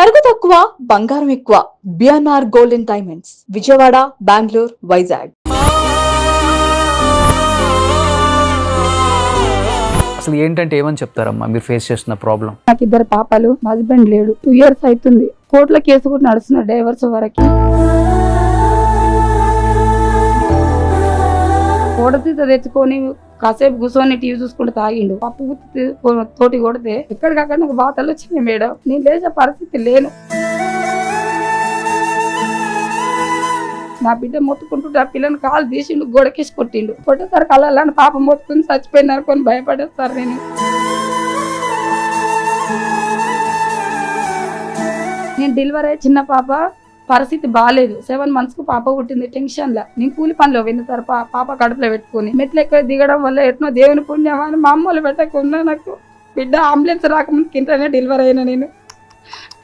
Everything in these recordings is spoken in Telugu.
తరుగు తక్కువ బంగారం ఎక్కువ. BNR golden diamonds, Vijayawada, Bengaluru, Vizag. అసలు ఏంటంటే ఏమని చెప్తారమ్మా మీరు ఫేస్ చేస్తున్న ప్రాబ్లం? నాకు 2 పాపలు, హస్బెండ్ లేడు, 2 years అవుతుంది. కోర్టులో కేసు కూడా నడుస్తున్నా, డైవర్స్ వరకు. కోడతీత తెచ్చుకొని కాసేపు కూర్చొని టీవీ చూసుకుంటూ తాగిండు. పప్పు గుత్తి తోటి కొడితే ఎక్కడికక్కడ నాకు బాధలు వచ్చినాయి మేడం. నేను లేచే పరిస్థితి లేను. నా బిడ్డ మొత్తుకుంటుంటే ఆ పిల్లని కాలు తీసిండు, గోడకేసి కొట్టిండు. కొట్టేసరికి అలా పాప మొత్తుకుని చచ్చిపోయిన అనుకొని భయపడేస్తారు. నేను డెలివరీ అయ్యి చిన్న పాప పరిస్థితి బాగాలేదు. 7 months కు పాప పుట్టింది. టెన్షన్ లా నేను కూలి పనిలో వెళ్ళిన సార్ పాప కడుపులో పెట్టుకుని మెట్లు ఎక్కడ దిగడం వల్ల ఎట్నో దేవుని పుణ్యమా అని మా అమ్మలు పెట్టకుండా నాకు బిడ్డ అంబులెన్స్ రాకముందు ఇంటనే డెలివరీ అయినా నేను.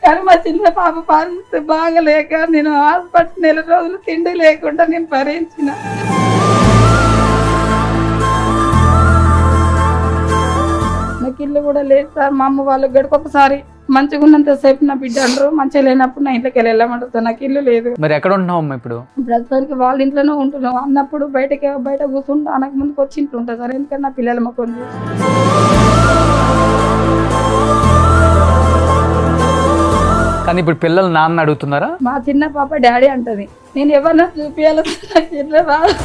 కానీ మా చిన్న పాప పరిస్థితి బాగలేక నేను హాస్పిటల్ 4 రోజులు తిండి లేకుండా నేను భరించిన. నాకు ఇల్లు కూడా లేదు సార్. మా అమ్మ వాళ్ళు గడికొకసారి మంచిగా ఉన్నంత సేపు నా బిడ్డ అంటారు, మంచిగా లేనప్పుడు నా ఇంట్లోకి వెళ్ళమంటారు. నాకు ఇల్లు లేదు. మరి ఎక్కడ ఉంటున్నావు అమ్మా ఇప్పుడు? ప్రస్తుతానికి వాళ్ళ ఇంట్లోనే ఉంటున్నాం. అన్నప్పుడు బయట కూర్చుంటా, అనక ముందుకు వచ్చి ఇంట్లో ఉంటా సార్. ఎందుకంటే నా పిల్లల మొక్కలు కానీ ఇప్పుడు పిల్లలు నాన్న అడుగుతున్నారా? మా చిన్న పాప డాడీ అంటది. నేను ఎవరన్నా చూపించాలి నాకు ఇట్లా రాదు.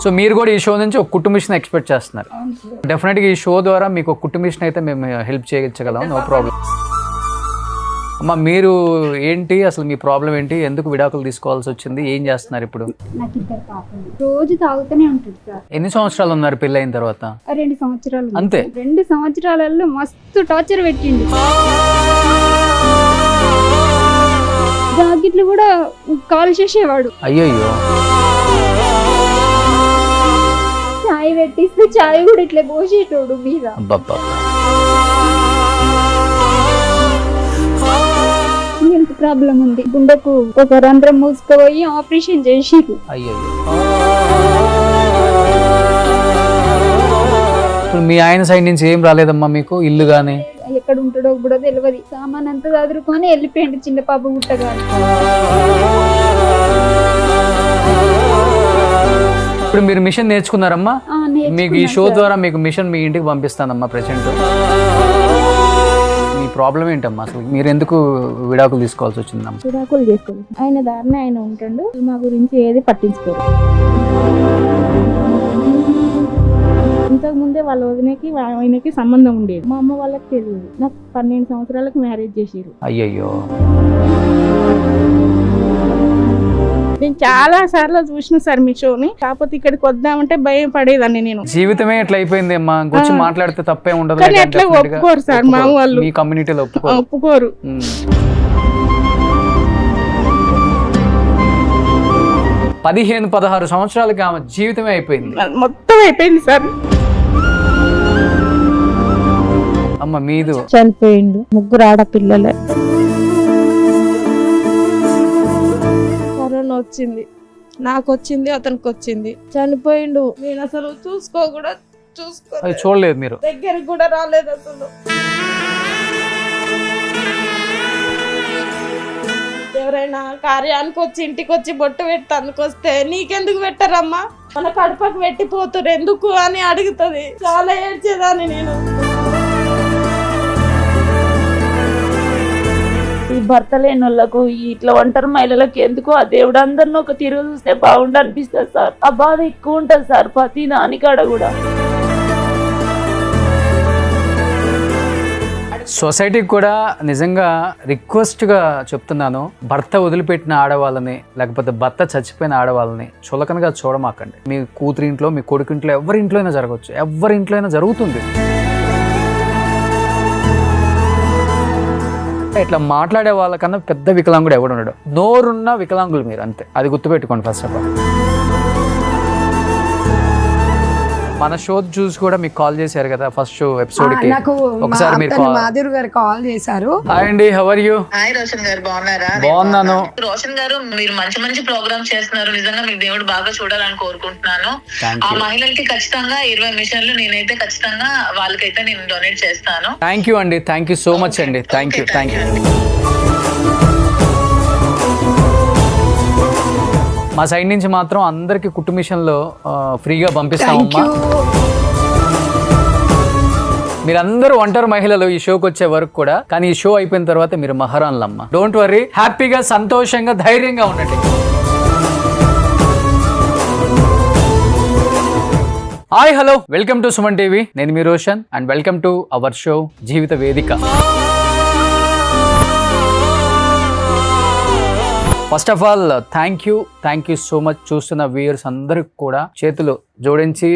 సో మీరు కూడా ఈ షో నుంచి ఒక కుటుంబిషన్ ఎక్స్పెక్ట్ చేస్తున్నారు. డెఫినెట్గా ఈ షో ద్వారా మీకు ఒక కుటుంబిషన్ అయితే మేము హెల్ప్ చేయగలం, నో ప్రాబ్లం. అమ్మా మీరు ఏంటి అసలు మీ ప్రాబ్లం ఏంటి? ఎందుకు విడాకులు తీసుకోవాల్సి వచ్చింది? ఏం చేస్తున్నారు ఇప్పుడు? నాకు 2 పాపలు, రోజు తాగుతూనే ఉంటుంది సార్. ఎన్ని సంవత్సరాలు ఉన్నారు పెళ్ళి అయిన తర్వాత? 2 సంవత్సరాలు. అంతే? 2 సంవత్సరాలలో మస్తు టార్చర్ పెట్టిండు. జాకెట్లు కూడా కాల్ చేసేవాడు. అయ్యయ్యో. చాయ్ పెట్టిస్తే చాయ్ కూడా ఇట్లా పోసేటోడు మీద. అబ్బబ్బా. హెల్త్ ప్రాబ్లం ఉంది. గుండెకు ఒక రంధ్రం మూసుకుపోయి ఆపరేషన్ చేసిరు. అయ్యయ్యో. ఇప్పుడు మీ ఆయన సైడ్ నుంచి ఏం రాలేదమ్మా మీకు? ఇల్లు గానీ ఎక్కడ ఉంటాడో కూడా తెలియదు. సామాన్ అంతా చదువుకొని వెళ్ళిపోయింది చిన్న పాప పుట్టగానే. ఇప్పుడు మీరు మిషన్ నేర్చుకున్నారమ్మా? మీకు ఈ షో ద్వారా మీకు మిషన్ మీ ఇంటికి పంపిస్తానమ్మా. ప్రెసెంట్ మీ ప్రాబ్లం ఏంటమ్మా అసలు? మీరు ఎందుకు విడాకులు తీసుకోవాల్సి వచ్చిందమ్మా? విడాకులు తీసుకోవాలి. ఆయన దారిని ఆయన ఉంటాడు, మా గురించి ఏది పట్టించుకోరు. ఇంతకు ముందే వాళ్ళ వదినకి ఆయనకి సంబంధం ఉండేది. మా అమ్మ వాళ్ళకి తెలియదు. నాకు 12 సంవత్సరాలకు మ్యారేజ్ చేసిరు. అయ్యయ్యో. నేను చాలా సార్లు చూసిన సార్ మీ షోని. కాకపోతే ఇక్కడికి వద్దామంటే భయం పడేదాన్ని నేను. జీవితమే ఎట్లా అయిపోయింది అమ్మా. గురించి మాట్లాడితే తప్పే ఉండదు. కానీ అట్లా ఒప్పుకోరు సార్ మా వాళ్ళు. మీ కమ్యూనిటీలో ఒప్పుకోరు. 15-16 సంవత్సరాలకి ఆమె జీవితమే అయిపోయింది. మొత్తం అయిపోయింది సార్. అమ్మ మీదు చనిపోయిండు. 3 ఆడపిల్లలే. కరోనా వచ్చింది, నాకు వచ్చింది, అతనికి వచ్చింది. చనిపోయిండు. నేను అసలు చూడలేదు, మీరు దగ్గరికి కూడా రాలేదు అసలు. ఎవరైనా కార్యానికి వచ్చి ఇంటికి వచ్చి బొట్టు పెట్టడానికి వస్తే నీకెందుకు పెట్టరమ్మా, మన కడపకు పెట్టిపోతురు ఎందుకు అని అడుగుతుంది. చాలా ఏడ్చేదాన్ని నేను. ఈ భర్త లేని వాళ్ళకు, ఇట్లా ఒంటరి మహిళలకు ఎందుకు ఆ దేవుడు అందరిని ఒక తీరు చూస్తే బాగుండు అనిపిస్తుంది సార్. ఆ బాధ ఎక్కువ ఉంటుంది సార్ ప్రతి దానికాడ కూడా. సొసైటీకి కూడా నిజంగా రిక్వెస్ట్గా చెప్తున్నాను, భర్త వదిలిపెట్టిన ఆడవాళ్ళని లేకపోతే భర్త చచ్చిపోయిన ఆడవాళ్ళని చులకనగా చూడమాకండి. మీ కూతురింట్లో, మీ కొడుకింట్లో, ఎవరింట్లో అయినా జరగవచ్చు, ఎవరింట్లో అయినా జరుగుతుంది. ఇట్లా మాట్లాడే వాళ్ళకన్నా పెద్ద వికలాంగుడు ఎవడు ఉండడు. నోరున్న వికలాంగులు మీరు, అంతే. అది గుర్తుపెట్టుకోండి ఫస్ట్ ఆఫ్ ఆల్. మన షో చూసి కూడా మీకు కాల్ చేశారు కదా ఫస్ట్ షో ఎపిసోడ్ కి. నాకు ఒకసారి మీరు మాధురి గారు కాల్ చేశారు. హాయ్ అండి, how are you? Hi Roshan గారు, బాగున్నారా? బాగున్నాను. రోషన్ గారు, మీరు మంచి మంచి ప్రోగ్రామ్స్ చేస్తున్నారు. నిజంగా మీకు దేవుడు బాగా చూడాలని కోరుకుంటున్నాను. ఆ మహిళలకి ఖచ్చితంగా 20 మిషన్లు నేనైతే ఖచ్చితంగా వాళ్ళకైతే నేను డొనేట్ చేస్తాను. థ్యాంక్ యూ అండి, థ్యాంక్ యూ సో మచ్ అండి. Thank you. మా సైడ్ నుంచి మాత్రం అందరికి కుట్టు మిషన్లో ఫ్రీగా పంపిస్తామమ్మా. మీరందరూ ఒంటరి మహిళలు ఈ షోకి వచ్చే వరకు కూడా, కానీ ఈ షో అయిపోయిన తర్వాత మీరు మహారాణులమ్మ. డోంట్ వర్రీ, హ్యాపీగా సంతోషంగా ధైర్యంగా ఉండండి. Hi hello, welcome to Suman TV. నేను మీ Roshan and welcome to our show Jeevitha Vedika. First of all thank you so much. చూస్తున్న వ్యూయర్స్ అందరికి కూడా చేతులు జోడించి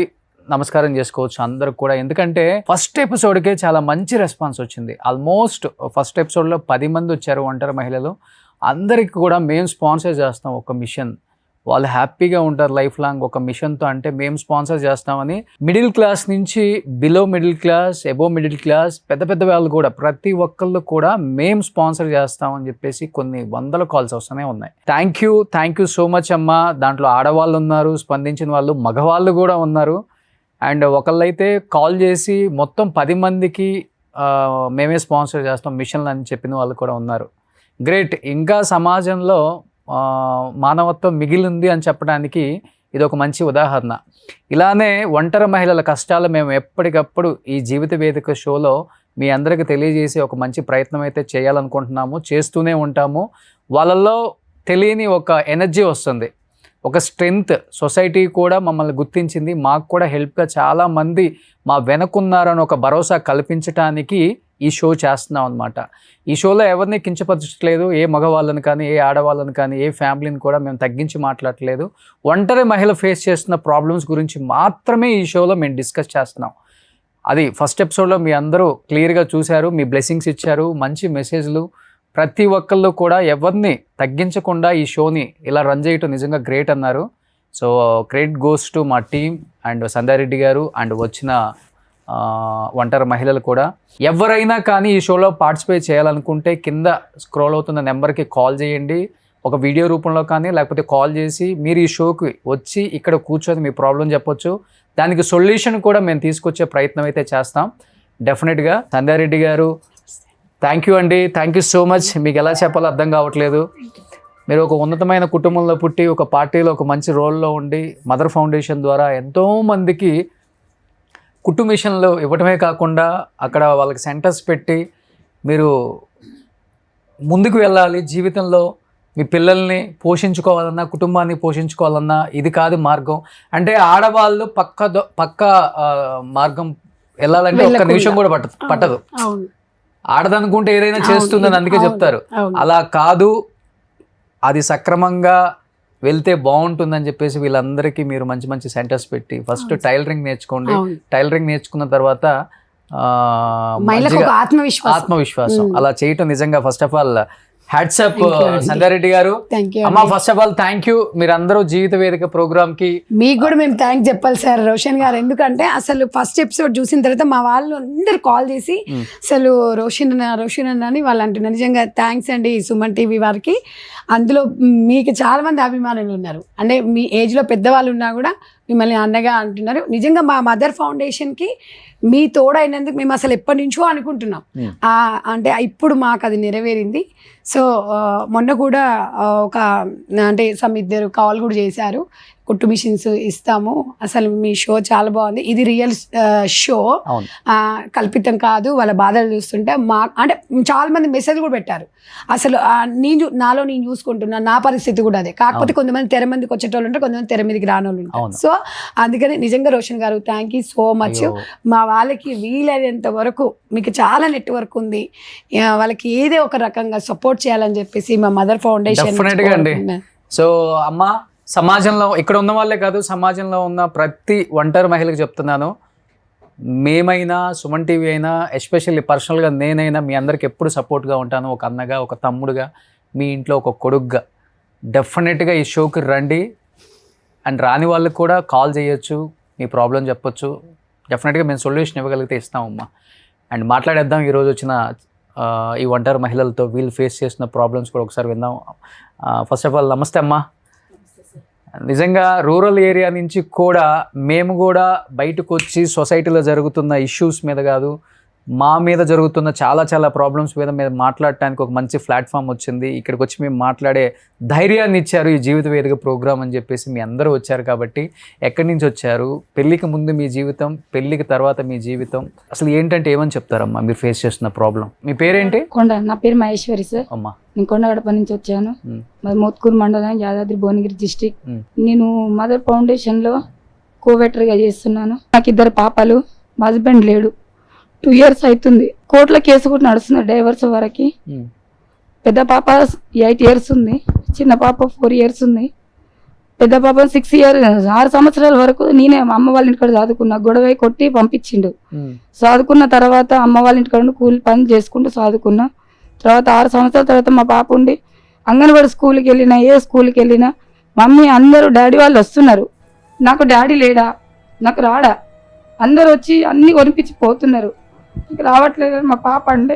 నమస్కారం చేసుకోవచ్చు అందరికి కూడా. ఎందుకంటే ఫస్ట్ ఎపిసోడ్కే చాలా మంచి రెస్పాన్స్ వచ్చింది. ఆల్మోస్ట్ ఫస్ట్ ఎపిసోడ్లో 10 మంది వచ్చారు ఒంటరి మహిళలు. అందరికి కూడా మేము స్పాన్సర్ చేస్తాం ఒక మిషన్. వాళ్ళు హ్యాపీగా ఉంటారు లైఫ్ లాంగ్ ఒక మిషన్తో. అంటే మేము స్పాన్సర్ చేస్తామని మిడిల్ క్లాస్ నుంచి below middle class, above middle class, పెద్ద పెద్ద వాళ్ళు కూడా ప్రతి ఒక్కళ్ళు కూడా మేము స్పాన్సర్ చేస్తామని చెప్పేసి కొన్ని వందల కాల్స్ వస్తూనే ఉన్నాయి. థ్యాంక్ యూ సో మచ్ అమ్మా. దాంట్లో ఆడవాళ్ళు ఉన్నారు, స్పందించిన వాళ్ళు మగవాళ్ళు కూడా ఉన్నారు. అండ్ ఒకళ్ళైతే కాల్ చేసి మొత్తం 10 మందికి మేమే స్పాన్సర్ చేస్తాం మిషన్లు అని చెప్పిన వాళ్ళు కూడా ఉన్నారు. గ్రేట్. ఇంకా సమాజంలో మానవత్వం మిగిలింది అని చెప్పడానికి ఇది ఒక మంచి ఉదాహరణ. ఇలానే ఒంటరి మహిళల కష్టాలు మేము ఎప్పటికప్పుడు ఈ జీవిత వేదిక షోలో మీ అందరికీ తెలియజేసి ఒక మంచి ప్రయత్నం అయితే చేయాలనుకుంటున్నాము, చేస్తూనే ఉంటాము. వాళ్ళల్లో తెలియని ఒక ఎనర్జీ వస్తుంది, ఒక స్ట్రెంగ్త్. సొసైటీ కూడా మమ్మల్ని గుర్తించింది, మాకు కూడా హెల్ప్గా చాలామంది మా వెనకున్నారని ఒక భరోసా కల్పించడానికి ఈ షో చేస్తున్నాం అనమాట. ఈ షోలో ఎవరిని కించపరచట్లేదు, ఏ మగవాళ్ళని కానీ ఏ ఆడవాళ్ళని కానీ ఏ ఫ్యామిలీని కూడా మేము తగ్గించి మాట్లాడట్లేదు. ఒంటరి మహిళ ఫేస్ చేస్తున్న ప్రాబ్లమ్స్ గురించి మాత్రమే ఈ షోలో మేము డిస్కస్ చేస్తున్నాం. అది ఫస్ట్ ఎపిసోడ్లో మీ అందరూ క్లియర్గా చూశారు, మీ బ్లెస్సింగ్స్ ఇచ్చారు, మంచి మెసేజ్లు. ప్రతి ఒక్కళ్ళు కూడా ఎవరిని తగ్గించకుండా ఈ షోని ఇలా రన్ చేయటం నిజంగా గ్రేట్ అన్నారు. సో క్రెడిట్ గోస్ టు మా టీమ్ అండ్ సంధ్యారెడ్డి గారు అండ్ వచ్చిన ఒంటరి మహిళలు కూడా. ఎవరైనా కానీ ఈ షోలో పార్టిసిపేట్ చేయాలనుకుంటే కింద స్క్రోల్ అవుతున్న నెంబర్కి కాల్ చేయండి, ఒక వీడియో రూపంలో కానీ లేకపోతే కాల్ చేసి మీరు ఈ షోకి వచ్చి ఇక్కడ కూర్చొని మీ ప్రాబ్లం చెప్పొచ్చు. దానికి సొల్యూషన్ కూడా మేము తీసుకొచ్చే ప్రయత్నం అయితే చేస్తాం డెఫినెట్గా. సంధ్యారెడ్డి గారు థ్యాంక్ యూ అండి, థ్యాంక్ యూ సో మచ్. మీకు ఎలా చెప్పాలో అర్థం కావట్లేదు. మీరు ఒక ఉన్నతమైన కుటుంబంలో పుట్టి ఒక పార్టీలో ఒక మంచి రోల్లో ఉండి మదర్ ఫౌండేషన్ ద్వారా ఎంతోమందికి కుట్టు మిషన్లు ఇవ్వటమే కాకుండా అక్కడ వాళ్ళకి సెంటర్స్ పెట్టి మీరు ముందుకు వెళ్ళాలి జీవితంలో. మీ పిల్లల్ని పోషించుకోవాలన్నా, కుటుంబాన్ని పోషించుకోవాలన్నా ఇది కాదు మార్గం. అంటే ఆడవాళ్ళు పక్క మార్గం వెళ్ళాలంటే ఒక్క నిమిషం కూడా పట్టదు. ఆడదనుకుంటే ఏదైనా చేస్తుందని అందుకే చెప్తారు. అలా కాదు, అది సక్రమంగా వెళ్తే బాగుంటుందని చెప్పేసి వీళ్ళందరికీ మీరు మంచి మంచి సెంటర్స్ పెట్టి ఫస్ట్ టైలరింగ్ నేర్చుకోండి. టైలరింగ్ నేర్చుకున్న తర్వాత ఆత్మవిశ్వాసం అలా చేయటం నిజంగా first of all hats up Sandhya Reddy గారు. అమ్మా first of all thank you. మీరందరూ జీవిత వేదిక ప్రోగ్రామ్ కి మీకు కూడా మేము థ్యాంక్స్ చెప్పాలి సార్ రోషన్ గారు. ఎందుకంటే అసలు ఫస్ట్ ఎపిసోడ్ చూసిన తర్వాత మా వాళ్ళు అందరు కాల్ చేసి అసలు రోషన్ అన్న అని వాళ్ళు అంటున్నారు. నిజంగా థ్యాంక్స్ అండి సుమన్ టీవీ వారికి. అందులో మీకు చాలా మంది అభిమానులు ఉన్నారు, అంటే మీ ఏజ్ లో పెద్దవాళ్ళు ఉన్నా కూడా మిమ్మల్ని అన్నగా అంటున్నారు. నిజంగా మా మదర్ ఫౌండేషన్కి మీ తోడైనందుకు మేము అసలు ఎప్పటి నుంచో అనుకుంటున్నాం, అంటే ఇప్పుడు మాకు అది నెరవేరింది. సో మొన్న కూడా ఒక అంటే ఇద్దరు కాల్ కూడా చేశారు, కుట్టు మిషన్స్ ఇస్తాము, అసలు మీ షో చాలా బాగుంది, ఇది రియల్ షో, కల్పితం కాదు, వాళ్ళ బాధలు చూస్తుంటే అంటే చాలా మంది మెసేజ్ కూడా పెట్టారు. అసలు నాలో నేను చూసుకుంటున్నా, నా పరిస్థితి కూడా అదే. కాకపోతే కొంతమంది తెర మందికి వచ్చేటోళ్ళు ఉంటారు, కొంతమంది తెర మీదకి రానోళ్ళు ఉంటారు. సో అందుకని నిజంగా రోషన్ గారు థ్యాంక్ యూ సో మచ్. మా వాళ్ళకి వీలైనంత వరకు మీకు చాలా నెట్వర్క్ ఉంది, వాళ్ళకి ఏదో ఒక రకంగా సపోర్ట్ చేయాలని చెప్పేసి మా మదర్ ఫౌండేషన్. సో అమ్మా, సమాజంలో ఇక్కడ ఉన్న వాళ్ళే కాదు, సమాజంలో ఉన్న ప్రతి ఒంటరి మహిళకు చెప్తున్నాను, మేమైనా సుమన్ టీవీ అయినా ఎస్పెషల్లీ పర్సనల్గా నేనైనా మీ అందరికి ఎప్పుడు సపోర్ట్గా ఉంటాను. ఒక అన్నగా, ఒక తమ్ముడుగా, మీ ఇంట్లో ఒక కొడుగ్గా. డెఫినెట్గా ఈ షోకి రండి. అండ్ రాని వాళ్ళకి కూడా కాల్ చేయొచ్చు, మీ ప్రాబ్లం చెప్పొచ్చు, డెఫినెట్గా మేము సొల్యూషన్ ఇవ్వగలిగితే ఇస్తామమ్మా. అండ్ మాట్లాడేద్దాం ఈరోజు వచ్చిన ఈ ఒంటరి మహిళలతో వీళ్ళు ఫేస్ చేసిన ప్రాబ్లమ్స్ కూడా ఒకసారి విందాం. ఫస్ట్ ఆఫ్ ఆల్ నమస్తే అమ్మా. నిజంగా రూరల్ ఏరియా నుంచి కూడా మేము కూడా బయటకు వచ్చి సొసైటీలో జరుగుతున్న ఇష్యూస్ మీద కాదు, మా మీద జరుగుతున్న చాలా ప్రాబ్లమ్స్ మీద మాట్లాడటానికి ఒక మంచి ప్లాట్ఫామ్ వచ్చింది. ఇక్కడికి వచ్చి మేము మాట్లాడే ధైర్యాన్ని ఇచ్చారు ఈ జీవిత వేదిక ప్రోగ్రామ్ అని చెప్పేసి. మీ అందరూ వచ్చారు కాబట్టి ఎక్కడి నుంచి వచ్చారు, పెళ్ళికి ముందు మీ జీవితం, పెళ్ళికి తర్వాత మీ జీవితం అసలు ఏంటంటే ఏమని చెప్తారమ్మా మీరు ఫేస్ చేస్తున్న ప్రాబ్లం? మీ పేరేంటి? నా పేరు మహేశ్వరి సార్. అమ్మా నేను కొండగడప నుంచి వచ్చాను. మాది మోత్కూరు మండలం, యాదాద్రి భువనగిరి డిస్టిక్. నేను మదర్ ఫౌండేషన్లో కోవెటర్గా చేస్తున్నాను. నాకు 2 పాపలు, మా హస్బెండ్ లేడు. 2 years అవుతుంది. కోర్టులో కేసు కూడా నడుస్తుంది డైవర్స్ వరకు. పెద్ద పాప 8 years ఉంది, చిన్న పాప 4 years ఉంది. పెద్ద పాప 6 years 6 సంవత్సరాల వరకు నేనే అమ్మ వాళ్ళ ఇంటికాడ చదువుకున్నా. గొడవ కొట్టి పంపించిండు. చదువుకున్న తర్వాత అమ్మ వాళ్ళ ఇంటికాడ కూలి పని చేసుకుంటూ చదువుకున్నా. తర్వాత 6 సంవత్సరాల తర్వాత మా పాప ఉండి అంగన్వాడీ స్కూల్కి వెళ్ళినా, ఏ స్కూల్కి వెళ్ళినా మమ్మీ అందరూ డాడీ వాళ్ళు వస్తున్నారు, నాకు డాడీ లేడా, నాకు రాడా, అందరూ వచ్చి అన్నీ కొనిపించి పోతున్నారు, నాకు రావట్లేదు. మా పాప అంటే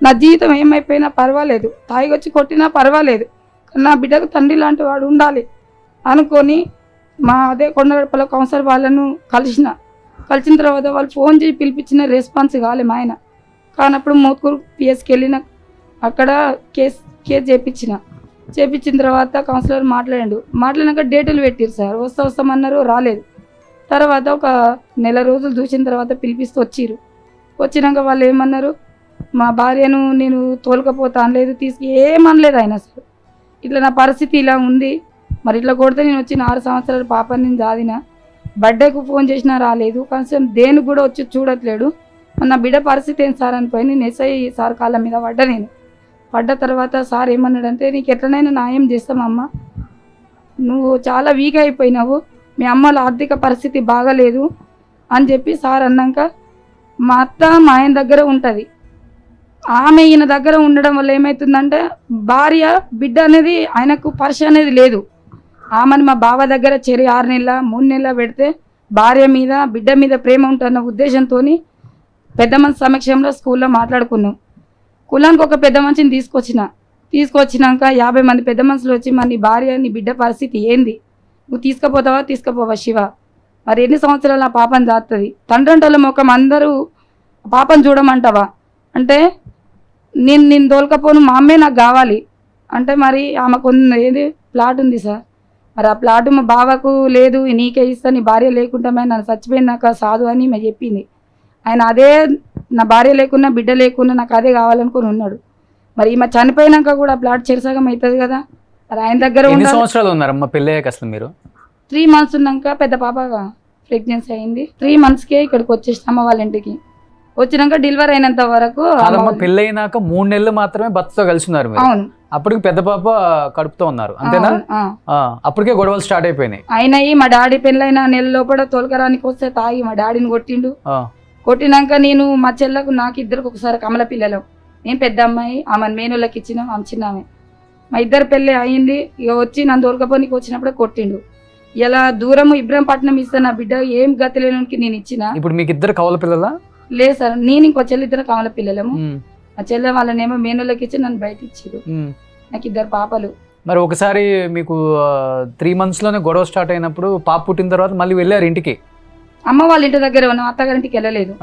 నా జీవితం ఏమైపోయినా పర్వాలేదు, తాగి వచ్చి కొట్టినా పర్వాలేదు, నా బిడ్డకు తండ్రి లాంటి వాడు ఉండాలి అనుకొని అదే కొండగడపలో కౌన్సిలర్ వాళ్ళను కలిసిన తర్వాత వాళ్ళు ఫోన్ చేసి పిలిపించిన రెస్పాన్స్ కాలే మా ఆయన. కానప్పుడు మోత్కూరు పిఎస్కి వెళ్ళిన, అక్కడ కేసు చేపించిన తర్వాత కౌన్సిలర్ మాట్లాడినాక డేటులు పెట్టారు సార్. వస్తామన్నారు, రాలేదు. తర్వాత ఒక 1 నెల రోజులు చూసిన తర్వాత పిలిపిస్తూ వచ్చినాక వాళ్ళు ఏమన్నారు, మా భార్యను నేను తోలుకపోతా అనలేదు, ఏమనలేదు ఆయన అసలు. ఇట్లా నా పరిస్థితి ఇలా ఉంది, మరి ఇట్లా కొడితే నేను వచ్చి 4 సంవత్సరాల పాపని నేను దాదిన, బర్త్డేకు ఫోన్ చేసినా రాలేదు, కనీసం దేనికి కూడా వచ్చి చూడట్లేడు, నా బిడ్డ పరిస్థితి ఏం సార్ అనిపోయి నేను ఎస్ఐ సార్ కాళ్ళ మీద పడ్డ తర్వాత సార్ ఏమన్నాడంటే, నీకు ఎట్లనైనా న్యాయం చేస్తామమ్మా, నువ్వు చాలా వీక్ అయిపోయినావు, మీ అమ్మల ఆర్థిక పరిస్థితి బాగలేదు అని చెప్పి సార్ అన్నాక, మా అత్త మా ఆయన దగ్గర ఉంటుంది, ఆమె ఈయన దగ్గర ఉండడం వల్ల ఏమవుతుందంటే భార్య బిడ్డ అనేది ఆయనకు పరిచ అనేది లేదు. ఆమెను మా బావ దగ్గర 6 నెలల 3 నెలల పెడితే భార్య మీద బిడ్డ మీద ప్రేమ ఉంటున్న ఉద్దేశంతో పెద్ద మనిషి సమక్షంలో స్కూల్లో మాట్లాడుకున్నాం. కులానికి ఒక పెద్ద మనిషిని తీసుకొచ్చినాక 50 మంది పెద్ద మనుషులు వచ్చి, మరి నీ భార్య నీ బిడ్డ పరిస్థితి ఏంది, నువ్వు తీసుకుపోవా శివ, మరి ఎన్ని సంవత్సరాలు ఆ పాపను దాస్తుంది, తండ్రంటల ముఖం అందరూ పాపను చూడమంటావా అంటే, నేను దోలకపోను, మా అమ్మే నాకు కావాలి అంటే, మరి ఆమెకు ఏది ప్లాట్ ఉంది సార్, మరి ఆ ప్లాట్ మా బావకు లేదు, నీకే ఇస్తా, నీ భార్య లేకుండా నన్ను చచ్చిపోయినాక సాధు అని మేము చెప్పింది. ఆయన అదే నా భార్య లేకున్నా బిడ్డ లేకున్నా నాకు అదే కావాలనుకుని ఉన్నాడు. మరి ఈమె చనిపోయినాక కూడా ప్లాట్ చెరసగం అవుతుంది కదా, మరి ఆయన దగ్గర ఎన్ని సంవత్సరాలు ఉన్నారమ్మా పెళ్ళయ్యాక అసలు మీరు? 3 months ఉన్నాక పెద్ద పాప ప్రెగ్నెన్సీ అయింది. 3 monthsకే ఇక్కడికి వచ్చేసిన అమ్మ వాళ్ళ ఇంటికి. వచ్చినాక డెలివరీ అయినంత వరకు పెళ్ళైనాక 3 నెలలు మాత్రమే భర్తతో కలిసి ఉన్నారు. అవును, అప్పటికి పెద్ద పాప కడుపుతో ఉన్నారు అంతేనా? అప్పటికే గొడవలు స్టార్ట్ అయిపోయినాయి. అయినాయి. మా డాడీ పెళ్ళైన నెల లోపల తోలకరానికి వస్తే తాగి మా డాడీని కొట్టినాక నేను మా చెల్లకు నాకు ఇద్దరికి ఒకసారి కమల పిల్లలు, నేను పెద్ద అమ్మాయి, ఆమెను మేనులకి ఇచ్చిన, ఆమె చిన్న ఆమె, మా ఇద్దరు పెళ్ళి అయింది. ఇక వచ్చి నన్ను తోలకపోనికి వచ్చినప్పుడే కొట్టిండు. ఇలా దూరము ఇబ్రహంపట్నం ఇస్తే నా బిడ్డ ఏం గతి లేనికి నేను ఇచ్చిన. ఇప్పుడు మీకు 2 కవల పిల్లలా? లేదు సార్, నేను ఇంకో చెల్లి 2 కమల పిల్లలము. ఆ చెల్లె వాళ్ళనేమో మేనులకి ఇచ్చి నన్ను బయట ఇచ్చారు. నాకు 2 పాపలు. మరి ఒకసారి మీకు 3 months లోనే గొడవ స్టార్ట్ అయినప్పుడు పాప పుట్టిన తర్వాత మళ్ళీ వెళ్ళారు ఇంటికి? అమ్మ వాళ్ళ ఇంటి దగ్గర ఉన్నా, అత్తగారింటికి వెళ్ళలేదు.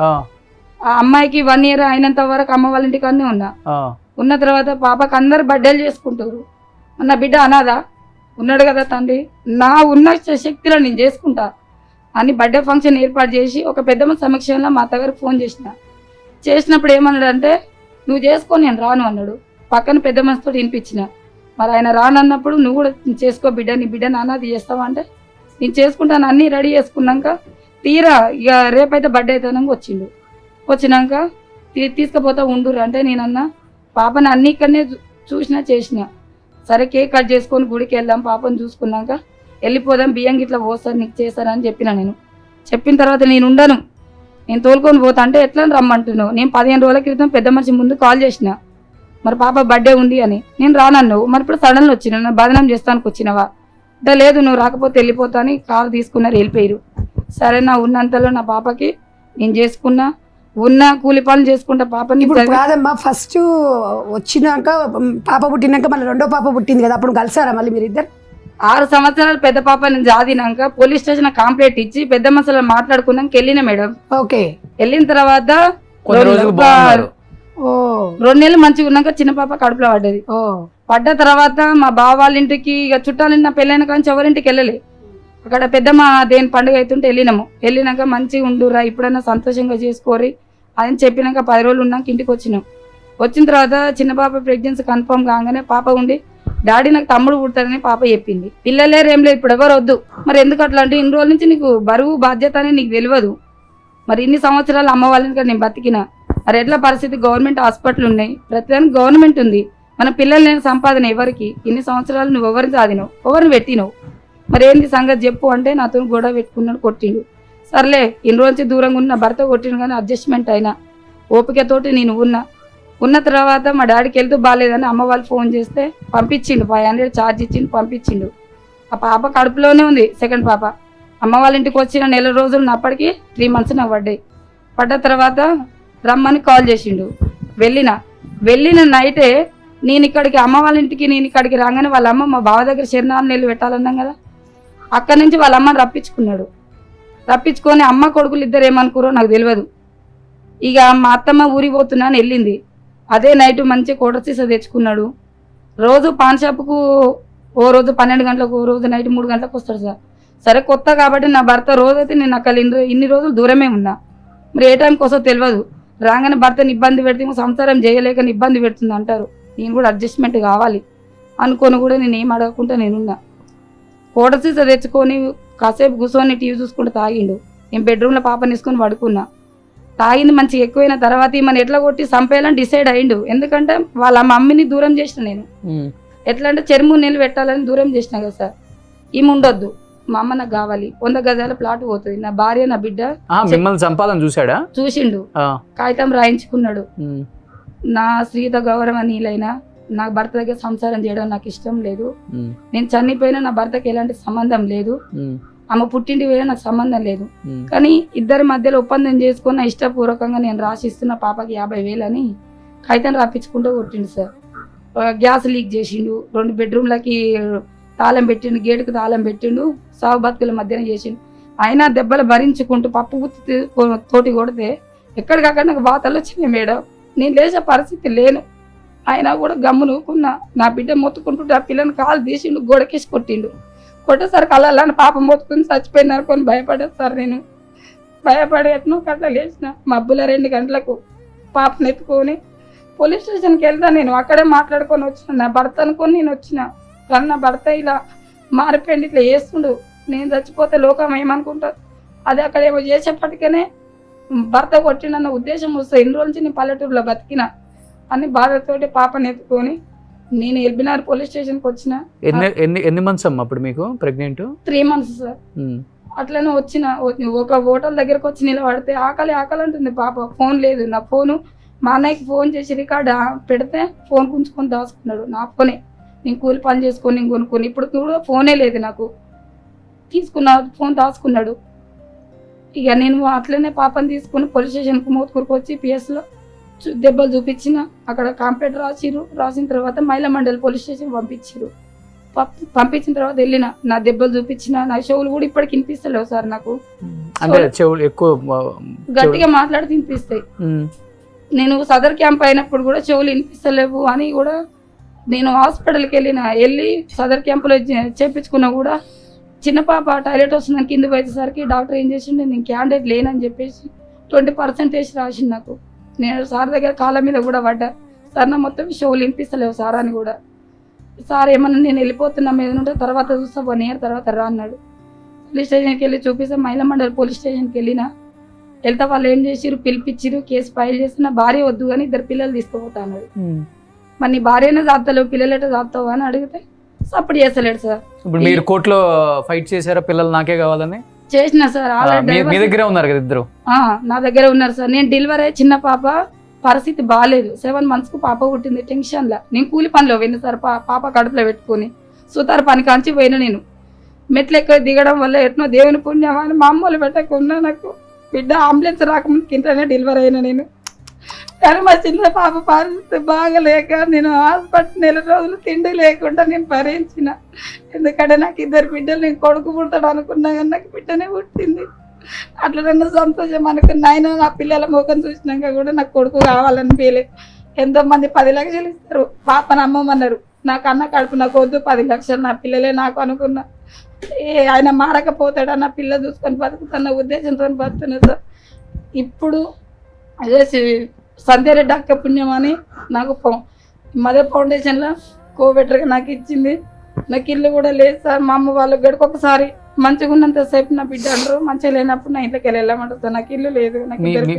ఆ అమ్మాయికి 1 year అయినంత వరకు అమ్మ వాళ్ళ ఇంటికి అన్నీ ఉన్న తర్వాత పాపకు అందరు బర్త్డేలు చేసుకుంటారు. నా బిడ్డ అనాదా ఉన్నాడు కదా తండ్రి, నా ఉన్న శక్తిలో నేను చేసుకుంటా అని బర్త్డే ఫంక్షన్ ఏర్పాటు చేసి ఒక పెద్ద మంది సమక్షంలో మా అత్తగారికి ఫోన్ చేసినప్పుడు ఏమన్నాడు అంటే, నువ్వు చేసుకో నేను రాను అన్నాడు. పక్కన పెద్ద మనిషితో వినిపించిన. మరి ఆయన రానన్నప్పుడు నువ్వు కూడా చేసుకో బిడ్డ, నీ బిడ్డ నాన్నది చేస్తావా అంటే, నేను చేసుకుంటాను అన్నీ రెడీ చేసుకున్నాక తీరా ఇక రేపైతే బర్త్డే అవుతానని వచ్చినాక తీసుకుపోతా ఉండురు అంటే, నేనన్నా పాపని అన్ని ఇక్కడనే చేసిన, సరే కేక్ కట్ చేసుకొని గుడికి వెళ్దాం, పాపను చూసుకున్నాక వెళ్ళిపోదాం, బియ్యం గిట్లా పోస్తారు నీకు చేస్తారని చెప్పిన. చెప్పిన తర్వాత నేను ఉండను, నేను తోలుకొని పోతా అంటే ఎట్లా రమ్మంటున్నావు, నేను 15 రోజుల క్రితం పెద్ద మనిషి ముందు కాల్ చేసిన, మరి పాప బర్త్డే ఉంది అని, నేను రానన్నావు, మరి ఇప్పుడు సడన్గా వచ్చిన, బదనం చేస్తానికి వచ్చినవా అంటే, లేదు నువ్వు రాకపోతే వెళ్ళిపోతా అని కారు తీసుకున్నారు, వెళ్ళిపోయారు. సరే నా ఉన్నంతలో నా పాపకి నేను చేసుకున్నా, ఉన్న కూలి పనులు చేసుకుంటా పాపని. ఇప్పుడు కాదమ్మా, ఫస్ట్ వచ్చినాక పాప పుట్టినాక మళ్ళీ రెండో పాప పుట్టింది కదా, అప్పుడు కలిసారా మళ్ళీ మీరు ఇద్దరు? 6 సంవత్సరాలు పెద్ద పాప నేను జాదినాక పోలీస్ స్టేషన్ కంప్లైంట్ ఇచ్చి పెద్ద మనుషులు మాట్లాడుకున్నాక వెళ్ళిన మేడం. ఓకే. వెళ్ళిన తర్వాత కొన్ని రోజులు బాగున్నారు. 2 నెలలు మంచిగా ఉన్నాక చిన్న పాప కడుపులో పడ్డది. పడ్డ తర్వాత మా బావ వాళ్ళ ఇంటికి ఇక చుట్టాలు నా పెళ్ళైన కానీ ఎవరింటికి వెళ్ళలే. అక్కడ పెద్దమ్మ దేని పండుగ అవుతుంటే వెళ్ళినాము. వెళ్ళినాక మంచిగా ఉండురా, ఇప్పుడైనా సంతోషంగా చేసుకోరి అని చెప్పినాక 10 రోజులు ఉన్నాక ఇంటికి వచ్చినాం. వచ్చిన తర్వాత చిన్న పాప ప్రెగ్నెన్సీ కన్ఫర్మ్ కాగానే పాప ఉండి డాడీ నాకు తమ్ముడు పుడతాడని పాప చెప్పింది. పిల్లలేరు ఏం లేదు, ఇప్పుడు ఎవరు వద్దు. మరి ఎందుకు అట్లా అంటే ఇన్ని రోజుల నుంచి నీకు బరువు బాధ్యత అని నీకు తెలియదు. మరి ఇన్ని సంవత్సరాలు అమ్మ వాళ్ళని కూడా నేను బతికినా, మరి ఎట్లా పరిస్థితి? గవర్నమెంట్ హాస్పిటల్ ఉన్నాయి, ప్రతిదానికి గవర్నమెంట్ ఉంది. మన పిల్లలు లేని సంపాదన ఎవరికి? ఇన్ని సంవత్సరాలు నువ్వు ఎవరిని సాధినావు, ఎవరిని పెట్టినావు? మరి ఏంది సంగతి చెప్పు అంటే నాతో గొడవ పెట్టుకున్నాడు, కొట్టిండు. సర్లే ఇన్ని రోజు దూరంగా ఉన్న భర్త కొట్టిండు కానీ అడ్జస్ట్మెంట్ అయినా ఓపికతోటి నేను ఉన్న తర్వాత మా డాడీకి వెళ్తూ బాగాలేదని అమ్మ వాళ్ళు ఫోన్ చేస్తే పంపించిండు. 500 ఛార్జ్ ఇచ్చిండు, పంపించిండు. ఆ పాప కడుపులోనే ఉంది, సెకండ్ పాప. అమ్మ వాళ్ళ ఇంటికి వచ్చిన నెల రోజులు ఉన్నప్పటికీ 3 months నాకు పడ్డాయి. పడ్డ తర్వాత రమ్మని కాల్ చేసిండు. వెళ్ళిన నైటే నేను ఇక్కడికి అమ్మ వాళ్ళ ఇంటికి నేను ఇక్కడికి రాగానే వాళ్ళ అమ్మ మా బావ దగ్గర శరణాలు నెల్లు పెట్టాలన్నాం కదా, అక్కడి నుంచి వాళ్ళ అమ్మని రప్పించుకొని అమ్మ కొడుకులు ఇద్దరు ఏమనుకోరో నాకు తెలియదు. ఇక మా అత్తమ్మ ఊరికి పోతున్నా అని వెళ్ళింది. అదే నైట్ మంచి కోట సీసా తెచ్చుకున్నాడు. రోజు పాన్ షాప్కు ఓ రోజు 12 గంటలకు, ఓ రోజు నైట్ 3 గంటలకు వస్తాడు సార్. సరే కొత్త కాబట్టి నా భర్త రోజైతే నేను అక్కడ ఇన్ని రోజులు దూరమే ఉన్నా, మరి ఏ టైంకి వస్తో తెలియదు. రాగానే భర్తని ఇబ్బంది పెడితే సంసారం చేయలేక ఇబ్బంది పెడుతుంది అంటారు. నేను కూడా అడ్జస్ట్మెంట్ కావాలి అనుకొని కూడా నేను ఏం అడగకుండా నేనున్నా. కోట సీసా తెచ్చుకొని కాసేపు కూర్చొని టీవీ చూసుకుంటూ తాగిండు. నేను బెడ్రూమ్లో పాపని వేసుకొని పడుకున్నా. తాగింది మంచిగా ఎక్కువైన తర్వాత ఈమెను ఎట్లా కొట్టి చంపేయాలని డిసైడ్ అయ్యిండు. ఎందుకంటే వాళ్ళ మమ్మీని దూరం చేసిన నేను. ఎట్లా అంటే 3 నెలలు పెట్టాలని దూరం చేసిన కదా సార్. ఈమె ఉండొద్దు, మా అమ్మ నాకు కావాలి, 100 గజాల ప్లాట్ పోతుంది, నా భార్య నా బిడ్డ. మిమ్మల్ని సంపాదన చూసాడా? చూసిండు, కాగితం రాయించుకున్నాడు. నా స్త్రీత గౌరవ నీలైనా నా భర్త దగ్గర సంసారం చేయడం నాకు ఇష్టం లేదు. నేను చనిపోయినా నా భర్తకి ఎలాంటి సంబంధం లేదు, ఆమె పుట్టింటి వేరే నాకు సంబంధం లేదు. కానీ ఇద్దరి మధ్యలో ఒప్పందం చేసుకున్న ఇష్టపూర్వకంగా నేను రాసిస్తున్న పాపకి 50,000 అని కాగితం రాపించుకుంటూ కొట్టిండు సార్. గ్యాస్ లీక్ చేసిండు, 2 బెడ్రూమ్లకి తాళం పెట్టిండు, గేటుకు తాళం పెట్టిండు, సాగు బతుకుల మధ్యన చేసిండు. అయినా దెబ్బలు భరించుకుంటూ పప్పు గుత్తి తోటి కొడితే ఎక్కడికక్కడ నాకు బాధలు వచ్చినాయి మేడం. నేను లేచే పరిస్థితి లేను. అయినా కూడా గమ్ము నూకున్నా. నా బిడ్డ మొత్తుకుంటుంటే ఆ పిల్లని కాలు తీసిండు, గోడకేసి కొట్టిండు. కొట్టేసరికి అలా పాపం మొత్తుకుని చచ్చిపోయింది అనుకొని భయపడేది సార్. నేను భయపడి ఎట్నో కట్ల లేచిన మబ్బుల 2 గంటలకు పాపను ఎత్తుకొని పోలీస్ స్టేషన్కి వెళ్తా. నేను అక్కడే మాట్లాడుకొని వచ్చిన, నా భర్త అనుకొని నేను వచ్చిన. కానీ నా భర్త ఇలా మారిపోయింది, ఇట్లా చేస్తుండు. నేను చచ్చిపోతే లోకం ఏమనుకుంటారు, అది అక్కడ ఏమో చేసేప్పటికనే భర్త కొట్టిండన్న ఉద్దేశం వస్తుంది. 2 రోజుల నుంచి నేను పల్లెటూరులో బతికిన అని బాధతోటి పాపని ఎత్తుకొని నేను ఎల్బినార్ పోలీస్ స్టేషన్కి వచ్చిన. ఎన్ని మంత్స్ అమ్మా అప్పుడు మీకు ప్రెగ్నెంట్? 3 months sir. అట్లనే వచ్చిన. ఒక హోటల్ దగ్గరకు వచ్చి నిలబడితే ఆకలి అంటుంది పాప. ఫోన్ లేదు, నా ఫోను మా అన్నయ్యకి ఫోన్ చేసి రికార్డ్ పెడితే ఫోన్ గుంజుకొని దాచుకున్నాడు. నా ఫోనే నేను కూలి పని చేసుకొని నేను కొనుక్కొని, ఇప్పుడు కూడా ఫోనే లేదు నాకు. తీసుకున్న ఫోన్ దాచుకున్నాడు. ఇక నేను అట్లనే పాపని తీసుకుని పోలీస్ స్టేషన్కి మోత్కూరుకు వచ్చి పిఎస్లో దెబ్బలు చూపించిన. అక్కడ కంప్లైంట్ రాసిన తర్వాత మహిళా మండలి పోలీస్ స్టేషన్ పంపించిన తర్వాత వెళ్ళిన. నా దెబ్బలు చూపించిన, నా చెవులు కూడా ఇప్పటికి వినిపిస్తలేవు సార్. నాకు గట్టిగా మాట్లాడి వినిపిస్తాయి. నేను సదర్ క్యాంప్ అయినప్పుడు కూడా చెవులు వినిపిస్తలేవు అని కూడా నేను హాస్పిటల్కి వెళ్ళి సదర్ క్యాంపులో చేయించుకున్నా కూడా చిన్న పాప టాయిలెట్ వస్తుందని కింద పోయేసరికి డాక్టర్ ఏం చేసిండే, నేను క్యాండిడేట్ లేనని చెప్పేసి 20% రాసింది నాకు. నేను సార్ దగ్గర కాళ్ళ మీద కూడా పడ్డా. సార్ నా మొత్తం షోలు వినిపిస్తలేవు సార్ అని కూడా. సార్ ఏమన్నా నేను వెళ్ళిపోతున్నా మీద ఉంటే తర్వాత చూస్తా 1 year తర్వాత రా అన్నాడు. పోలీస్ స్టేషన్కి వెళ్ళి చూపిస్తే మహిళా మండలి పోలీస్ స్టేషన్కి వెళ్తే వాళ్ళు ఏం చేసిరు, పిలిపించిరు, కేసు ఫైల్ చేసి నా భార్య వద్దు కానీ 2 పిల్లలు తీసుకుపోతా అన్నాడు. మరి నీ భార్యనే చాపుతలేవు, పిల్లలెట చాపుతావు అని అడిగితే సపోర్ట్ చేస్తలేడు సార్. ఇప్పుడు మీరు కోర్టులో ఫైట్ చేశారా పిల్లలు నాకే కావాలని? చేసిన సార్. మీ దగ్గర ఉన్నారు కదా ఇద్దరు? నా దగ్గర ఉన్నారు సార్. నేను డెలివరీ అయ్యి చిన్న పాప పరిస్థితి బాగాలేదు, 7 months పాప పుట్టింది. టెన్షన్లా నేను కూలి పనిలో పోయిన సార్, పాప కడుపులో పెట్టుకొని సుతారు పని కాంచి పోయినా. నేను మెట్లు ఎక్కువ దిగడం వల్ల ఎట్నో దేవుని పుణ్యమా అని మా అమ్మలు పెట్టకుండా నాకు బిడ్డ అంబులెన్స్ రాకముందుకు ఇంట్లోనే డెలివరీ అయినా నేను. కానీ మా చిన్న పాప పరిస్థితి బాగలేక నేను హాస్పిటల్ 4 రోజులు తిండి లేకుండా నేను భరించిన. ఎందుకంటే నాకు 2 బిడ్డలు, నేను కొడుకు పుడతాడు అనుకున్నా కానీ నాకు బిడ్డనే పుట్టింది. అట్లా నన్ను సంతోషం అనుకున్నా. ఆయన నా పిల్లల ముఖం చూసినాక కూడా నాకు కొడుకు కావాలనిపించలే. ఎంతోమంది 10 లక్షలు ఇస్తారు, పాపను అమ్మమన్నారు. నాకు అన్న కడుపు నాకు వద్దు, 10 లక్షలు నా పిల్లలే నాకు అనుకున్నా. ఆయన మారకపోతాడా, నా పిల్ల చూసుకొని బతుకుతున్న ఉద్దేశంతో బతుకుతున్నా సార్. ఇప్పుడు అదే సంధ్యారెడ్డి అక్క పుణ్యం అని నాకు మదర్ ఫౌండేషన్లో కోవెటర్గా నాకు ఇచ్చింది. నాకు ఇల్లు కూడా లేదు సార్. మా అమ్మ వాళ్ళు గడికొకసారి మంచిగా ఉన్నంతసేపు నా బిడ్డ అంటారు, మంచిగా లేనప్పుడు నా ఇంట్లోకి వెళ్ళమంటారు సార్. నాకు ఇల్లు లేదు.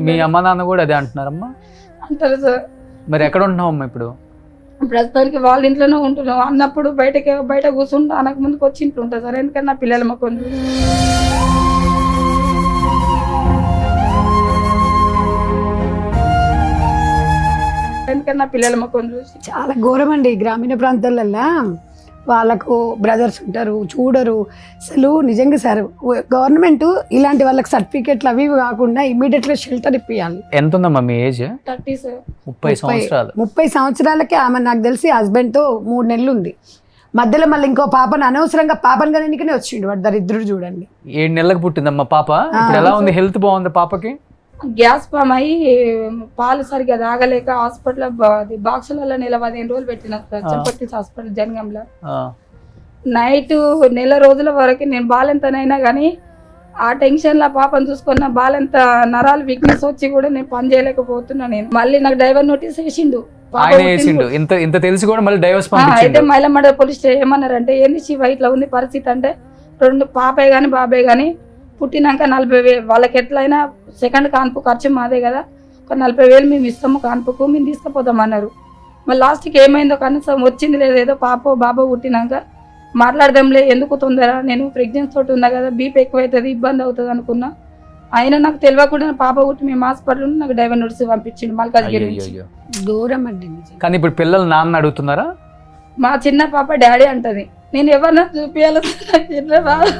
మీ అమ్మ నాన్న కూడా అదే అంటున్నారమ్మా? అంటారు సార్. మరి ఎక్కడ ఉంటున్నావు అమ్మా ఇప్పుడు? ప్రస్తుతానికి వాళ్ళ ఇంట్లోనే ఉంటున్నాం. అన్నప్పుడు బయట కూర్చుంటా, అనక ముందుకు వచ్చి ఇంట్లో ఉంటా సార్. ఎందుకంటే నా పిల్లల మొక్కలు చూసి చాలా ఘోరం అండి. గ్రామీణ ప్రాంతాలల్లో వాళ్ళకు బ్రదర్స్ ఉంటారు, చూడరు అసలు. నిజంగా సార్, గవర్నమెంట్ ఇలాంటి వాళ్ళకి సర్టిఫికెట్లు అవి కాకుండా ఇమీడియట్గా షెల్టర్ ఇప్పియాలి. ఎంత ఉందమ్మా మీ ఏజ్? 30 సార్. 30 సంవత్సరాలు. 30 సంవత్సరాలకే ఆమె నాకు తెలిసి హస్బెండ్తో 3 నెలలు ఉంది. మధ్యలో మళ్ళీ ఇంకో పాపను అనవసరంగా పాపను కనుకనే వచ్చిండు వాడు దరిద్రుడు. చూడండి, 7 నెలలకు పుట్టిందమ్మా పాప. ఇప్పుడు ఎలా ఉంది? హెల్త్ బాగుంది పాపకి? గ్యాస్ ఫామ్ అయ్యి పాలు సరిగ్గా తాగలేక హాస్పిటల్ బాక్సులలో 15 రోజులు పెట్టిన సార్. చంపర్తి హాస్పిటల్ జనగంలో. నైట్ 1 నెల రోజుల వరకు నేను బాలెంతనైనా కానీ ఆ టెన్షన్ లో పాపను చూసుకున్న బాలెంత నరాలు వీక్నెస్ వచ్చి కూడా నేను పని చేయలేకపోతున్నా. నేను మళ్ళీ నాకు డైవర్ నోటీస్ వేసిండు. ఇంత తెలిసి కూడా మళ్ళీ డైవర్స్ అయితే మైలమ్మడ పోలీస్ స్టేషన్ ఏమన్నారంటే, ఏంది శివ ఇట్లా ఉంది పరిస్థితి అంటే, 2 పాపే గాని బాబే గాని పుట్టినాక 40,000 వాళ్ళకి ఎట్లయినా సెకండ్ కాన్పు ఖర్చు మాదే కదా, ఒక 40,000 మేము ఇస్తాము కాన్పుకు, మేము తీసుకుపోతాం అన్నారు. మళ్ళీ లాస్ట్కి ఏమైందో కనీసం వచ్చింది లేదు. ఏదో పాప బాబా పుట్టినాక మాట్లాడదాంలే, ఎందుకు తొందర, నేను ప్రెగ్నెన్సీ తోటి ఉన్నా కదా, బీపీ ఎక్కువైతుంది, ఇబ్బంది అవుతుంది అనుకున్నా. ఆయన నాకు తెలియకుండా పాప పుట్టి మేము హాస్పిటల్ నాకు డైవర్ నోటీస్ పంపించిండు మల్కాజ్గిరి నుంచి. దూరం అండి. కానీ ఇప్పుడు పిల్లలు నాన్న అడుగుతున్నారా? మా చిన్న పాప డాడీ అంటది. నేను ఎవరినా చూపించాలి చిన్న బాబు.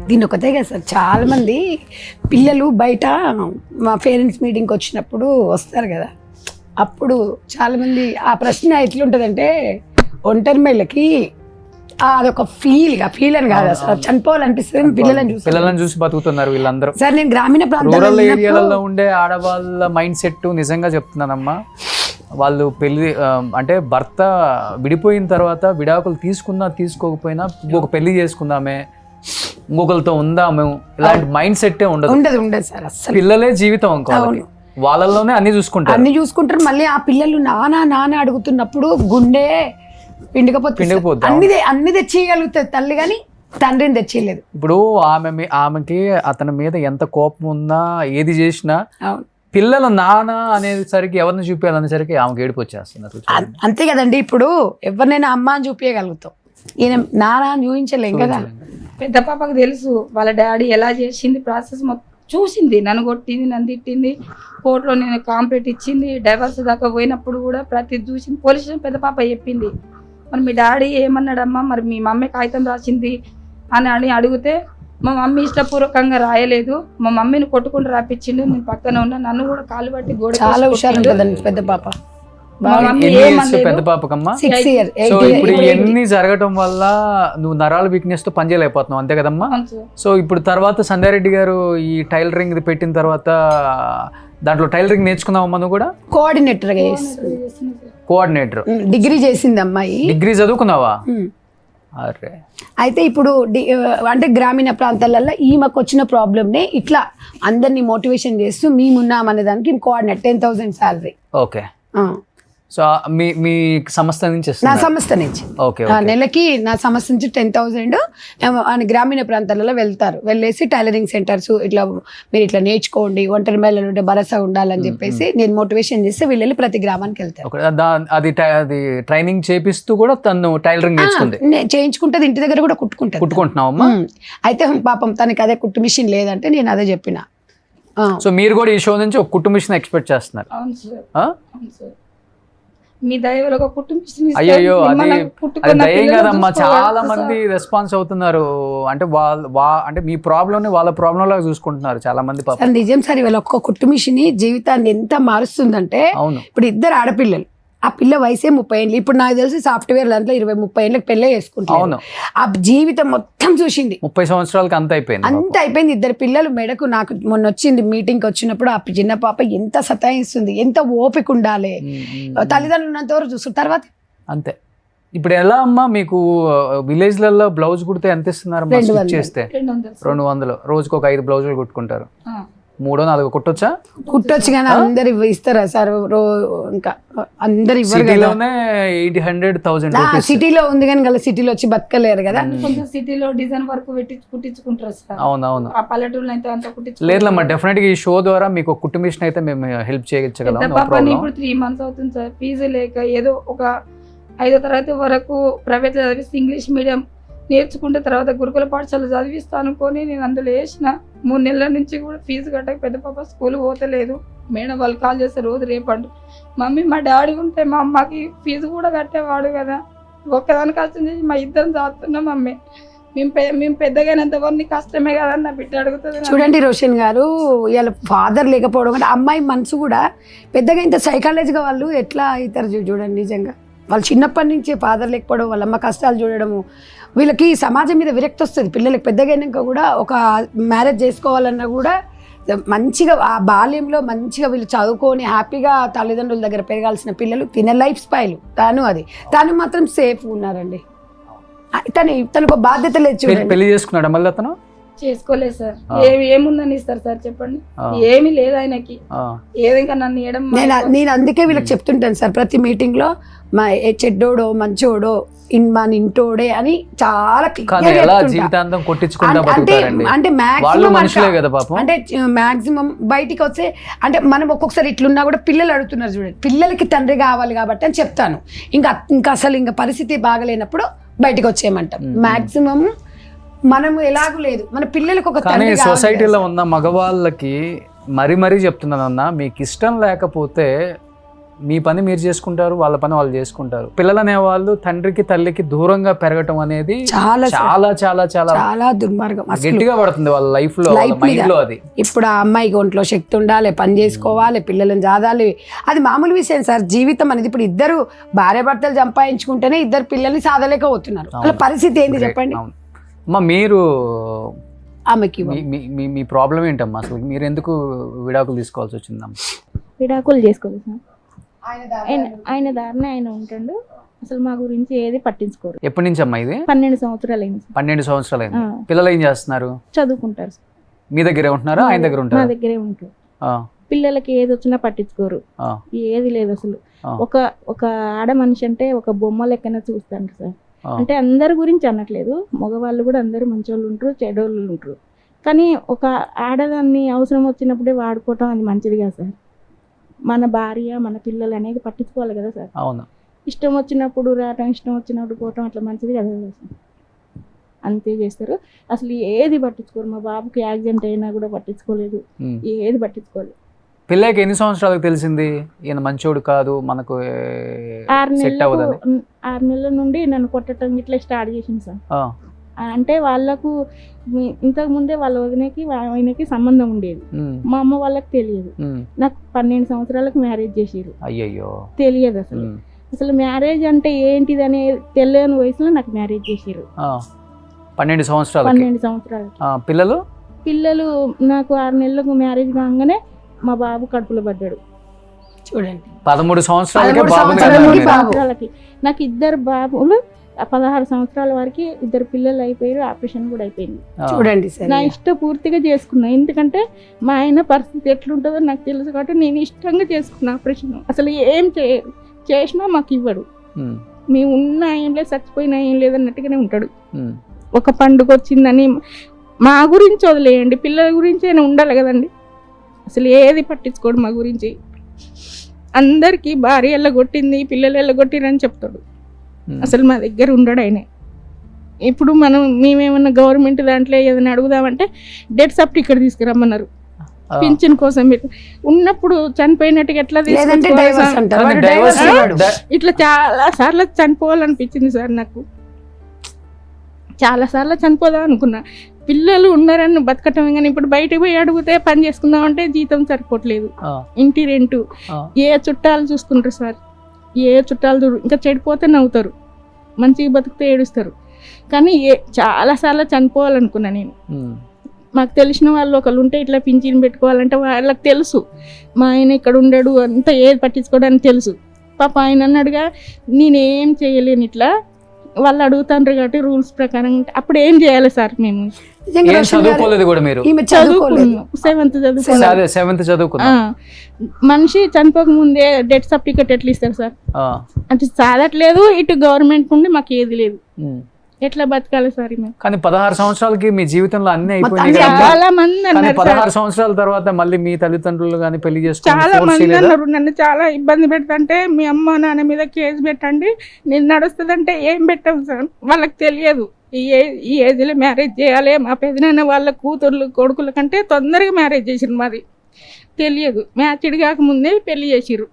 దీని ఒకటే కదా సార్, చాలా మంది పిల్లలు బయట మా పేరెంట్స్ మీటింగ్కి వచ్చినప్పుడు వస్తారు కదా, అప్పుడు చాలామంది ఆ ప్రశ్న ఎట్లుంటుందంటే, ఒంటరి మహిళకి అదొక ఫీల్ అని కాదు అసలు, చనిపోవాలనిపిస్తుంది పిల్లలను చూసి బతుకుతున్నారు వీళ్ళందరూ. సార్ నేను గ్రామీణ రూరల్ ఏరియాలలో ఉండే ఆడవాళ్ళ మైండ్ సెట్ నిజంగా చెప్తున్నానమ్మా, వాళ్ళు పెళ్లి అంటే భర్త విడిపోయిన తర్వాత విడాకులు తీసుకున్నా తీసుకోకపోయినా ఇంకొక పెళ్లి చేసుకుందామే, ఇంకొకరితో ఉందాము, ఇలాంటి మైండ్ సెట్టే ఉండదు సార్. అసలు పిల్లలే జీవితం అనుకోవాలి, వాళ్ళలోనే అన్ని చూసుకుంటారు. మళ్ళీ ఆ పిల్లలు నాన్న అడుగుతున్నప్పుడు గుండె పిండికపోతే అన్ని తెచ్చేయగలుగుతుంది తల్లి, కానీ తండ్రిని తెచ్చేయలేదు. ఇప్పుడు ఆమెకి అతని మీద ఎంత కోపం ఉన్నా ఏది చేసినా పిల్లలు నాన్న అనేసరికి ఎవరిని చూపించాలనేసరికి ఆమెకి ఏడుపు వచ్చేస్తున్నారు. అంతే కదండి, ఇప్పుడు ఎవరినైనా అమ్మ అని చూపించగలుగుతాం, ఈయన నాన్న అని చూపించలేం కదా. పెద్ద పాపకు తెలుసు వాళ్ళ డాడీ ఎలా చేసింది, ప్రాసెస్ మొత్తం చూసింది. నన్ను కొట్టింది, నన్ను తిట్టింది, కోర్టులో నేను కాంప్లైంట్ ఇచ్చింది, డైవర్స్ దాకా పోయినప్పుడు కూడా ప్రతి చూసింది. పోలీస్ స్టేషన్ పెద్ద పాప చెప్పింది, మరి మీ డాడీ ఏమన్నాడమ్మా, మరి మీ మమ్మీ కాగితం రాసింది అని అడిగితే, మా మమ్మీ ఇష్టపూర్వకంగా రాయలేదు, మా మమ్మీని కొట్టుకుంటూ రాపించిండు, నేను పక్కన ఉన్నా, నన్ను కూడా కాలు పట్టి గోడ. చాలా హుషారు కదండి పెద్ద పాప. పెద్ద పాపకమ్మా. సో ఇప్పుడు ఇవన్నీ జరగటం వల్ల నువ్వు నరాల వీక్నెస్ తో పని చేయలేకపోతున్నావు, అంతే కదమ్మా? సో ఇప్పుడు తర్వాత సంధ్యారెడ్డి గారు ఈ టైలరింగ్ పెట్టిన తర్వాత దాంట్లో టైలరింగ్ నేర్చుకున్నావమ్మా నువ్వు కూడా? కోఆర్డినేటర్ డిగ్రీ చేసింది అమ్మాయి. డిగ్రీ చదువుకున్నావా? అరే. అయితే ఇప్పుడు అంటే గ్రామీణ ప్రాంతాలలో ఈమెకు వచ్చిన ప్రాబ్లమ్నే ఇట్లా అందరినీ మోటివేషన్ చేస్తూ మేమున్నాం అనే దానికి కోఆర్డినేట్ 10,000 శాలరీ. ఓకే. సో మీ సంస్థ నుంచి నా ఇస్తున్నారు? సంస్థ నుంచి ఓకే నెలకి నా సంస్థ నుంచి 10,000 గ్రామీణ ప్రాంతాలలో వెళ్తారు, వెళ్ళేసి టైలరింగ్ సెంటర్స్ ఇట్లా మీరు ఇట్లా నేర్చుకోండి, ఒంటరి మహిళలు ఉంటే భరోసా ఉండాలని చెప్పేసి నేను మోటివేషన్ చేస్తే వీళ్ళు వెళ్ళి ప్రతి గ్రామానికి వెళ్తారు. అది ట్రైనింగ్ చేపిస్తూ కూడా తను టైలరింగ్ నేర్చుకుంది. చేయించుకుంటది, ఇంటి దగ్గర కూడా కుట్టుకుంటున్నావమ్మా? అయితే పాపం తనకి అదే కుట్టు మిషన్ లేదంటే నేను అదే చెప్పిన. సో మీరు కూడా ఈ షో నుంచి ఒక కుట్టు మిషన్ ఎక్స్పెక్ట్ చేస్తున్నారు? అవును సార్, ఆ? అవును సార్. మీ దయవల్ల ఒక కుటుంబ అయ్యో అది దయ్యం కదమ్మా, చాలా మంది రెస్పాన్స్ అవుతున్నారు. అంటే అంటే మీ ప్రాబ్లమ్ వాళ్ళ ప్రాబ్లం లాగా చూసుకుంటున్నారు చాలా మంది. పాపం నిజం సార్, ఇవాళ ఒక్క కుట్టు మిషన్ జీవితాన్ని ఎంత మారుస్తుందంటే, అవును. ఇప్పుడు ఇద్దరు ఆడపిల్లలు, ఆ పిల్ల వయసే 30 ఏళ్ళు, ఇప్పుడు నాకు తెలిసి సాఫ్ట్వేర్ దాంట్లో 20-30 ఏళ్ళకి పెళ్ళే చేసుకుంటాను. ఆ జీవితం మొత్తం చూసింది, 30 సంవత్సరాలకి అంత అయిపోయింది. ఇద్దరు పిల్లలు మెడకు. నాకు మొన్న వచ్చింది మీటింగ్కి వచ్చినప్పుడు, ఆ చిన్న పాప ఎంత సతాయిస్తుంది, ఎంత ఓపిక ఉండాలి, తల్లిదండ్రులు ఉన్నంత వరకు చూస్తారు, తర్వాత అంతే. ఇప్పుడు ఎలా అమ్మా మీకు విలేజ్లలో బ్లౌజ్ కుడితే ఎంత ఇస్తున్నారు? 200 చేస్తే 200, రోజుకి ఒక 5 బ్లౌజులు కుట్టుకుంటారు. 3-4 కుట్టొచ్చా? కుట్టొచ్చు కానీ అందరు ఇస్తారా సార్? ఇంకా అందరు ఇవ్వరు కదా. 800,000 సిటీలో ఉంది కానీ గల సిటీలో వచ్చి బతకలేరు కదా. కొంచెం సిటీలో డిజైన్ వర్క్ పెట్టి కుట్టించుకుంటారు సార్. అవునవును. ఆ పల్లెటూరులో అయితే అంత కుట్టించుకుంటారు. లేదమ్మా, డెఫినెట్ గా ఈ షో ద్వారా మీకు ఒక కుట్టు మిషన్ అయితే మేము హెల్ప్ చేయగలం. పాపని ఇప్పుడు 3 months అవుతుంది సార్, ఫీజు లేక ఏదో ఒక 5వ తరగతి వరకు ప్రైవేట్ చదివిస్తే ఇంగ్లీష్ మీడియం నేర్చుకుంటే తర్వాత గురుకుల పాఠశాల చదివిస్తాను అనుకొని నేను అందులో వేసిన. 3 నెలల నుంచి కూడా ఫీజు కట్టక పెద్ద పాప స్కూల్ పోతలేదు. మేడం వాళ్ళు కాల్ చేస్తే రోజు రేపండు, మమ్మీ మా డాడీ ఉంటే మా అమ్మకి ఫీజు కూడా కట్టేవాడు కదా, ఒక్కదాని కష్టం చేసి మా ఇద్దరం చదువుతున్నాం మమ్మీ, మేము పెద్దగైనంత వరకు కష్టమే కదా అని నా బిడ్డ అడుగుతుంది. చూడండి రోషన్ గారు, ఇలా ఫాదర్ లేకపోవడం అంటే అమ్మాయి మనసు కూడా పెద్దగా ఇంత సైకాలజీగా వాళ్ళు ఎట్లా అవుతారు చూడండి. నిజంగా వాళ్ళు చిన్నప్పటి నుంచే ఫాదర్ లేకపోవడం, వాళ్ళ అమ్మ కష్టాలు చూడడము, వీళ్ళకి సమాజం మీద విరక్తి వస్తుంది. పిల్లలకి పెద్దగైనాక కూడా ఒక మ్యారేజ్ చేసుకోవాలన్నా కూడా మంచిగా ఆ బాల్యంలో మంచిగా వీళ్ళు చదువుకొని హ్యాపీగా తల్లిదండ్రుల దగ్గర పెరగాల్సిన పిల్లలు తినే లైఫ్ స్టైల్ తను మాత్రం సేఫ్ ఉన్నారండి. తనకు బాధ్యత లేదు. చూడండి, పెళ్లి చేసుకున్నాడు మళ్ళీ అతను? చేసుకోలేదు సార్. ఏముందని ఇస్తారు సార్ చెప్పండి? ఏమీ లేదు ఆయనకి. ఏదింకా నన్ను ఇవ్వడం నేను అందుకే వీళ్ళకి చెప్తుంటాను సార్ ప్రతి మీటింగ్ లో, మా చెడ్డోడో మంచోడో మన ఇంటోడే అని చాలా జీవితాంతం అంటే మాక్సిమం బయటికి వస్తే అంటే మనం ఒక్కొక్కసారి ఇట్లున్నా కూడా పిల్లలు అడుగుతున్నారు చూడండి, పిల్లలకి తండ్రి కావాలి కాబట్టి అని చెప్తాను. ఇంకా అసలు ఇంకా పరిస్థితి బాగలేనప్పుడు బయటకు వచ్చేయమంటాం. మాక్సిమం మనము ఎలాగూ లేదు, మన పిల్లలకు ఒక కానీ సొసైటీలో ఉన్న మగవాళ్ళకి మరీ చెప్తున్నానన్నా, మీకు ఇష్టం లేకపోతే మీ పని మీరు చేసుకుంటారు, వాళ్ళ పని వాళ్ళు చేసుకుంటారు. పిల్లలు అనే వాళ్ళు తండ్రికి తల్లికి దూరంగా పెరగటం అనేది చాలా చాలా చాలా చాలా చాలా దుర్మార్గం, గట్టిగా పడుతుంది వాళ్ళ లైఫ్ లో, మైండ్ లో. అది ఇప్పుడు ఆ అమ్మాయికి ఒంట్లో శక్తి ఉండాలి, పని చేసుకోవాలి, పిల్లలను చదవాలి, అది మామూలు విషయం సార్. జీవితం అనేది ఇప్పుడు ఇద్దరు భార్య భర్తలు సంపాదించుకుంటేనే ఇద్దరు పిల్లల్ని సాధలేకపోతున్నారు. వాళ్ళ పరిస్థితి ఏంటి చెప్పండి అమ్మా? మీరు ఆమెకి మీ ప్రాబ్లం ఏంటమ్మా అసలు? మీరు ఎందుకు విడాకులు తీసుకోవాల్సి వచ్చిందమ్మా? విడాకులు చేసుకోలేదు సార్, ఆయన దారిని ఆయన ఉంటాడు, అసలు మా గురించి ఏది పట్టించుకోరు. ఎప్పటి నుంచి అమ్మా ఇది? 12 సంవత్సరాలు అయింది. 12 సంవత్సరాలు అయింది. పిల్లలు ఏం చేస్తున్నారు? చదువుకుంటారు. మీ దగ్గరే ఉంటున్నారా, ఆయన దగ్గర ఉంటారా? మా దగ్గరే ఉంటారు. పిల్లలకి ఏది వచ్చినా పట్టించుకోరు, ఏది లేదు అసలు. ఒక ఆడ మనిషి అంటే ఒక బొమ్మ లెక్కన చూస్తాను సార్. అంటే అందరి గురించి అనట్లేదు, మగవాళ్ళు కూడా అందరూ మంచోళ్ళు ఉంటారు, చెడోళ్ళు ఉంటారు. కానీ ఒక ఆడదాన్ని అవసరం వచ్చినప్పుడే వాడుకోవటం అది మంచిది కదా సార్. మన భార్య మన పిల్లలు అనేది పట్టించుకోవాలి కదా సార్. అవును. ఇష్టం వచ్చినప్పుడు రావటం, ఇష్టం వచ్చినప్పుడు పోవటం అట్లా మంచిది కదా సార్. అంతే చేస్తారు, అసలు ఏది పట్టించుకోరు. మా బాబుకి యాక్సిడెంట్ అయినా కూడా పట్టించుకోలేదు, ఏది పట్టించుకోలేదు. పిల్లకి ఎన్ని సంవత్సరాలకు తెలిసింది ఈయన మంచోడు కాదు, మనకు 6 నెలల నుండి నన్ను కొట్టడం ఇట్లా స్టార్ట్ చేసింది సార్. అంటే వాళ్ళకు ఇంతకు ముందే వాళ్ళ వదినకి ఆయనకి సంబంధం ఉండేది, మా అమ్మ వాళ్ళకి తెలియదు. నాకు 12 సంవత్సరాలకు మ్యారేజ్ చేసిరు. అయ్యో తెలియదు అసలు మ్యారేజ్ అంటే ఏంటిది అనే తెలియని వయసులో నాకు మ్యారేజ్ చేసిరు. 12 సంవత్సరాలు. 12 సంవత్సరాలు. పిల్లలు నాకు 6 నెలలకు మ్యారేజ్ కాగానే మా బాబు కడుపులో పడ్డాడు. చూడండి, 13 సంవత్సరాలకి నాకు 2 బాబులు. 16 సంవత్సరాల వరకు 2 పిల్లలు అయిపోయారు, ఆపరేషన్ కూడా అయిపోయింది. చూడండి, నా ఇష్టం పూర్తిగా చేసుకున్నా, ఎందుకంటే మా ఆయన పరిస్థితి ఎట్లుంటుందో నాకు తెలుసు కాబట్టి నేను ఇష్టంగా చేసుకున్నా ఆపరేషన్. అసలు ఏం చేయరు, చేసినా మాకు ఇవ్వడు. మేము ఉన్నా ఏం లేదు, చచ్చిపోయినా ఏం లేదు అన్నట్టుగానే ఉంటాడు. ఒక పండుగ వచ్చిందని మా గురించి వదిలేయండి, పిల్లల గురించి అయినా ఉండాలి కదండి. అసలు ఏది పట్టించుకోడు మా గురించి. అందరికీ భార్య ఎల్లగొట్టింది, పిల్లలు ఎల్లగొట్టిరని చెప్తాడు. అసలు మా దగ్గర ఉండడు ఆయన. ఇప్పుడు మేమేమన్నా గవర్నమెంట్ దాంట్లో ఏదైనా అడుగుదామంటే డెత్ సర్టిఫికేట్ తీసుకురమ్మన్నారు పింఛన్ కోసం. ఉన్నప్పుడు చనిపోయినట్టుగా ఎట్లా ఇట్లా చాలా సార్లు చనిపోవాలనిపించింది సార్ నాకు. చాలా సార్లు చనిపోదాం అనుకున్నా. పిల్లలు ఉన్నారని బతకటం, కానీ ఇప్పుడు బయటకు పోయి అడిగితే పని చేసుకుందామంటే జీతం సరిపోవట్లేదు, ఇంటి రెంటు, ఏ చుట్టాలు చూసుకుంటారు సార్, ఏ చుట్టాలు ఇంకా చెడిపోతే నవ్వుతారు, మంచిగా బతికితే ఏడుస్తారు. కానీ చాలా సార్లు చనిపోవాలనుకున్నా నేను. మాకు తెలిసిన వాళ్ళు ఒకళ్ళు ఉంటే ఇట్లా పింఛన్ పెట్టుకోవాలంటే వాళ్ళకి తెలుసు మా ఆయన ఇక్కడ ఉండడు, అంతా ఏది పట్టించుకోవడానికి తెలుసు. పాప ఆయన అన్నాడుగా నేనేం చేయలేను, ఇట్లా వాళ్ళు అడుగుతాండ్రు కాబట్టి రూల్స్ ప్రకారం. అప్పుడు ఏం చేయాలి సార్? మేము చదువుకోలేదు కూడా, మీరు సెవెంత్ చదువుకున్నా. మనిషి చనిపోక ముందే డెత్ సర్టిఫికేట్ ఎట్లా ఇస్తారు సార్? అంటే చదవట్లేదు, ఇటు గవర్నమెంట్ నుండి మాకు ఏది లేదు, ఎట్లా బతకాలి సార్? కానీ 16 సంవత్సరాలకి మీ జీవితంలో అన్ని అయిపోయినాయి. చాలా మంది అన్నారు 16 సంవత్సరాల తర్వాత మళ్ళీ మీ తల్లిదండ్రులు కానీ పెళ్లి చేసుకోవాలి. చాలా మంది అన్నారు నన్ను చాలా ఇబ్బంది పెడతంటే మీ అమ్మ నాన్న మీద కేసు పెట్టండి, నేను నడుస్తుందంటే ఏం పెట్టాం సార్? వాళ్ళకి తెలియదు ఈ ఏజ్లో మ్యారేజ్ చేయాలి. మా పెదనాన్న వాళ్ళ కూతుర్లు కొడుకుల కంటే తొందరగా మ్యారేజ్ చేసిరు, మాది తెలియదు. మ్యాచ్డ్ కాకముందే పెళ్లి చేసిరు.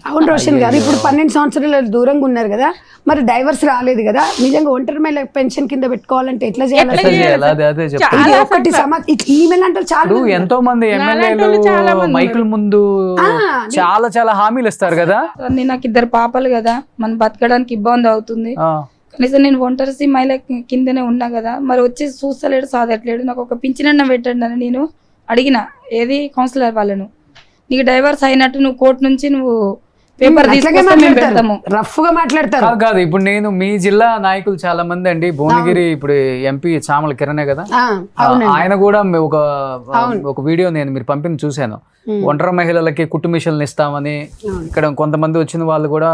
అవును రోషన్ గారు, ఇప్పుడు 12 సంవత్సరాల దూరంగా ఉన్నారు కదా, మరి డైవర్స్ రాలేదు కదా, నిజంగా ఒంటరి మహిళ పెన్షన్ కింద పెట్టుకోవాలంటే ఎట్లా చేయాలి? ఎంతో మంది ఎమ్మెల్యేలు మైకుల ముందు చాలా చాలా హామీలు ఇస్తారు కదా. నాకు 2 పాపలు కదా, మనం బతకడానికి ఇబ్బంది అవుతుంది. కనీసం నేను ఒంటరి మహిళ కిందనే ఉన్నా కదా, మరి వచ్చి చూస్తలేడు, సాధట్లేడు, నాకు ఒక పింఛనన్న పెట్టండి అని నేను అడిగిన. ఏది కౌన్సిలర్ వాళ్ళను, నీకు డైవర్స్ అయినట్టు నువ్వు కోర్టు నుంచి నువ్వు పేపర్ రఫ్ గా మాట్లాడతారు కాదు. ఇప్పుడు నేను మీ జిల్లా నాయకులు చాలా మంది అండి, భువనగిరి ఇప్పుడు ఎంపీ చామల కిరణే కదా, ఆయన కూడా ఒక వీడియో నేను మీరు పంపిన చూశాను. ఒంటరి మహిళలకి కుట్టు మిషన్లు ఇస్తామని, ఇక్కడ కొంతమంది వచ్చిన వాళ్ళు కూడా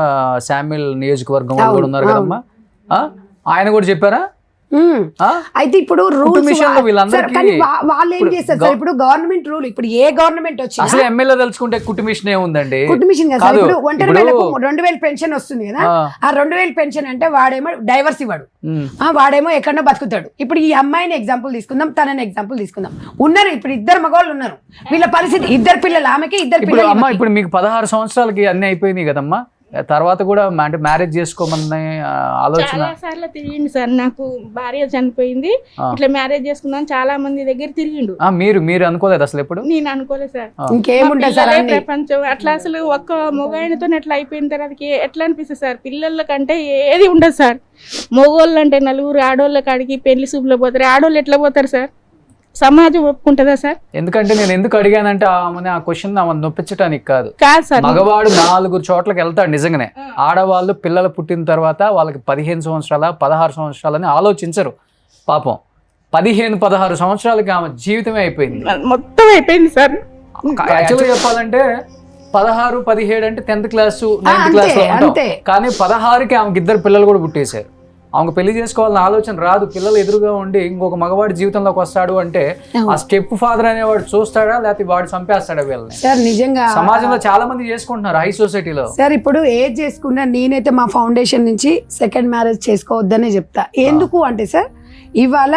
శామ్యుల్ నియోజకవర్గం వాళ్ళు కూడా ఉన్నారు కదమ్మా, ఆయన కూడా చెప్పారా? అయితే ఇప్పుడు రూల్స్ వాళ్ళు ఏం చేస్తారు సార్? ఇప్పుడు గవర్నమెంట్ రూల్, ఇప్పుడు ఏ గవర్నమెంట్ వచ్చింది అసలు ఎమ్మెల్యే తలుచుకుంటే కుట్టు మిషన్ ఏముందండి? కుట్టు మిషన్ కదా. ఇప్పుడు ఒంటరి మహిళకు 2000 పెన్షన్ వస్తుంది కదా, ఆ 2000 పెన్షన్ అంటే వాడేమో డైవర్స్ ఇవ్వడు, వాడేమో ఎక్కడో బతుకుతాడు. ఇప్పుడు ఈ అమ్మాయిని ఎగ్జాంపుల్ తీసుకుందాం, తనని ఎగ్జాంపుల్ తీసుకుందాం. ఉన్నారు ఇప్పుడు 2 మగవాళ్ళు ఉన్నారు, వీళ్ళ పరిస్థితి 2 పిల్లలు, ఆమెకి 2 పిల్లలు. అమ్మా ఇప్పుడు మీకు 16 సంవత్సరాలకి అన్ని అయిపోయినాయి కదమ్మా, తర్వాత కూడా అంటే మ్యారేజ్ చేసుకోమని ఆలోచన? చాలా సార్లు తిరిగిండు సార్, నాకు భార్య చనిపోయింది, ఇట్లా మ్యారేజ్ చేసుకుందాం చాలా మంది దగ్గర తిరిగిండు. మీరు అనుకోలేదు అసలు ఎప్పుడు? నేను అనుకోలేదు సార్. ఇంకేముంటుంది సార్ ప్రపంచం అట్లా, అసలు ఒక్క మొగాయనతో ఎట్లా అయిపోయిన తర్వాత ఎట్లా అనిపిస్తుంది సార్? పిల్లల కంటే ఏది ఉండదు సార్. మగోళ్ళు అంటే 4 ఆడోళ్ళ కాడికి పెళ్లి చూపులో పోతారు, ఆడోళ్ళు ఎట్లా పోతారు సార్? సమాజం ఒప్పుకుంటుందా సార్? ఎందుకంటే నేను ఎందుకు అడిగానంటే ఆ క్వశ్చన్ నొప్పించడానికి కాదు సార్. మగవాడు 4 చోట్లకి వెళ్తాడు నిజంగానే, ఆడవాళ్ళు పిల్లలు పుట్టిన తర్వాత వాళ్ళకి 15 సంవత్సరాల 16 సంవత్సరాలని ఆలోచించరు. పాపం 15-16 సంవత్సరాలకి ఆమె జీవితమే అయిపోయింది, మొత్తం అయిపోయింది సార్. యాక్చువల్గా చెప్పాలంటే 16-17 అంటే 10th క్లాస్ 9th క్లాస్ లో ఉంటాం, కానీ 16కి ఆమెకి 2 పిల్లలు కూడా పుట్టేశారు. ఆమెకు పెళ్లి చేసుకోవాలన్న ఆలోచన రాదు. పిల్లలు ఎదురుగా ఉండి ఇంకొక మగవాడి జీవితంలోకి వస్తాడు అంటే ఆ స్టెప్ ఫాదర్ అనేవాడు చూస్తాడా లేకపోతే వాడు చంపేస్తాడా వీళ్ళని? సార్ నిజంగా సమాజంలో చాలా మంది చేసుకుంటున్నారు హై సొసైటీలో. సార్ ఇప్పుడు ఏది చేసుకున్నా నేనైతే మా ఫౌండేషన్ నుంచి సెకండ్ మ్యారేజ్ చేసుకోవద్దనే చెప్తా. ఎందుకు అంటే సార్, ఇవాళ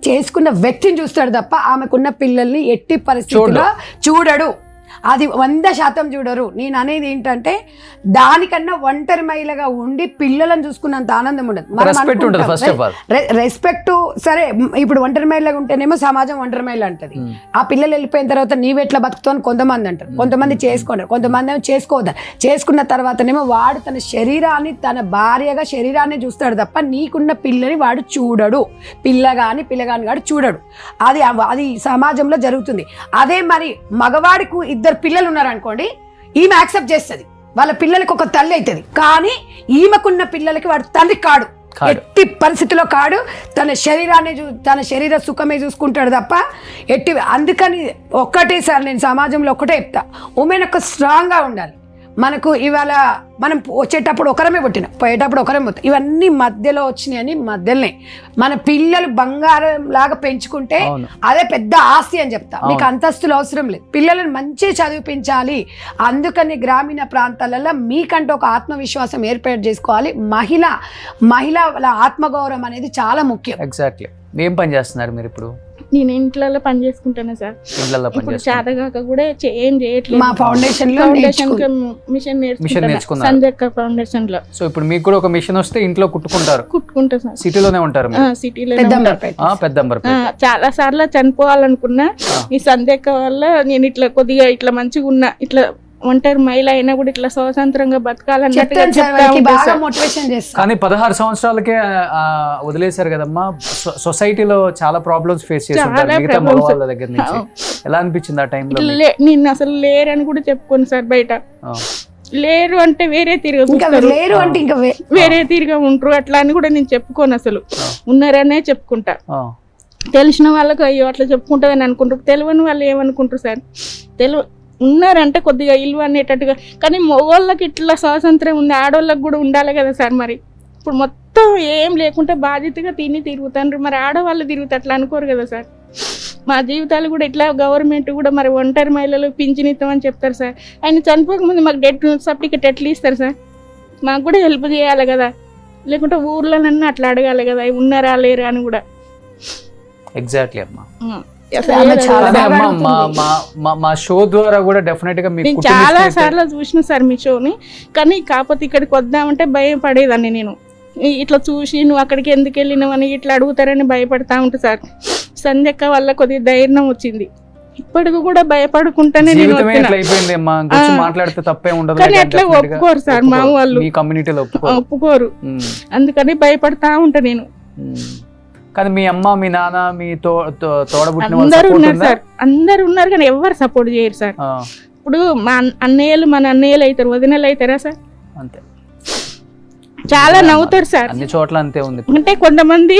చేసుకున్న వ్యక్తిని చూస్తాడు తప్ప ఆమెకున్న పిల్లల్ని ఎట్టి పరిస్థితుల్లో చూడడు. అది 100% చూడరు. నేను అనేది ఏంటంటే దానికన్నా ఒంటరి మహిళగా ఉండి పిల్లలను చూసుకున్నంత ఆనందం ఉండదు. రెస్పెక్ట్ సరే, ఇప్పుడు ఒంటరి మహిళగా ఉంటేనేమో సమాజం ఒంటరి మహిళ అంటది. ఆ పిల్లలు వెళ్ళిపోయిన తర్వాత నీవెట్లా బతుకుతావు అని కొంతమంది అంటారు, కొంతమంది చేసుకోండి, కొంతమంది ఏమో చేసుకోవద్దు. చేసుకున్న తర్వాతనేమో వాడు తన శరీరాన్ని, తన భార్యగా శరీరాన్ని చూస్తాడు తప్ప నీకున్న పిల్లని వాడు చూడడు. పిల్లగాని గాడు చూడడు. అది సమాజంలో జరుగుతుంది. అదే మరి మగవాడికి 2 పిల్లలు ఉన్నారనుకోండి, ఈమె యాక్సెప్ట్ చేస్తుంది, వాళ్ళ పిల్లలకి ఒక తల్లి అవుతుంది. కానీ ఈమెకున్న పిల్లలకి వాడు తండ్రి కాడు, ఎట్టి పరిస్థితిలో కాడు. తన శరీర సుఖమే చూసుకుంటాడు తప్ప అందుకని ఒక్కటే సార్ నేను సమాజంలో ఒకటే చెప్తా, ఉమెన్ ఒక స్ట్రాంగ్గా ఉండాలి. మనకు ఇవాళ మనం వచ్చేటప్పుడు ఒకరమే పుట్టిన, పోయేటప్పుడు ఒకరమే పోతాం. ఇవన్నీ మధ్యలో వచ్చినాయని మధ్యలోనే మన పిల్లలు బంగారం లాగా పెంచుకుంటే అదే పెద్ద ఆస్తి అని చెప్తా. మీకు అంతస్తులు అవసరం లేదు, పిల్లలను మంచిగా చదివించాలి. అందుకని గ్రామీణ ప్రాంతాలలో మీకంటే ఒక ఆత్మవిశ్వాసం ఏర్పాటు చేసుకోవాలి. మహిళల ఆత్మగౌరవం అనేది చాలా ముఖ్యం. ఎగ్జాక్ట్లీ. ఏం పని చేస్తున్నారు మీరు ఇప్పుడు? నేను ఇంట్లో పని చేసుకుంటాను సార్. ఇప్పుడు చేతగాక కూడా ఏం చేయట్లేదు. మా ఫౌండేషన్ లో మిషన్ నేర్చుకున్నాను, సంజయ్ ఫౌండేషన్ లో. సో ఇప్పుడు మీకు కూడా ఒక మిషన్ వస్తే ఇంట్లో కుట్టుకుంటా సార్. సిటీలోనే ఉంటారు? సిటీలో, పెద్దంబర్పేట. చాలా సార్లు చనిపోవాలనుకున్నా ఈ సందేహ వల్ల నేను ఇట్లా కొద్దిగా ఇట్లా మంచిగా ఉన్నా, ఇట్లా ఒంటరి మహిళ అయినా కూడా ఇట్లా స్వతంత్రంగా బతకాలన్నట్టుగా కానీ 16 సంవత్సరాలకే వదిలేశారు కదమ్మా. సొసైటీలో చాలా ప్రాబ్లమ్స్ ఫేస్ చేస్తుంటారు మిగతా మగవాళ్ళ దగ్గర నుంచి. ఎలా అనిపించింది ఆ టైంలో? నేను అసలు లేరని కూడా చెప్పుకోను సార్. బయట లేరు అంటే వేరే తీరుగా ఉంటారు అట్లా అని కూడా నేను చెప్పుకోను. అసలు ఉన్నారనే చెప్పుకుంటా. తెలిసిన వాళ్ళకు అయ్యో అట్లా చెప్పుకుంటుందని అనుకుంటారు, తెలియని వాళ్ళు ఏమనుకుంటారు సార్? ఉన్నారంటే కొద్దిగా ఇల్లు అనేటట్టుగా. కానీ మగవాళ్ళకి ఇట్లా స్వాతంత్రం ఉంది, ఆడవాళ్ళకి కూడా ఉండాలి కదా సార్. మరి ఇప్పుడు మొత్తం ఏం లేకుంటే బాధ్యతగా తిరుగుతారు, మరి ఆడవాళ్ళు తిరుగుతారు అట్లా అనుకోరు కదా సార్. మా జీవితాలు కూడా ఇట్లా గవర్నమెంట్ కూడా మరి ఒంటరి మహిళలు పింఛనిస్తామని చెప్తారు సార్. ఆయన చనిపోకముందు మాకు డెత్ సర్టిఫికెట్ ఎట్లా ఇస్తారు సార్? మాకు కూడా హెల్ప్ చేయాలి కదా, లేకుంటే ఊర్లోనన్నా అట్లా అడగాలి కదా ఉన్నారా లేరా అని కూడా. ఎగ్జాక్ట్లీ అమ్మా. మా షో ద్వారా కూడా డెఫినెట్ గా మీకు చాలా సార్లు చూసిన సార్ మీ షోని. కానీ కాకపోతే ఇక్కడికి వద్దామంటే భయపడేదాన్ని నేను. ఇట్లా చూసి నువ్వు అక్కడికి ఎందుకు వెళ్ళినావు అని ఇట్లా అడుగుతారని భయపడతా ఉంటా సార్. సంధ్యక్క వల్ల కొద్దిగా ధైర్యం వచ్చింది. ఇప్పటికి కూడా భయపడుకుంటానే నేను మాట్లాడితే తప్పే ఉండదు. కానీ అట్లా ఒప్పుకోరు సార్ మా వాళ్ళు, ఒప్పుకోరు. అందుకని భయపడతా ఉంటా నేను. కానీ మీ అమ్మ, మీ నాన్న, మీ తోడబుట్టిన అందరూ ఉన్నారు సార్. అందరు ఉన్నారు కానీ ఎవరు సపోర్ట్ చేయరు సార్. ఇప్పుడు మన అన్నయ్యలు అవుతారు, వదినలు అవుతారా సార్? అంతే. చాలా నవ్వుతారు సార్. అన్ని చోట్ల అంతే ఉంది. అంటే కొంతమంది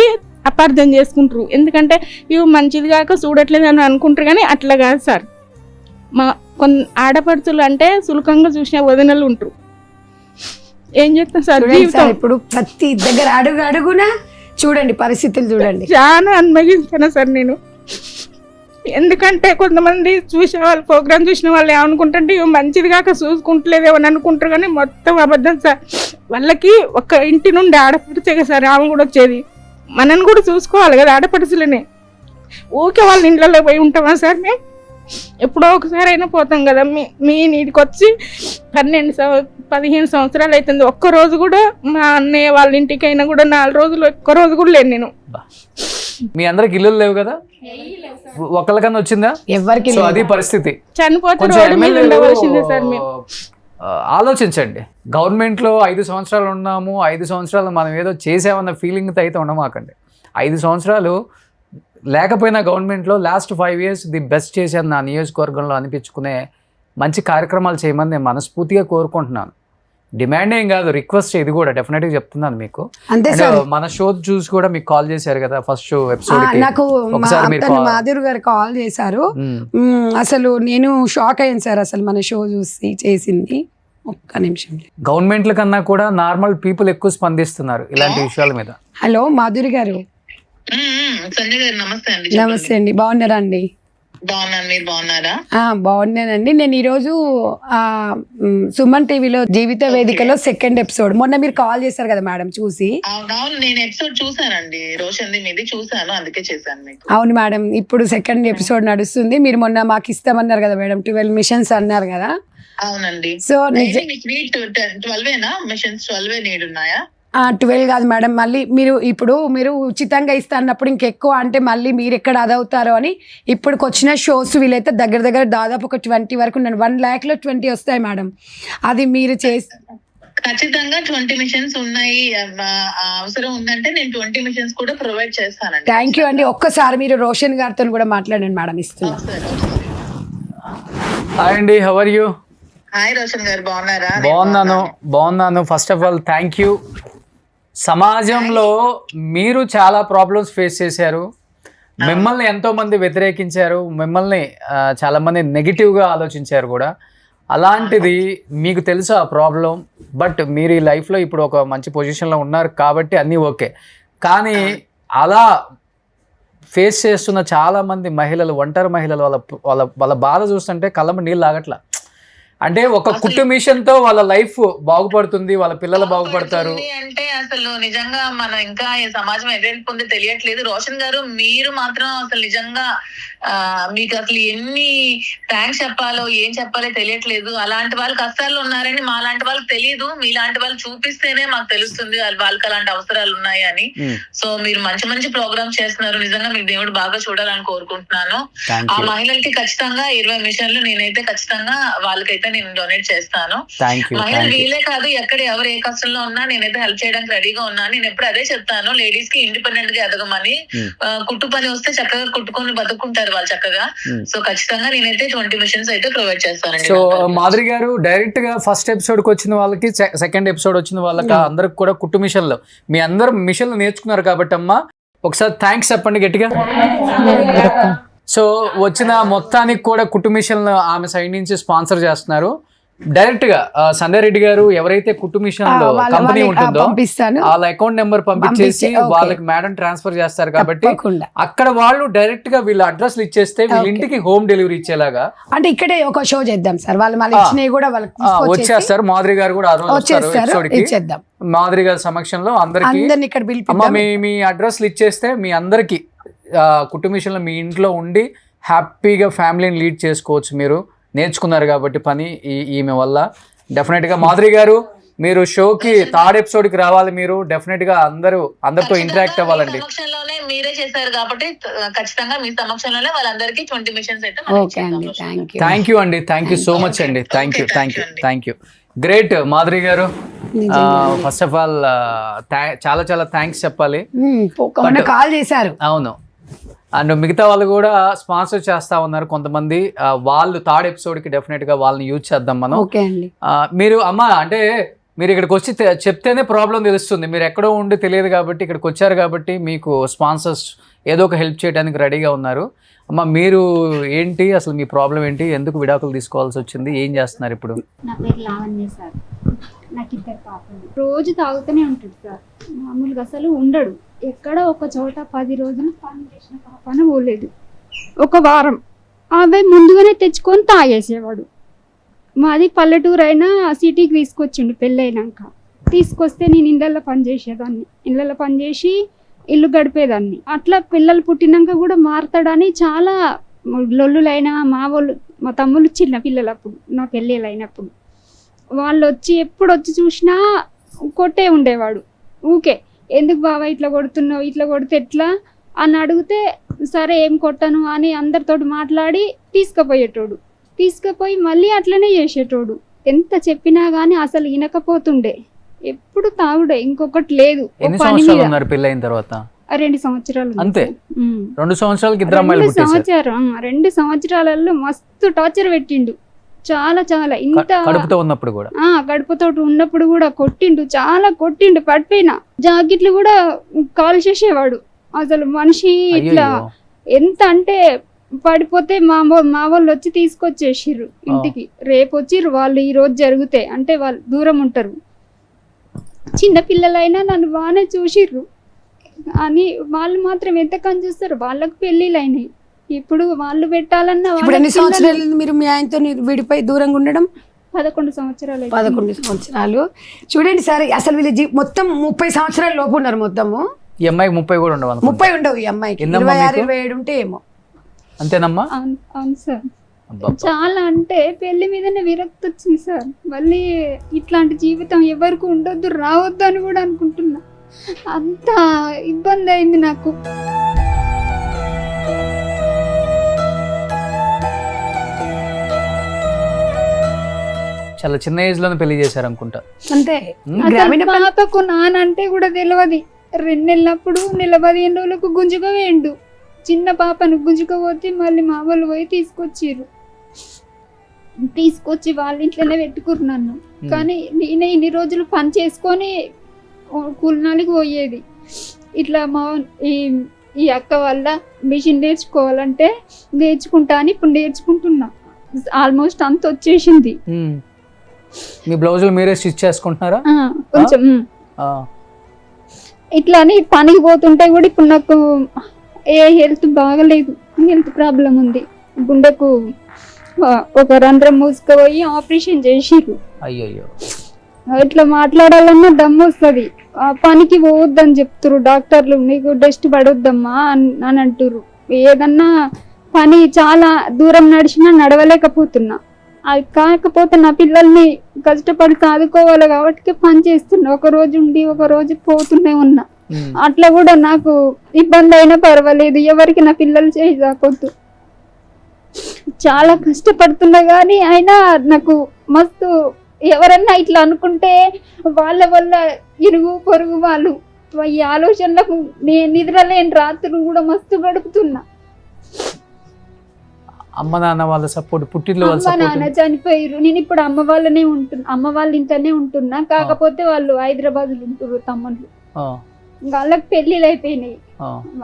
అపార్థం చేసుకుంటారు, ఎందుకంటే ఇవి మంచిది కాక చూడట్లేదు అని అనుకుంటారు. కానీ అట్లా కాదు సార్. మా ఆడపడుచులు అంటే సులకంగా చూసిన వదినలు ఉంటారు. ఏం చెప్తాం సార్ జీవితం. ఇప్పుడు ప్రతి దగ్గర అడుగునా చూడండి, పరిస్థితులు చూడండి. చాలా అనుభవించాను సార్ నేను. ఎందుకంటే కొంతమంది చూసే వాళ్ళు, ప్రోగ్రామ్ చూసిన వాళ్ళు ఏమనుకుంటుంటే ఇవి మంచిది కాక చూసుకుంటలేదేమో అని అనుకుంటారు. కానీ మొత్తం అబద్ధం సార్. వాళ్ళకి ఒక ఇంటి నుండి ఆడపడిచే కదా సార్ ఆమె కూడా వచ్చేది. మనని కూడా చూసుకోవాలి కదా ఆడపడుచులనే. ఊకే వాళ్ళ ఇంట్లో పోయి ఉంటామా సార్? మేము ఎప్పుడో ఒకసారి అయినా పోతాం కదా. మీ నీటికి వచ్చి 15 సంవత్సరాలు అవుతుంది. ఒక్కరోజు కూడా మా అన్నయ్య వాళ్ళ ఇంటికి అయినా కూడా 4 రోజులు ఒక్కరోజు కూడా లేను నేను. మీ అందరికి ఇల్లు లేవు కదా? ఒకళ్ళకన్నా వచ్చిందా? ఎవరికి అది పరిస్థితి. చనిపోతే రోడ్డు మీద ఉండవలసిందే సార్. మేము ఆలోచించండి. గవర్నమెంట్లో 5 సంవత్సరాలు ఉన్నాము, 5 సంవత్సరాలు మనం ఏదో చేసామన్న ఫీలింగ్తో అయితే ఉండమాకండి. 5 సంవత్సరాలు లేకపోయినా గవర్నమెంట్లో లాస్ట్ 5 years ది బెస్ట్ చేశాను నా నియోజకవర్గంలో అనిపించుకునే మంచి కార్యక్రమాలు చేయమని నేను మనస్ఫూర్తిగా కోరుకుంటున్నాను. డిమాండ్ ఏం కాదు, రిక్వెస్ట్. ఇది కూడా డెఫినెట్గా చెప్తున్నాను మీకు. మన షో చూసి కూడా మీకు కాల్ చేశారు కదా ఫస్ట్ షో ఎపిసోడ్. నాకు మాధురి గారు కాల్ చేశారు. అసలు నేను షాక్ అయ్యాను సార్ అసలు మన షో చూసి చేసింది. ఒక్క నిమిషం. గవర్నమెంట్ల కన్నా కూడా నార్మల్ పీపుల్ ఎక్కువ స్పందిస్తున్నారు ఇలాంటి విషయాల మీద. హలో మాధురి గారు. సంజయ్ గారు నమస్తే అండి. నమస్తే అండి, బాగున్నారా అండి? బాగున్నాను, మీరు బాగున్నారా? బాగున్నానండి. నేను ఈరోజు సుమన్ టీవీలో జీవిత వేదికలో 2nd ఎపిసోడ్ మొన్న మీరు కాల్ చేశారు కదా మేడం, చూసి. అవును, నేను ఎపిసోడ్ చూసానండి, రోషన్ మీది చూసాను, అందుకే చేశాను మీకు. అవును మేడం, ఇప్పుడు 2nd ఎపిసోడ్ నడుస్తుంది. మీరు మొన్న మాకు ఇస్తామన్నారు కదా మేడం, 12 మిషన్స్ అన్నారు కదా. అవునండి. సో 12 మిషన్స్ 12 నీడ్ ఉన్నాయా? 12 కాదు మేడం, మళ్ళీ మీరు ఉచితంగా ఇస్తాన్నప్పుడు ఇంకెక్కువ అంటే మళ్ళీ మీరు ఎక్కడ అదవుతారో అని ఇప్పటికి వచ్చిన షోస్ వీలైతే దగ్గర దాదాపు ఒక 20 వరకు 1 lakh లో 20 వస్తాయి మేడం. అది మీరు ఖచ్చితంగా 20 మిషన్స్ ఉన్నాయి. అవసరం ఉందంటే నేను 20 మిషన్స్ కూడా ప్రొవైడ్ చేస్తానండి. థ్యాంక్ యూ అండి. ఒక్కసారి మీరు రోషన్ గారితో కూడా మాట్లాడండి మేడం, ఇస్తున్నాను. హాయ్ అండి, how are you? Hi Roshan గారు, బాగున్నారా? బాగున్నాను. First of all thank you. సమాజంలో మీరు చాలా ప్రాబ్లమ్స్ ఫేస్ చేశారు. మిమ్మల్ని ఎంతో మంది వ్యతిరేకించారు, మిమ్మల్ని చాలా మంది నెగిటివ్గా ఆలోచించారు కూడా. అలాంటిది మీకు తెలుసు ఆ ప్రాబ్లం, బట్ మీరు ఈ లైఫ్లో ఇప్పుడు ఒక మంచి పొజిషన్లో ఉన్నారు కాబట్టి అన్నీ ఓకే. కానీ అలా ఫేస్ చేస్తున్న చాలామంది మహిళలు, ఒంటరి మహిళలు, వాళ్ళ వాళ్ళ వాళ్ళ బాధ చూస్తుంటే కళ్ళము నీళ్ళు ఆగట్లా. అంటే ఒక కుట్టు మిషన్తో వాళ్ళ లైఫ్ బాగుపడుతుంది, వాళ్ళ పిల్లలు బాగుపడతారు అంటే అసలు నిజంగా మనం ఇంకా ఈ సమాజం ఎదుర్కొంది తెలియట్లేదు. రోషన్ గారు, మీరు మాత్రం అసలు నిజంగా మీకు అసలు ఎన్ని థ్యాంక్స్ చెప్పాలో ఏం చెప్పాలో తెలియట్లేదు. అలాంటి వాళ్ళు కష్టాల్లో ఉన్నారని మా లాంటి వాళ్ళకి తెలియదు, మీలాంటి వాళ్ళు చూపిస్తేనే మాకు తెలుస్తుంది వాళ్ళకి అలాంటి అవసరాలు ఉన్నాయి అని. సో మీరు మంచి మంచి ప్రోగ్రామ్స్ చేస్తున్నారు, నిజంగా మీకు దేవుడు బాగా చూడాలని కోరుకుంటున్నాను. ఆ మహిళలకి ఖచ్చితంగా 20 మిషన్లు నేనైతే ఖచ్చితంగా వాళ్ళకైతే నేను డొనేట్ చేస్తాను. మహిళలు వీలే కాదు, ఎక్కడ ఎవరు ఏ కష్టంలో ఉన్నా నేనైతే హెల్ప్ చేయడానికి రెడీగా ఉన్నాను. నేను ఎప్పుడు అదే చెప్తాను, లేడీస్ కి ఇండిపెండెంట్ గా ఎదగమని. కుట్టు పని వస్తే చక్కగా కుట్టుకొని బతుకుంటారు వాళ్ళు చక్కగా. సో ఖచ్చితంగా నేనైతే 20 మిషన్స్ అయితే ప్రొవైడ్ చేస్తానండి. సో మాధురి గారు, డైరెక్ట్ గా ఫస్ట్ ఎపిసోడ్ కి వచ్చిన వాళ్ళకి, సెకండ్ ఎపిసోడ్ వచ్చిన వాళ్ళకి అందరికి కూడా కుట్టు మిషన్లు, మీ అందరు మిషన్లు నేర్చుకున్నారు కాబట్టి అమ్మా ఒకసారి థ్యాంక్స్ చెప్పండి గట్టిగా. సో వచ్చిన మొత్తానికి కూడా కుట్టు మిషన్లు ఆమె సైడ్ నుంచి స్పాన్సర్ చేస్తున్నారు. డైరెక్ట్ గా సంజయ్ రెడ్డి గారు ఎవరైతే కుట్టు మిషన్ కంపెనీ ఉంటుందో వాళ్ళ అకౌంట్ నెంబర్ పంపించేసి వాళ్ళకి మేడం ట్రాన్స్ఫర్ చేస్తారు కాబట్టి అక్కడ వాళ్ళు డైరెక్ట్ గా వీళ్ళ అడ్రస్ ఇచ్చేస్తే వీళ్ళ ఇంటికి హోమ్ డెలివరీ ఇచ్చేలాగా. అంటే ఇక్కడే ఒక షో చేద్దాం సార్, వాళ్ళు మళ్ళీ ఇచ్చినవి కూడా వచ్చేస్తారు. మాధురి గారు కూడా ఆ రోజు వస్తారు. మాధురి గారి సమక్షంలో అందరికి అమ్మ మీ అడ్రస్లు ఇచ్చేస్తే మీ అందరికి కుట్టు మిషన్లో మీ ఇంట్లో ఉండి హ్యాపీగా ఫ్యామిలీని లీడ్ చేసుకోవచ్చు. మీరు నేర్చుకున్నారు కాబట్టి పని ఈమె వల్ల. డెఫినెట్గా మాధురి గారు, మీరు షోకి థర్డ్ ఎపిసోడ్కి రావాలి. మీరు డెఫినెట్గా అందరితో ఇంటరాక్ట్ అవ్వాలండి. సమక్షంలోనే మీరే చేశారు కాబట్టి ఖచ్చితంగా మీ సమక్షంలోనే వాళ్ళందరికీ 20 మిషన్స్ అయితే. థ్యాంక్ యూ అండి, థ్యాంక్ యూ సో మచ్ అండి. థ్యాంక్ యూ గ్రేట్ మాధురి గారు. ఫస్ట్ ఆఫ్ ఆల్ చాలా చాలా థ్యాంక్స్ చెప్పాలి. కాల్ చేశారు. అవును, అండ్ మిగతా వాళ్ళు కూడా స్పాన్సర్ చేస్తా ఉన్నారు కొంతమంది. వాళ్ళు థర్డ్ ఎపిసోడ్కి డెఫినెట్గా వాళ్ళని యూజ్ చేద్దాం మనం. మీరు అమ్మ అంటే మీరు ఇక్కడికి వచ్చి చెప్తేనే ప్రాబ్లం తెలుస్తుంది. మీరు ఎక్కడో ఉండి తెలియదు కాబట్టి ఇక్కడికి వచ్చారు కాబట్టి మీకు స్పాన్సర్స్ ఏదో ఒక హెల్ప్ చేయడానికి రెడీగా ఉన్నారు. అమ్మ మీరు ఏంటి, అసలు మీ ప్రాబ్లం ఏంటి, ఎందుకు విడాకులు తీసుకోవాల్సి వచ్చింది, ఏం చేస్తున్నారు ఇప్పుడు? నా పేరు లావణ్య సార్, నాకు 2 పాపలు. రోజు తాగుతూనే ఉంటుంది సార్, మామూలుగా అసలు ఉండడు. ఎక్కడ ఒక చోట 10 రోజులు పని చేసిన పాపన పోలేదు. ఒక వారం అవి ముందుగానే తెచ్చుకొని తాగేసేవాడు. మాది పల్లెటూరు అయినా సిటీకి తీసుకొచ్చిండు పెళ్ళైనాక. తీసుకొస్తే నేను ఇళ్ళల్లో పని చేసేదాన్ని, ఇళ్ళల్లో పని చేసి ఇల్లు గడిపేదాన్ని. అట్లా పిల్లలు పుట్టినాక కూడా మారుతాడని చాలా లొల్లులైనా మా తమ్ముళ్ళు చిన్న పిల్లలు అప్పుడు నా పెళ్ళిళ్ళు అయినప్పుడు వాళ్ళు వచ్చి ఎప్పుడు వచ్చి చూసినా కొట్టే ఉండేవాడు. ఊకే ఎందుకు బావ ఇట్లా కొడుతున్నావు, ఇట్లా కొడితే ఎట్లా అని అడిగితే సరే ఏం కొట్టను అని అందరితోటి మాట్లాడి తీసుకుపోయి మళ్ళీ అట్లనే చేసేటోడు. ఎంత చెప్పినా గానీ అసలు వినకపోతుండే, ఎప్పుడు తాగుడే, ఇంకొకటి లేదు. 2 సంవత్సరాలు అంతే. 2 సంవత్సరాలలో మస్తు టార్చర్ పెట్టిండు. చాలా చాలా ఇంత కడుపుతో ఉన్నప్పుడు కూడా కొట్టిండు, చాలా కొట్టిండు. పడిపోయినా జాకెట్లు కూడా కాల్ చేసేవాడు. అసలు మనిషి ఇట్లా ఎంత అంటే పడిపోతే మా వాళ్ళు వచ్చి తీసుకొచ్చేసిర్రు ఇంటికి. రేపు వచ్చిర్రు వాళ్ళు, ఈ రోజు జరిగితే అంటే వాళ్ళు దూరం ఉంటారు. చిన్న పిల్లలైనా నన్ను బాగానే చూసిర్రు అని వాళ్ళు మాత్రం ఎంత కని చూస్తారు. వాళ్ళకు పెళ్ళిళ్ళు అయినాయి, ఇప్పుడు వాళ్ళు పెట్టాలన్నా. ఎన్ని సంవత్సరాలు మీరు మీ ఆయనతో విడిపోయి దూరంగా ఉండడం? 11 సంవత్సరాలు. 11 సంవత్సరాలు. చూడండి సార్, అసలు వీళ్ళు మొత్తం 30 సంవత్సరాల లోపు ఉన్నారు. మొత్తము ఈ అమ్మాయికి 30 కూడా ఉండవు. 30 ఉండవు ఈ అమ్మాయికి, 26-27 ఉంటే ఏమో. అంతేనమ్మా? అవును సార్. చాలా అంటే పెళ్లి మీదనే విరక్తి వచ్చింది సార్. మళ్ళీ ఇట్లాంటి జీవితం ఎవరికి ఉండొద్దు, రావద్దు అని కూడా అనుకుంటున్నా. అంత ఇబ్బంది అయింది నాకు. చాలా చిన్న ఏజ్ లోనే పెళ్లి చేశారు అనుకుంటా. అంతే. పాపకు నానంటే కూడా తెలియదు. 2 నెలలప్పుడు 15 రోజులకు గుంజుగా వేయండు. చిన్న పాపను గుంజుకపోతే మళ్ళీ మా వాళ్ళు పోయి తీసుకొచ్చి వాళ్ళ ఇంట్లోనే పెట్టుకున్నాను. కానీ నేనే ఇన్ని రోజులు పని చేసుకొని కూలినాలికి పోయేది. ఇట్లా ఈ అక్క వల్ల మిషన్ నేర్చుకోవాలంటే నేర్చుకుంటా అని ఇప్పుడు నేర్చుకుంటున్నా. ఆల్మోస్ట్ అంత వచ్చేసింది. మీ బ్లౌజులు మీరే స్టిచ్ చేసుకుంటున్నారా? కొంచెం ఆ, ఇట్లా అని పనికి పోతుంటే కూడా ఇప్పుడు నాకు హెల్త్ బాగలేదు, హెల్త్ ప్రాబ్లం ఉంది. గుండెకు ఒక రంధ్రం మూసుకుపోయి ఆపరేషన్ చేసిర్రు. అయ్యయ్యో. ఇట్లా మాట్లాడాలన్నా దమ్ము వస్తుంది. పనికి పోవద్దని చెప్తురు డాక్టర్లు, నీకు డస్ట్ పడొద్దమ్మా అని అంటురు. ఏదన్నా పని చాలా దూరం నడిచినా నడవలేకపోతున్నా. అది కాకపోతే నా పిల్లల్ని కష్టపడి చదువుకోవాలి కాబట్టి పని చేస్తున్నా. ఒక రోజు ఉండి ఒక రోజు పోతూనే ఉన్నా. అట్లా కూడా నాకు ఇబ్బంది అయినా పర్వాలేదు, ఎవరికి నా పిల్లలు చేయి దాకొద్దు. చాలా కష్టపడుతున్నా కానీ అయినా నాకు మస్తు ఎవరన్నా ఇట్లా అనుకుంటే వాళ్ళ వల్ల ఇరుగు పొరుగు వాళ్ళు ఈ ఆలోచనలకు నేను నిద్రలేని రాత్రులు కూడా మస్తు గడుపుతున్నా. అమ్మ నాన్న వాళ్ళ సపోర్ట్, పుట్టిల్లు వాళ్ళ అమ్మ నాన్న సపోర్ట్. చనిపోయారు. నేను ఇప్పుడు అమ్మ వాళ్ళ ఇంట్లోనే ఉంటున్నా. కాకపోతే వాళ్ళు హైదరాబాద్ లో ఉంటున్నారు తమ్ముళ్ళు. వాళ్ళకి పెళ్లిళ్ళు అయిపోయినాయి.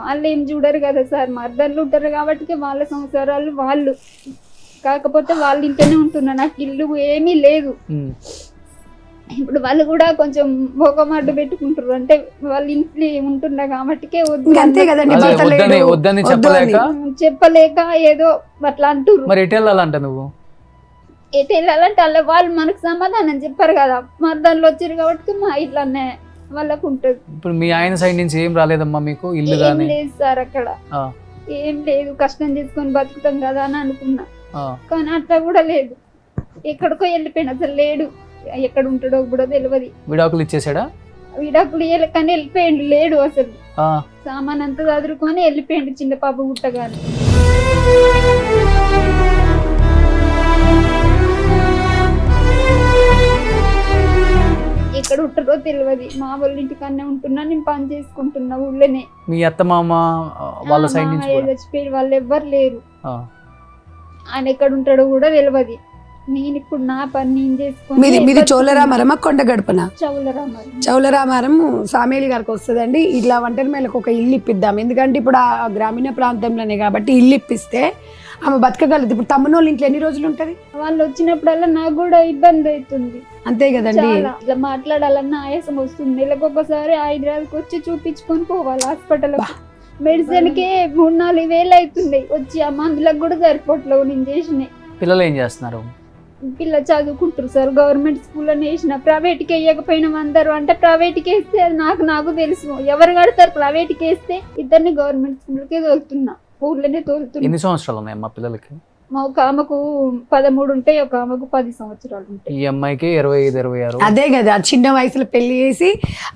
వాళ్ళు ఏం చూడరు కదా సార్, మర్దర్లు ఉంటారు కాబట్టి వాళ్ళ సంసారాలు వాళ్ళు. కాకపోతే వాళ్ళ ఇంట్లోనే ఉంటున్నా, నాకు ఇల్లు ఏమీ లేదు. ఇప్పుడు వాళ్ళు కూడా కొంచెం మొగమాటు పెట్టుకుంటారు, అంటే వాళ్ళ ఇంట్లో ఉంటున్నా కాబట్టికే అంతే కదండి, అదే భర్త లేడు, వద్దని వద్దు చెప్పలేక చెప్పలేక ఏదో అట్లా అంటుర్రు. మరి ఎటు వెళ్ళాలంట నువ్వు? ఎటు వెళ్ళాలంటే అలా వాళ్ళు మనకు సమాధానం చెప్పారు కదా, మర్దాన్లు వచ్చారు కాబట్టి మా ఇట్లానే వాళ్ళకు ఉంటది. ఇప్పుడు మీ ఆయన సైడ్ నుంచి ఏం రాలేదమ్మా మీకు? ఇల్లు ఏం గానీ? లేదు సార్, అక్కడ ఏం లేదు. కష్టం చేసుకొని బతుకుతాం కదా అని అనుకున్నా, కానీ అట్లా కూడా లేదు. ఎక్కడికో వెళ్ళిపోయినా, అసలు లేడు. ఎక్కడ ఉంటాడో కూడా తెలియదు. విడాకులు ఇచ్చేసాడా? విడాకులు కానీ వెళ్ళిపోయిండు, లేడు అసలు. సామాన్ అంతా చదువుకొని వెళ్ళిపోయిండు చిన్న పాప పుట్టగానే. ఎక్కడ ఉంటారో తెలియదు. మా వాళ్ళ ఇంటికన్నా ఉంటున్నా, నేను పని చేసుకుంటున్నా ఊళ్ళోనే. మీ అత్త మామ వాళ్ళ సైడ్ నుంచి కూడా? చచ్చిపోయి వాళ్ళు ఎవ్వరు లేరు. ఆయన ఎక్కడ ఉంటాడో కూడా తెలియదు. నేను ఇప్పుడు నా పని నేను చేసుకుని. మీది చౌలరామారమా కొండ గడపన? చౌలరామారం. చౌలరామారం సామేలి గారికి వస్తుందండి. ఇట్లా ఒంటరి మేలకు ఒక ఇల్లు ఇప్పిద్దాం, ఎందుకంటే ఇప్పుడు ఆ గ్రామీణ ప్రాంతంలోనే కాబట్టి ఇల్లు ఇప్పిస్తే ఆమె బతకగలదు. ఇప్పుడు తమ్మునోళ్ళ ఇంట్లో ఎన్ని రోజులు ఉంటది? వాళ్ళు వచ్చినప్పుడల్లా నాకు కూడా ఇబ్బంది అవుతుంది. అంతే కదండి, ఇట్లా మాట్లాడాలన్నా ఆయాసం వస్తుంది. నెలకొకసారి హైదరాబాద్కి వచ్చి చూపించుకొని పోవాలి హాస్పిటల్. మెడిసిన్ కి 3-4 వేలు అవుతుంది. వచ్చి ఆ మందులకు కూడా సరిపోట్లేవు నేను చేసినాయి. పిల్లలు ఏం చేస్తున్నారు? పిల్లలు చదువుకుంటారు సార్. గవర్నమెంట్ స్కూల్లో వేసిన, ప్రైవేట్కి వేయకపోయినా అందరూ అంటే ప్రైవేట్కి వేస్తే అది నాకు తెలుసు. ఎవరు కడతారు ప్రైవేట్కి వేస్తే? ఇద్దరిని గవర్నమెంట్ స్కూల్కే తోలుతున్నా, ఊర్లోనే తోలుతున్నా. ఎన్ని సంవత్సరాలు ఉన్నాయి అమ్మా పిల్లలకి? ఒక ఆమెకు 13 ఉంటాయి, ఒక ఆమెకు 10 సంవత్సరాలు ఉంటాయి. ఈ అమ్మాయికి 25-26. అదే కదా, చిన్న వయసులో పెళ్లి చేసి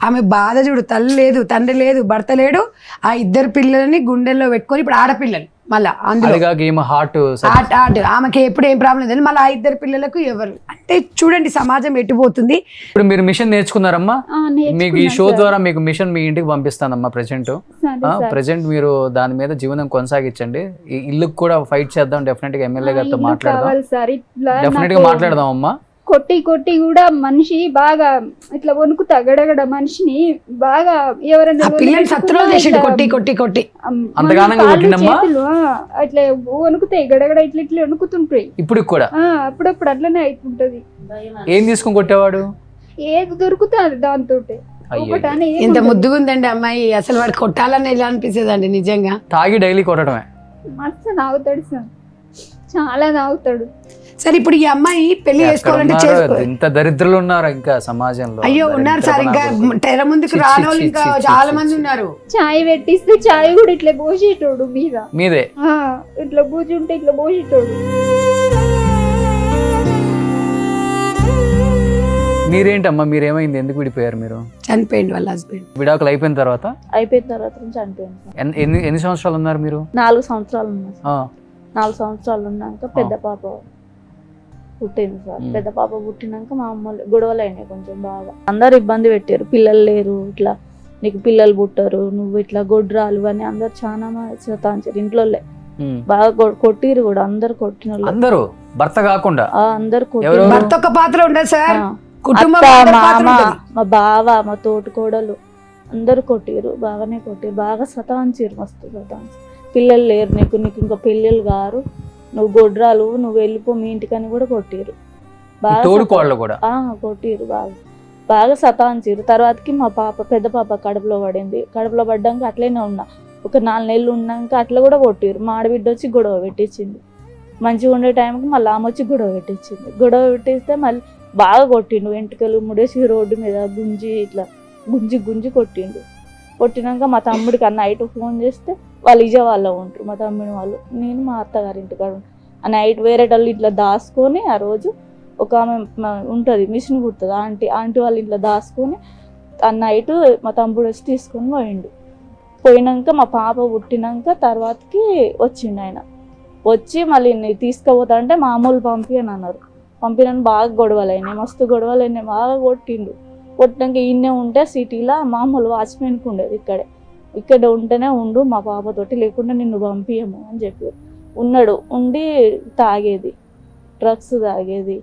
ఆమె బాధ చూడు. తల్లి లేదు, తండ్రి లేదు, భర్త లేడు. ఆ ఇద్దరు పిల్లలని గుండెల్లో పెట్టుకొని ఇప్పుడు ఆడపిల్లలు మళ్ళా అందులో ఆమెకి ఎప్పుడు ఏం ప్రాబ్లం లేదు. మళ్ళీ ఆ ఇద్దరు పిల్లలకు ఎవరు అంటే చూడండి సమాజం ఎట్టిపోతుంది. ఇప్పుడు మీరు మిషన్ నేర్చుకున్నారమ్మా? మీకు ఈ షో ద్వారా మీకు మిషన్ మీ ఇంటికి పంపిస్తానమ్మా. ప్రెసెంట్ మీరు దాని మీద జీవనం కొనసాగించండి. ఈ ఇల్లుకి కూడా ఫైట్ చేద్దాం. డెఫినెట్ గా ఎమ్మెల్యే గారితో మాట్లాడదాం. డెఫినెట్ గా మాట్లాడదాం అమ్మా. కొట్టి కొట్టి కూడా మనిషి బాగా ఇట్లా వణుకుతా గడగడ మనిషిని బాగా ఎవరైనా కొట్టి కొట్టి కొట్టి అట్లా వణుకుతాయి గడగడ ఇట్లా ఇట్లా వణుకుతుంటాయి. ఇప్పుడు కూడా అప్పుడప్పుడు అట్లనే అవుతుంటది. ఏం తీసుకొని కొట్టేవాడు? ఏది దొరుకుతుంది దాంతో. ఇంత ముద్దుగా ఉందండి అమ్మాయి, అసలు వాడు కొట్టాలని ఎలా అనిపిస్తుందండి నిజంగా. తాగి డైలీ కొట్టడమే. మస్తు తాగుతాడు సార్, చాలా తాగుతాడు. సరే ఇప్పుడు ఈ అమ్మాయి పెళ్లి చేసుకోవాలంటే ఇంత దరిద్రులు ఉన్నారు ఇంకా సమాజంలో. అయ్యో ఉన్నారు సార్, ఇంకా తెర ముందుకు రానోళ్ళు ఇంకా చాలా మంది ఉన్నారు. చాయ్ పెట్టిస్తే చాయ్ కూడా ఇట్లా పోసేటోడు మీదే ఇట్లా కూర్చుంటే ఇట్లా పోసేటోడు. మీరేంటమ్మా, మీరేమైంది? ఎందుకు విడిపోయారు మీరు? చనిపోయింది వాళ్ళ హస్బెండ్. విడాకులు అయిపోయిన తర్వాత చనిపోయింది. ఎన్ని సంవత్సరాలు ఉన్నారు మీరు? 4 సంవత్సరాలు ఉన్నారు. 4 సంవత్సరాలు ఉన్నాక పెద్ద పాప పుట్టింది సార్. పెద్ద పాప పుట్టినాక మా అమ్మ గొడవలు అయినాయి కొంచెం బాగా. అందరు ఇబ్బంది పెట్టారు, పిల్లలు లేరు, ఇట్లా నీకు పిల్లలు పుట్టారు, నువ్వు ఇట్లా గొడ్రాలు అని అందరు చాలా సతాంచారు. ఇంట్లో బాగా కొట్టిరు కూడా, అందరు కొట్టిన వాళ్ళు. అందరూ భర్త కాకుండా అందరు భర్త ఒక పాత్ర ఉండదు సార్. మామ, మా బావ, మా తోటికోడలు అందరు కొట్టిరు, బాగానే కొట్టిరు, బాగా సతాంచారు, మస్తు సతాంచారు. పిల్లలు లేరు, నీకు ఇంకా పిల్లలు గారు, నువ్వు గొడ్రాలు, నువ్వు వెళ్ళిపో మీ ఇంటికని కూడా కొట్టిరు. తోడు కోళ్ళు కూడా కొట్టిరు, బాగా సతాయించారు. తర్వాతకి మా పాప, పెద్ద పాప కడుపులో పడింది. కడుపులో పడ్డాక అట్లనే ఉన్నా, ఒక 4 నెలలు ఉన్నాక అట్లా కూడా కొట్టిరు. మా ఆడబిడ్డ వచ్చి గొడవ పెట్టించింది. మంచిగా ఉండే టైంకి మళ్ళీ ఆమె వచ్చి గొడవ పెట్టించింది. గొడవ పెట్టిస్తే మళ్ళీ బాగా కొట్టిండు, వెంట్రుకలు ముడేసి రోడ్డు మీద గుంజి కొట్టిండు. కొట్టినాక మా తమ్ముడికి నైట్ ఫోన్ చేస్తే వాళ్ళు విజయవాడలో ఉంటారు, మా తమ్ముడి వాళ్ళు. నేను మా అత్తగారింటి కాడ ఆ నైట్ వేరే వాళ్ళు ఇట్లా దాచుకొని, ఆ రోజు ఒక ఆమె ఉంటుంది మిషన్ కుడుతుంది ఆంటీ వాళ్ళ ఇంట్లో దాచుకొని ఆ నైట్ మా తమ్ముడు వచ్చి తీసుకొని పోయినాక మా పాప పుట్టినాక తర్వాతకి వచ్చిండు ఆయన. వచ్చి మళ్ళీ తీసుకుపోతా అంటే మామూలు పంపియని అన్నారు. పంపినని బాగా గొడవలు అయినాయి, మస్తు గొడవలు అయినాయి, బాగా కొట్టిండు. కొట్టినాక ఈయనే ఉంటే సిటీలో మామూలు వాచ్మెన్కి ఉండేది, ఇక్కడ ఉంటేనే ఉండు మా పాపతోటి, లేకుండా నిన్ను పంపియము అని చెప్పారు. ఉండి తాగేది, డ్రగ్స్ తాగేది,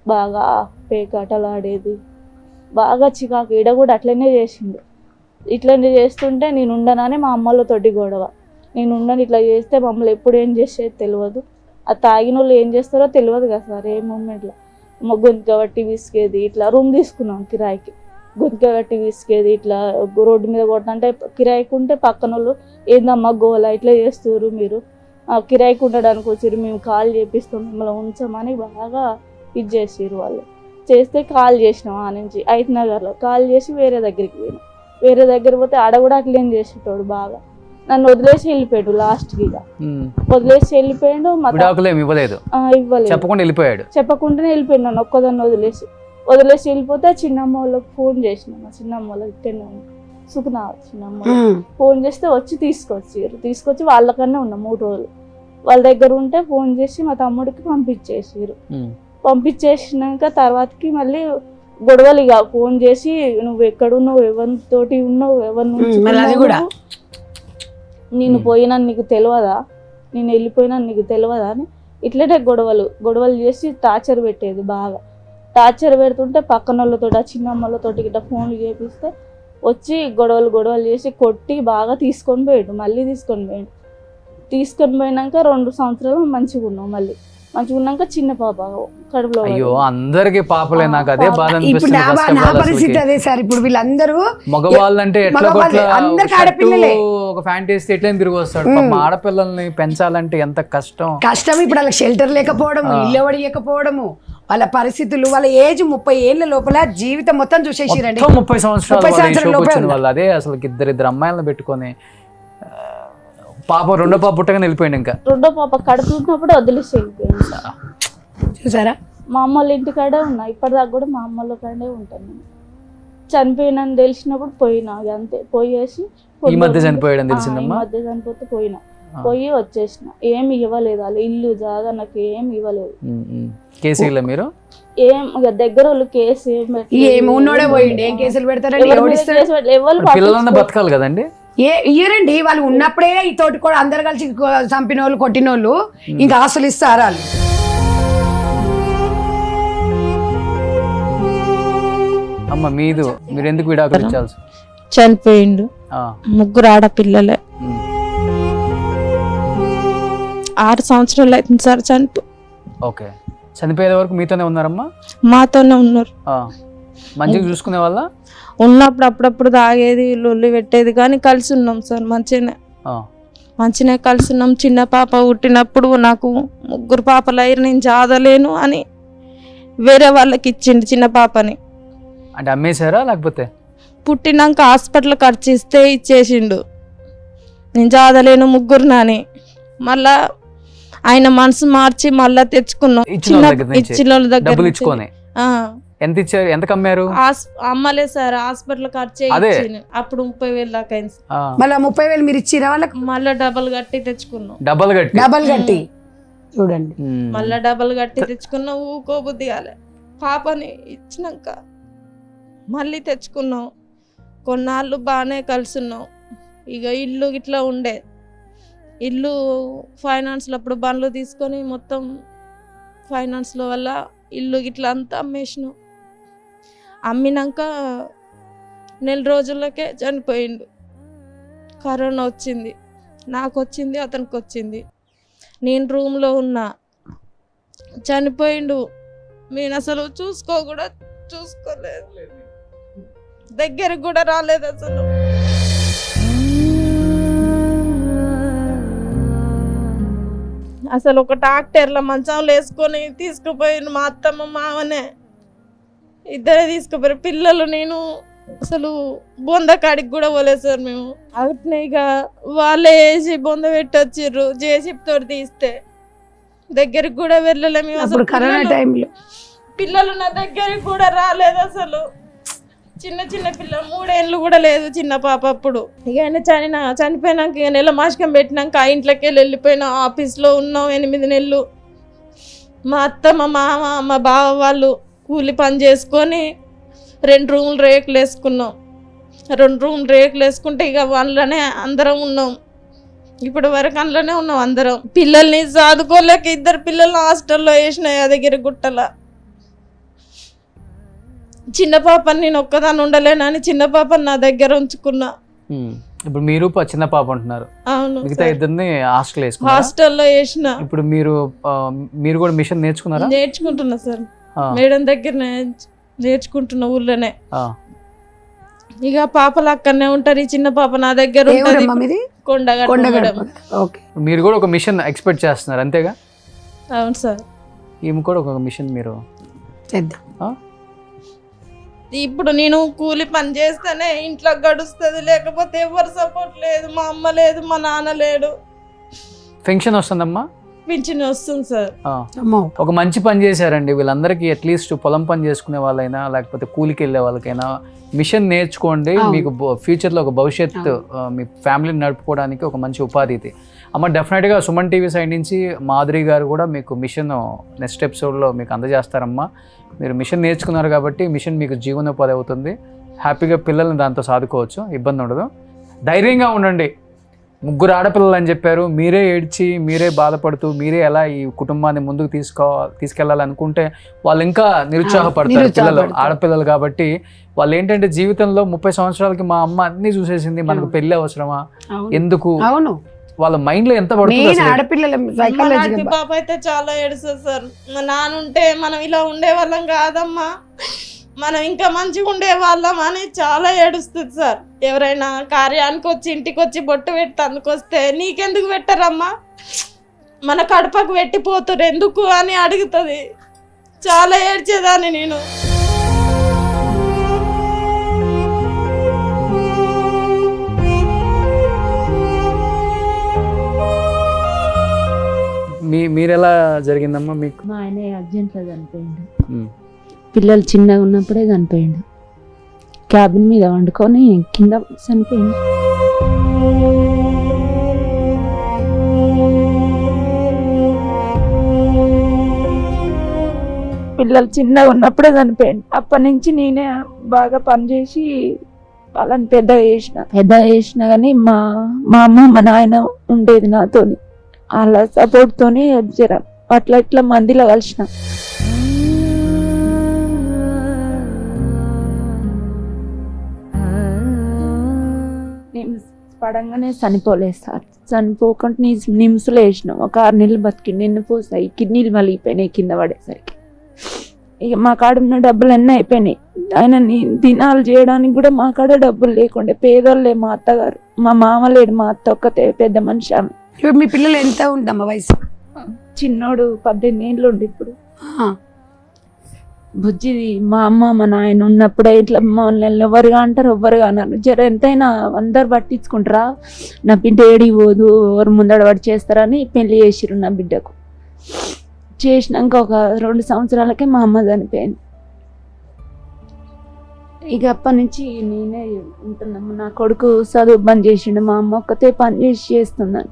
బాగా పేకాటలు ఆడేది, బాగా చికాకు. ఈడ కూడా అట్లనే చేసిండు. ఇట్లనే చేస్తుంటే నేను ఉండనని మా అమ్మలతోటి గొడవ. నేను ఉండను, ఇట్లా చేస్తే మమ్మల్ని ఎప్పుడు ఏం చేసేది తెలియదు. ఆ తాగిన వాళ్ళు ఏం చేస్తారో తెలియదు కదా సార్. ఏ మూమెంట్లో గొంతుక బట్టి విసికేది, ఇట్లా రూమ్ తీసుకున్నాం కిరాయికి, గొంతుక బట్టి విసికేది, ఇట్లా రోడ్డు మీద కొట్టాలంటే కిరాయికి ఉంటే పక్కన వాళ్ళు ఏందమ్మా గోల ఇట్లా చేస్తారు, మీరు కిరాయికి ఉండడానికి వచ్చారు, మేము కాల్ చేపిస్తాం, మిమ్మల్ని ఉంచమని బాగా ఇది చేసారు వాళ్ళు. చేస్తే కాల్ చేసినాం, ఆ నుంచి 5 నగర్లో కాల్ చేసి వేరే దగ్గరికి పోయినాం. వేరే దగ్గర పోతే ఆడ కూడా అట్లేం చేసేటోడు, బాగా నన్ను వదిలేసి వెళ్ళిపోయాడు. లాస్ట్కి వదిలేసి వెళ్ళిపోయాడు, ఇవ్వలేదు, చెప్పకుండానే వెళ్ళిపోయాడు. నన్ను ఒక్కదాన్ని వదిలేసి వెళ్ళిపోతే చిన్నమ్మ వాళ్ళకి ఫోన్ చేసిన, మా చిన్నమ్మ వాళ్ళకి ఇక్కడనే సుఖనా చిన్నమ్మ ఫోన్ చేస్తే వచ్చి తీసుకొచ్చి వాళ్ళకన్నా ఉన్నా 3 రోజులు వాళ్ళ దగ్గర ఉంటే ఫోన్ చేసి మా తమ్ముడికి పంపించేసినాక తర్వాతకి మళ్ళీ గొడవలు ఇక ఫోన్ చేసి నువ్వు ఎక్కడున్నావు, ఎవరితోటి ఉన్నావు, ఎవరి నుంచి నేను పోయినా నీకు తెలియదా, నేను వెళ్ళిపోయినా నీకు తెలియదా అని ఇట్లనే గొడవలు చేసి టార్చర్ పెట్టేది. బాగా టార్చర్ పెడుతుంటే పక్కన వాళ్ళతో ఆ చిన్నమ్మలతోటి ఇట్లా ఫోన్లు చేపిస్తే వచ్చి గొడవలు చేసి కొట్టి బాగా తీసుకొని పోయినాక 2 సంవత్సరాలు మంచిగా ఉన్నాం. మళ్ళీ మంచిగా ఉన్నాక చిన్న పాప కడుపులో. అయ్యో అందరికి పాపలే, నాకు అదే బాధ అనిపిస్తుంది. ఇప్పుడు వీళ్ళందరూ మగవాళ్ళంటే ఒక ఫ్యాంటసీ ఎట్లా తిరిగి వస్తాడు. ఆడపిల్లల్ని పెంచాలంటే ఎంత కష్టం. ఇప్పుడు వాళ్ళకి షెల్టర్ లేకపోవడము, ఇల్లు ఇవ్వకపోవడము, వాళ్ళ పరిస్థితులు, వాళ్ళ ఏజ్ 30 ఏళ్ల లోపల జీవితం మొత్తం చూసేసిరండి. 30 సంవత్సరాలు వాళ్ళు. అదే అసలు 2 అమ్మాయిలను పెట్టుకొని పాప రెండో పాప పుట్టగానే వెళ్ళిపోయింది. ఇంకా రెండో పాప కడుపుతున్నప్పుడు వదిలేసి వెళ్ళిపోయింది. చూసారా, మా అమ్మ వాళ్ళ ఇంటికాడే ఉన్నా, ఇప్పటిదాకా కూడా మా అమ్మ వాళ్ళ కాడే ఉంటాను. చనిపోయినని తెలిసినప్పుడు పోయినా, అంతే. పోయేసి ఈ మధ్య చనిపోయాడని తెలిసిందమ్మా. మధ్య చనిపోతే పోయి వచ్చేసిన. ఏమి ఇవ్వలేదు వాళ్ళు, ఇల్లు జాగా నాకు ఏమి ఇవ్వలేదు. కేసు ఇలా మీరు ఏం దగ్గర వాళ్ళు కేసు పిల్లలన్నా బతకాలి కదండి. ఇయ్యరండి వాళ్ళు ఉన్నప్పుడే ఈ తోటి కూడా అందరు కలిసి చంపిన వాళ్ళు, కొట్టిన వాళ్ళు ఇంకా ఆస్తులు ఇస్తారు వాళ్ళు. అమ్మ మీరు ఎందుకు విడాకులు ఇచ్చాల్సి? చనిపోయిండు, 3 ఆడపిల్లలే. 6 సంవత్సరాలు అవుతుంది సార్ ఓకే. చనిపోయే వరకు మీతోనే ఉన్నారమ్మా? మాతోనే ఉన్నారు. మంచిగా చూసుకునే వాళ్ళ? ఉన్నప్పుడు అప్పుడప్పుడు తాగేది, లొల్లి పెట్టేది, కానీ కలిసి ఉన్నాం సార్. మంచిగానే కలిసి ఉన్నాం. చిన్న పాప పుట్టినప్పుడు నాకు 3 పాపలు అయ్యారు, నేను చాదలేను అని వేరే వాళ్ళకి ఇచ్చిండు చిన్న పాపని. అంటే అమ్మేశారా లేకపోతే? పుట్టినాక హాస్పిటల్ ఖర్చు ఇస్తే ఇచ్చేసిండు. నేను చాదలేను 3 నాని. మళ్ళా ఆయన మనసు మార్చి మళ్ళా తెచ్చుకున్నాం. ఇచ్చిన వాళ్ళ దగ్గర ఎంత ఇచ్చారు? ఎంత కమ్మారు? అమ్మలే సార్, హాస్పిటల్ ఖర్చు అప్పుడు 30,000 దాకా అయింది. మళ్ళీ 30,000 మీరు ఇచ్చిరా వాళ్ళకి? మళ్ళీ డబల్ కట్టి తెచ్చుకున్నాం. డబల్ కట్టి చూడండి, మళ్ళీ డబల్ కట్టి తెచ్చుకున్నాం. ఊకోబుద్ధి కాలే. పాపని ఇచ్చినాక మళ్ళీ తెచ్చుకున్నాం. కొన్నాళ్ళు బాగానే కలిసిన్నాం. ఇక ఇల్లు ఇట్లా ఉండే, ఇల్లు ఫైనాన్స్లో అప్పుడు బండ్లు తీసుకొని మొత్తం ఫైనాన్స్లో వల్ల ఇల్లు ఇట్లా అంతా అమ్మేసినాం. అమ్మినాక 4 రోజులకే చనిపోయిండు. కరోనా వచ్చింది, నాకు వచ్చింది, అతనికి వచ్చింది. నేను రూమ్లో ఉన్నా, చనిపోయిండు. నేను అసలు చూసుకోలేదు, దగ్గరకు కూడా రాలేదు అసలు. అసలు ఒక డాక్టర్ల మంచంలో వేసుకొని తీసుకుపోయిండు. మా అత్తమ్మ మావనే ఇద్దరే తీసుకుపోయారు. పిల్లలు నేను అసలు బొంద కాడికి కూడా పోలేదు సార్. మేము అట్నే ఇక వాళ్ళే వేసి బొంద పెట్టి వచ్చిర్రు. జేసీబీ తోటి తీస్తే దగ్గరికి కూడా వెళ్ళలేము. అసలు కరోనా టైంలో పిల్లలు నా దగ్గరికి కూడా రాలేదు అసలు. చిన్న చిన్న పిల్లలు, 3 ఏళ్ళు కూడా లేదు చిన్న పాప అప్పుడు. ఇక ఆయన చనిపోయినాక ఇక నెల మాసికం పెట్టినాక ఆ ఇంట్లోకి వెళ్ళిపోయినా. ఆఫీస్లో ఉన్నాం 8 నెలలు. మా అత్త, మా మామ, మా బావ వాళ్ళు కూలి పని చేసుకొని 2 రూములు రేకులు వేసుకున్నాం. 2 రూములు రేకులు వేసుకుంటే ఇక అందులోనే అందరం ఉన్నాం. ఇప్పుడు వరకు అందులోనే ఉన్నాం అందరం. పిల్లల్ని చదువుకోలేక 2 పిల్లల్ని హాస్టల్లో వేసిన యాదగిరి గుట్టల. చిన్న పాపని నేను ఒక్కదాన్ని ఉండలేనని చిన్న పాపని నా దగ్గర ఉంచుకున్నా. ఇప్పుడు మీరు చిన్న పాప ఉంటున్నారు, అవును, మిగతా ఇద్దరిని హాస్టల్లో వేసిన. ఇప్పుడు మీరు కూడా మిషన్ నేర్చుకున్నారా? నేర్చుకుంటున్నా సార్, మేడం దగ్గర నేర్చుకుంటున్నా ఊర్లోనే. ఇక పాపలు అక్కడనే ఉంటారు. ఈ చిన్న పాప నా దగ్గర ఉంటుంది, కొండగట్ట. మీరు కూడా ఒక మిషన్ ఎక్స్పెక్ట్ చేస్తున్నారు అంతేగా? అవును సార్. ఈమె కూడా ఒక మిషన్ మీరు చేద్దాం. ఇప్పుడు నేను కూలి పని చేస్తేనే ఇంట్లో గడుస్తుంది, లేకపోతే ఎవరు సపోర్ట్ లేదు. మా అమ్మ లేదు, మా నాన్న లేడు. పెన్షన్ వస్తుందమ్మా? పింఛన్ వస్తుంది సార్. ఒక మంచి పని చేశారండి. వీళ్ళందరికీ అట్లీస్ట్ పొలం పని చేసుకునే వాళ్ళైనా లేకపోతే కూలికి వెళ్ళే వాళ్ళకైనా మిషన్ నేర్చుకోండి. మీకు ఫ్యూచర్లో ఒక భవిష్యత్తు, మీ ఫ్యామిలీని నడుపుకోవడానికి ఒక మంచి ఉపాధి ఇది. అమ్మ డెఫినెట్గా సుమన్ టీవీ సైడ్ నుంచి మాధురి గారు కూడా మీకు మిషన్ నెక్స్ట్ ఎపిసోడ్లో మీకు అందజేస్తారమ్మా. మీరు మిషన్ నేర్చుకున్నారు కాబట్టి మిషన్ మీకు జీవనోపాధి అవుతుంది. హ్యాపీగా పిల్లల్ని దాంతో సాదుకోవచ్చు, ఇబ్బంది ఉండదు. ధైర్యంగా ఉండండి. 3 ఆడపిల్లలు అని చెప్పారు. మీరే ఏడ్చి, మీరే బాధపడుతూ, మీరే ఎలా ఈ కుటుంబాన్ని ముందుకు తీసుకెళ్ళాలనుకుంటే వాళ్ళు ఇంకా నిరుత్సాహపడతారు. పిల్లలు ఆడపిల్లలు కాబట్టి వాళ్ళు ఏంటంటే జీవితంలో 30 సంవత్సరాలకి మా అమ్మ అన్ని చూసేసింది, మనకు పెళ్లి అవసరమా, ఎందుకు, వాళ్ళ మైండ్ లో ఎంత పడుతుంది. పాప అయితే చాలా ఏడుస్తుంది సార్. మా నాన్నుంటే మనం ఇలా ఉండే వాళ్ళం కాదమ్మా, మనం ఇంకా మంచిగా ఉండే వాళ్ళం అని చాలా ఏడుస్తుంది సార్. ఎవరైనా కార్యానికి వచ్చి ఇంటికి వచ్చి బొట్టు పెట్టి అందుకొస్తే నీకెందుకు పెట్టరమ్మా, మన కడపకు పెట్టిపోతారు ఎందుకు అని అడుగుతుంది. చాలా ఏడ్చేదాన్ని నేను. మీరెలా జరిగిందమ్మా మీకు? మా ఆయన అర్జెంట్లో చనిపోయిండు. పిల్లలు చిన్నగా ఉన్నప్పుడే చనిపోయిండు. క్యాబిన్ మీద వండుకొని కింద చనిపోయిండు. పిల్లలు చిన్నగా ఉన్నప్పుడే చనిపోయిండు. అప్పటి నుంచి నేనే బాగా పనిచేసి వాళ్ళని పెద్దగా చేసిన కానీ మా అమ్మ మా నాయన ఉండేది నాతోని. వాళ్ళ సపోర్ట్తోనే జర అట్లా ఇట్లా మందిలో కలిసిన. పడంగానే చనిపోలేదు సార్. చనిపోకుండా నిమ్స్లో వేసినాం. ఒక 6 నెలలు బతికిండి. నిన్నపోసాయి, కిడ్నీలు మలిగిపోయినాయి కింద పడేసరికి. ఇక మా కాడ ఉన్న డబ్బులు అన్నీ అయిపోయినాయి. ఆయన దినాలు చేయడానికి కూడా మా కాడ డబ్బులు లేకుండే. పేదోళ్ళే మా అత్తగారు, మా మామ లేడు, మా అత్త ఒక్కతే పెద్ద మనిషి ఆమె. మీ పిల్లలు ఎంత ఉండమ్మా వయసు? చిన్నోడు 18 ఏళ్ళు ఉండి ఇప్పుడు. బుజ్జి మా అమ్మ మా నాయన ఉన్నప్పుడే ఇట్లా మమ్మల్ని ఎవరుగా అంటారు ఎవ్వరుగా అన్నారు. జర ఎంతైనా అందరు పట్టించుకుంటారా, నా బిడ్డ ఏడికి పోదు, ఎవరు ముందడ పడి చేస్తారని పెళ్లి చేసిరు నా బిడ్డకు. చేసినాక ఒక 2 సంవత్సరాలకే మా అమ్మ చనిపోయింది. ఇక అప్పటి నుంచి నేనే ఉంటున్నాము. నా కొడుకు చదువు బంద్ చేసిండు, మా అమ్మ ఒక్కతే పని చేస్తున్నాను.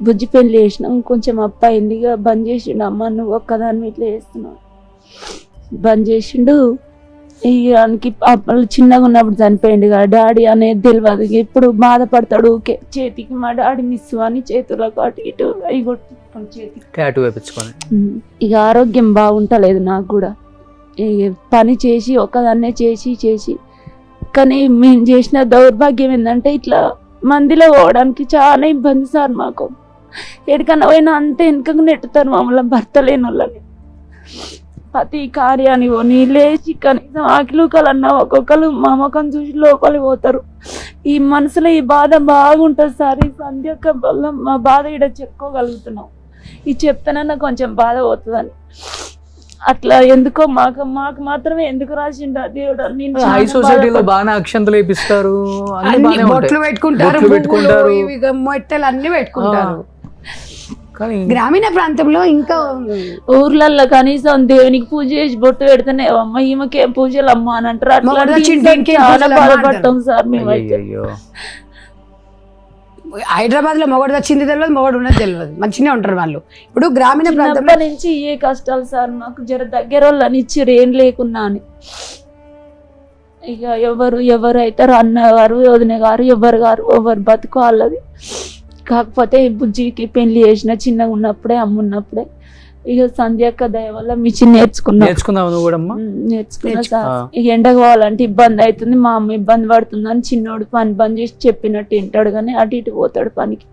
బుజ్జి పెళ్లి చేసినాం, కొంచెం అప్ప అయింది, ఇక బంద్ చేసిండు. అమ్మ నువ్వు ఒక్కదాన్ని ఇట్లా చేస్తున్నావు బంద్ చేసిండు. ఇక చిన్నగా ఉన్నప్పుడు చనిపోయింది కదా, డాడీ అనేది తెలియదు. ఇప్పుడు బాధపడతాడు ఊకే. చేతికి మా డాడీ మిస్ అని చేతులకు అటు ఇటు అవి కొట్టుకొని చేతికి. ఇక ఆరోగ్యం బాగుంటలేదు నాకు కూడా. పని చేసి ఒక్కదాన్నే చేసి కానీ మేము చేసిన దౌర్భాగ్యం ఏంటంటే ఇట్లా మందిలో పోవడానికి చాలా ఇబ్బంది సార్ మాకు. ఎక్కడికన్నా పోయినా అంతే వెనుకకు నెట్టుతారు మమ్మల్ని, భర్త లేని వాళ్ళని. ప్రతి కార్యాన్ని పోనీ లేచి కనీసం ఆకిలూకలన్నా ఒక్కొక్కరు మా ముఖం చూసి లోపలికి పోతారు. ఈ మనసులో ఈ బాధ బాగుంటుంది సార్. ఈ సంధ్యక్క వల్ల మా బాధ ఇక్కడ చెప్పుకోగలుగుతున్నాం. ఇది చెప్తానన్నా కొంచెం బాధ పోతుందని. అట్లా ఎందుకో మాకు మాత్రమే ఎందుకు రాసిండా దేవుడు. నేను హై సొసైటీలో బాగా అక్షంతలు వేపిస్తారు, అన్ని బాగానే బొట్లు ఉంటాయి. పెట్టుకుంటారు, బొట్లు పెట్టుకుంటారు. పువ్వులు, ఇవి మొట్టలు అన్ని పెట్టుకుంటారు. కానీ గ్రామీణ ప్రాంతంలో ఇంకా ఊర్లలో కనీసం దేవునికి పూజ చేసి బొట్టు పెడితేనే అమ్మ ఈమెకేం పూజలు అమ్మ అని అంటారు. అట్లా చాలా బాధపడతాం సార్ మేమైతే. అయ్యో, హైదరాబాద్ లో మొగడు వచ్చింది తెలియదు, మొగడు ఉన్నది తెలియదు, మంచిగా ఉంటారు వాళ్ళు. ఇప్పుడు గ్రామీణ ప్రాంతంలో చిన్నప్పటి నుంచి ఏ కష్టాలు సార్. మాకు జర దగ్గర వాళ్ళు అని ఇచ్చారు ఏం లేకున్నా అని. ఇక ఎవరు అవుతారు, అన్నగారు వదిన గారు ఎవరు బతుకు వాళ్ళది. కాకపోతే బుజ్జికి పెళ్లి చేసిన చిన్నగా ఉన్నప్పుడే, అమ్మున్నప్పుడే. ఇక సంధ్యక్క దయ వల్ల మిషన్ నేర్చుకున్నావు నువ్వు కూడా అమ్మా? నేర్చుకున్నా సార్. ఇక ఎండకు పోవాలంటే ఇబ్బంది అవుతుంది, మా అమ్మ ఇబ్బంది పడుతుందని చిన్నోడు పని బంద్ చేసి చెప్పినట్టు వింటాడు, కానీ అటు ఇటు పోతాడు పనికి.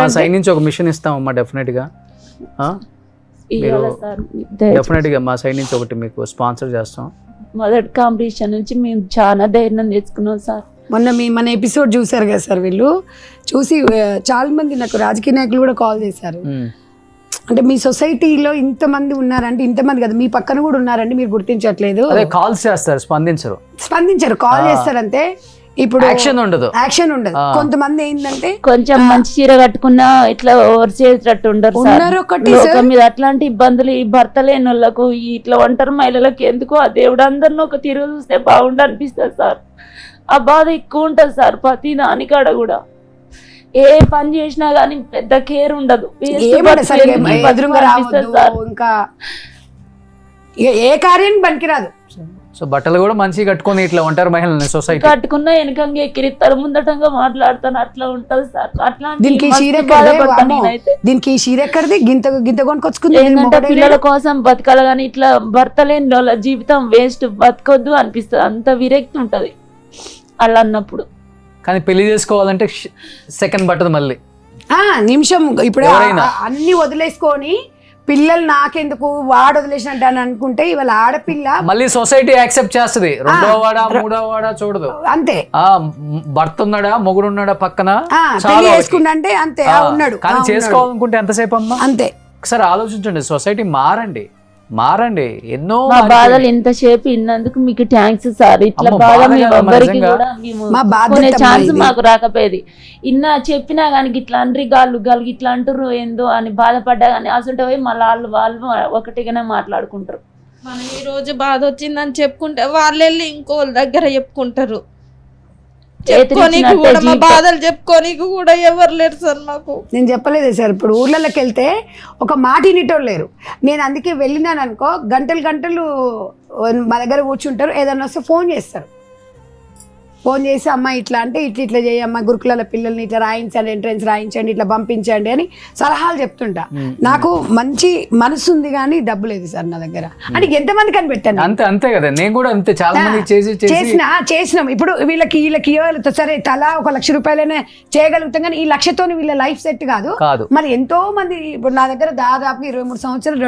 మా సైడ్ నుంచి ఒక మిషన్ ఇస్తామమ్మా, డెఫినెట్ గా. ఇవ్వాలి సార్, డెఫినెట్ గా మా సైడ్ నుంచి ఒకటి మీకు స్పాన్సర్ చేస్తాం. మొదటి కాంపిటీషన్ నుంచి మేము చాలా ధైర్యం తెచ్చుకున్నాం సార్. మొన్న మన ఎపిసోడ్ చూసారు కదా సార్, వీళ్ళు చూసి చాలా మంది నాకు రాజకీయ నాయకులు కూడా కాల్ చేశారు. అంటే మీ సొసైటీలో ఇంతమంది ఉన్నారంటే, ఇంతమంది కదా మీ పక్కన కూడా ఉన్నారంటే మీరు గుర్తించట్లేదు. కాల్స్ చేస్తారు, స్పందించరు, కాల్ చేస్తారంటే. ఇప్పుడు యాక్షన్ ఉండదు. కొంతమంది ఏంటంటే కొంచెం మంచి చీర కట్టుకున్నా ఇట్లా ఓవర్ చేసేటట్టు ఉండరు మీద. అట్లాంటి ఇబ్బందులు ఈ భర్త లేని వాళ్ళకు, ఇట్లా ఒంటరి మహిళలకు ఎందుకు ఆ దేవుడు అందరిని ఒక తిరుగు చూస్తే బాగుండు అనిపిస్తుంది సార్. ఆ బాధ ఎక్కువ ఉంటుంది సార్ ప్రతి దానికాడ కూడా. ఏ పని చేసినా గానీ పెద్ద కేర్ ఉండదు. ఇంకా ఏ కార్యం పనికిరాదు. సో బట్టలు కూడా మంచిగా కట్టుకొని ఇట్లా ఉంటారు మహిళలు సొసైటీ. కట్టుకున్నా వెనకంగా ఎక్కిరిస్తారు, ముందటంగా మాట్లాడతాను, అట్లా ఉంటది సార్. దీనికి ఈ చీర ఎక్కడిది, గింత కొనుకొచ్చుకుంది. ఏంటంటే పిల్లల కోసం బతకాలి కానీ ఇట్లా భర్త లేని వాళ్ళ జీవితం వేస్ట్, బతకొద్దు అనిపిస్తుంది. అంత విరక్తి ఉంటది అలా అన్నప్పుడు. కానీ పెళ్లి చేసుకోవాలంటే సెకండ్ బట్టదు మళ్ళీ నిమిషం. ఇప్పుడు అన్ని వదిలేసుకొని పిల్లలు నాకెందుకు వాడు వదిలేసినట్టు అని అనుకుంటే ఇవాళ ఆడపిల్ల మళ్ళీ సొసైటీ యాక్సెప్ట్ చేస్తుంది. రెండో వాడా మూడో వాడా చూడదు, అంతే. భర్త ఉన్నాడా మొగుడు ఉన్నాడా పక్కన పెళ్లి చేసుకుంటే అంతే ఉన్నాడు. కానీ చేసుకోవాలనుకుంటే ఎంతసేపు అమ్మా, అంతే. ఒకసారి ఆలోచించండి, సొసైటీ మారండి. ఎన్నో బాధలు ఎంతసేపు ఇన్నందుకు మీకు థ్యాంక్స్ సార్. ఇట్లా బాధ ఎవ్వరికి కూడా ఛాన్స్ మాకు రాకపోయేది. చెప్పినా కానీ ఇట్లా అండ్రి గాళ్ళు ఇట్లా అంటారు ఏందో అని బాధపడ్డా కానీ అసలు పోయి మళ్ళీ వాళ్ళు ఒకటిగానే మాట్లాడుకుంటారు. మనం ఈ రోజు బాధ వచ్చిందని చెప్పుకుంటే వాళ్ళు వెళ్ళి ఇంకోళ్ళ దగ్గర చెప్పుకుంటారు. బాధలు చెప్పుకోనికి కూడా ఎవరు లేరు సార్ మాకు. నేను చెప్పలేదు సార్, ఇప్పుడు ఊర్లలోకి వెళ్తే ఒక మాట వినేటోళ్ళు లేరు. నేను అందుకే వెళ్ళినాను అనుకో, గంటలు మా దగ్గర కూర్చుంటారు. ఏదన్నా వస్తే ఫోన్ చేసి అమ్మ ఇట్లా అంటే ఇట్లా చేయమ్మా, గురుకుల పిల్లల్ని ఇట్లా రాయించండి, ఎంట్రన్స్ రాయించండి, ఇట్లా పంపించండి అని సలహాలు చెప్తుంటా. నాకు మంచి మనసు ఉంది కానీ డబ్బు లేదు సార్ నా దగ్గర. అంటే ఎంతమంది కనిపెట్టాను, అంతే కదా. నేను కూడా అంతే, చాలా మంది చేసినాం. ఇప్పుడు వీళ్ళకి సరే తలా 1 లక్ష రూపాయలనే చేయగలుగుతాం కానీ ఈ లక్షతో వీళ్ళ లైఫ్ సెట్ కాదు. మరి ఎంతో మంది ఇప్పుడు నా దగ్గర దాదాపు 23 సంవత్సరాలు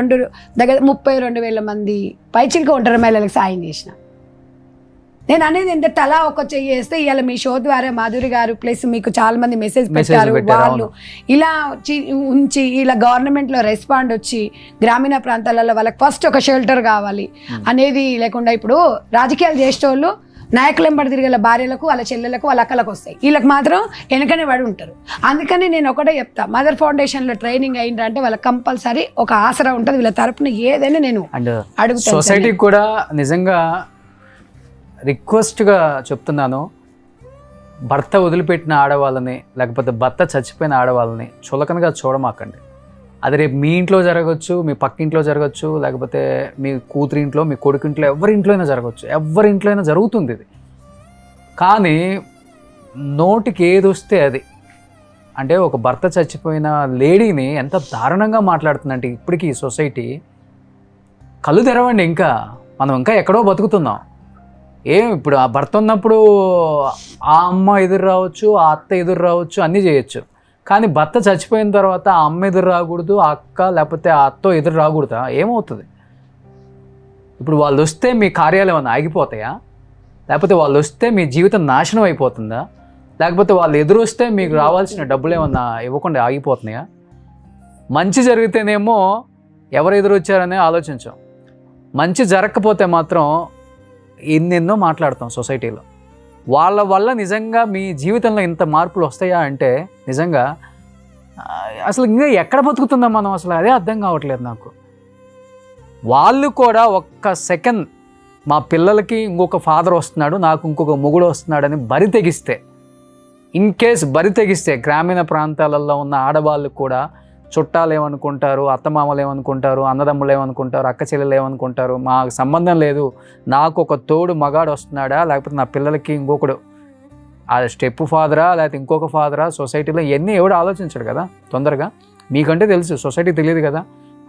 దగ్గర 32,000 మంది పైచిలుగా ఒంటరి మహిళలకు సాయం చేసిన. నేను అనేది ఏంటంటే తలా ఒక చెయ్యి వేస్తే ఇవాళ మీ షో ద్వారా మాధురి గారు ప్లస్ మీకు చాలా మంది మెసేజ్ పెట్టారు. వాళ్ళు ఇలా ఉంచి ఇలా గవర్నమెంట్ లో రెస్పాండ్ వచ్చి గ్రామీణ ప్రాంతాలలో వాళ్ళకి ఫస్ట్ ఒక షెల్టర్ కావాలి అనేది లేకుండా ఇప్పుడు రాజకీయాలు చేసేటోళ్ళు నాయకులు ఎంబడి తిరిగే భార్యలకు వాళ్ళ చెల్లెలకు వాళ్ళ అక్కలకు వస్తాయి, వీళ్ళకి మాత్రం వెనకనే పడి ఉంటారు. అందుకని నేను ఒకటే చెప్తా, మదర్ ఫౌండేషన్ లో ట్రైనింగ్ అయిందంటే వాళ్ళకి కంపల్సరీ ఒక ఆసరా ఉంటుంది. వీళ్ళ తరపున ఏదైనా నేను అడుగుతాను. సొసైటీ కూడా నిజంగా రిక్వెస్ట్గా చెప్తున్నాను, భర్త వదిలిపెట్టిన ఆడవాళ్ళని లేకపోతే భర్త చచ్చిపోయిన ఆడవాళ్ళని చులకనగా చూడమాకండి. అది రేపు మీ ఇంట్లో జరగచ్చు, మీ పక్కింట్లో జరగచ్చు, లేకపోతే మీ కూతురింట్లో, మీ కొడుకింట్లో, ఎవరింట్లో అయినా జరగచ్చు, ఎవరింట్లో అయినా జరుగుతుంది ఇది. కానీ నోటికి ఏది వస్తే అది, అంటే ఒక భర్త చచ్చిపోయిన లేడీని ఎంత దారుణంగా మాట్లాడుతుందంటే ఇప్పటికీ ఈ సొసైటీ. కళ్ళు తెరవండి, ఇంకా మనం ఇంకా ఎక్కడో బతుకుతున్నాం. ఇప్పుడు ఆ భర్త ఉన్నప్పుడు ఆ అమ్మ ఎదురు రావచ్చు, ఆ అత్త ఎదురు రావచ్చు, అన్నీ చేయొచ్చు. కానీ భర్త చచ్చిపోయిన తర్వాత ఆ అమ్మ ఎదురు రాకూడదు, ఆ అక్క లేకపోతే ఆ అత్తో ఎదురు రాకూడదా? ఏమవుతుంది? ఇప్పుడు వాళ్ళు వస్తే మీ కార్యాలు ఏమైనా ఆగిపోతాయా? లేకపోతే వాళ్ళు వస్తే మీ జీవితం నాశనం అయిపోతుందా? లేకపోతే వాళ్ళు ఎదురు వస్తే మీకు రావాల్సిన డబ్బులు ఏమన్నా ఇవ్వకుండా ఆగిపోతున్నాయా? మంచి జరిగితేనేమో ఎవరు ఎదురు వచ్చారనే ఆలోచించాం, మంచి జరగకపోతే మాత్రం ఎన్నెన్నో మాట్లాడతాం సొసైటీలో. వాళ్ళ వల్ల నిజంగా మీ జీవితంలో ఇంత మార్పులు వస్తాయా అంటే నిజంగా అసలు ఇంకా ఎక్కడ బతుకుతుందా మనం? అసలు అదే అర్థం కావట్లేదు నాకు. వాళ్ళు కూడా ఒక్క సెకండ్ మా పిల్లలకి ఇంకొక ఫాదర్ వస్తున్నాడు, నాకు ఇంకొక మొగుడు వస్తున్నాడని బరి తెగిస్తే, ఇన్ కేస్ బరి తెగిస్తే గ్రామీణ ప్రాంతాలలో ఉన్న ఆడవాళ్ళు కూడా చుట్టాలు ఏమనుకుంటారు, అత్తమామలు ఏమనుకుంటారు, అన్నదమ్ములు ఏమనుకుంటారు, అక్క చెల్లెలు ఏమనుకుంటారు, మాకు సంబంధం లేదు, నాకు ఒక తోడు మగాడు వస్తున్నాడా లేకపోతే నా పిల్లలకి ఇంకొకడు ఆ స్టెప్ ఫాదరా లేకపోతే ఇంకొక ఫాదరా, సొసైటీలో ఇవన్నీ ఎవడు ఆలోచించడు కదా తొందరగా. మీకంటే తెలుసు, సొసైటీ తెలియదు కదా.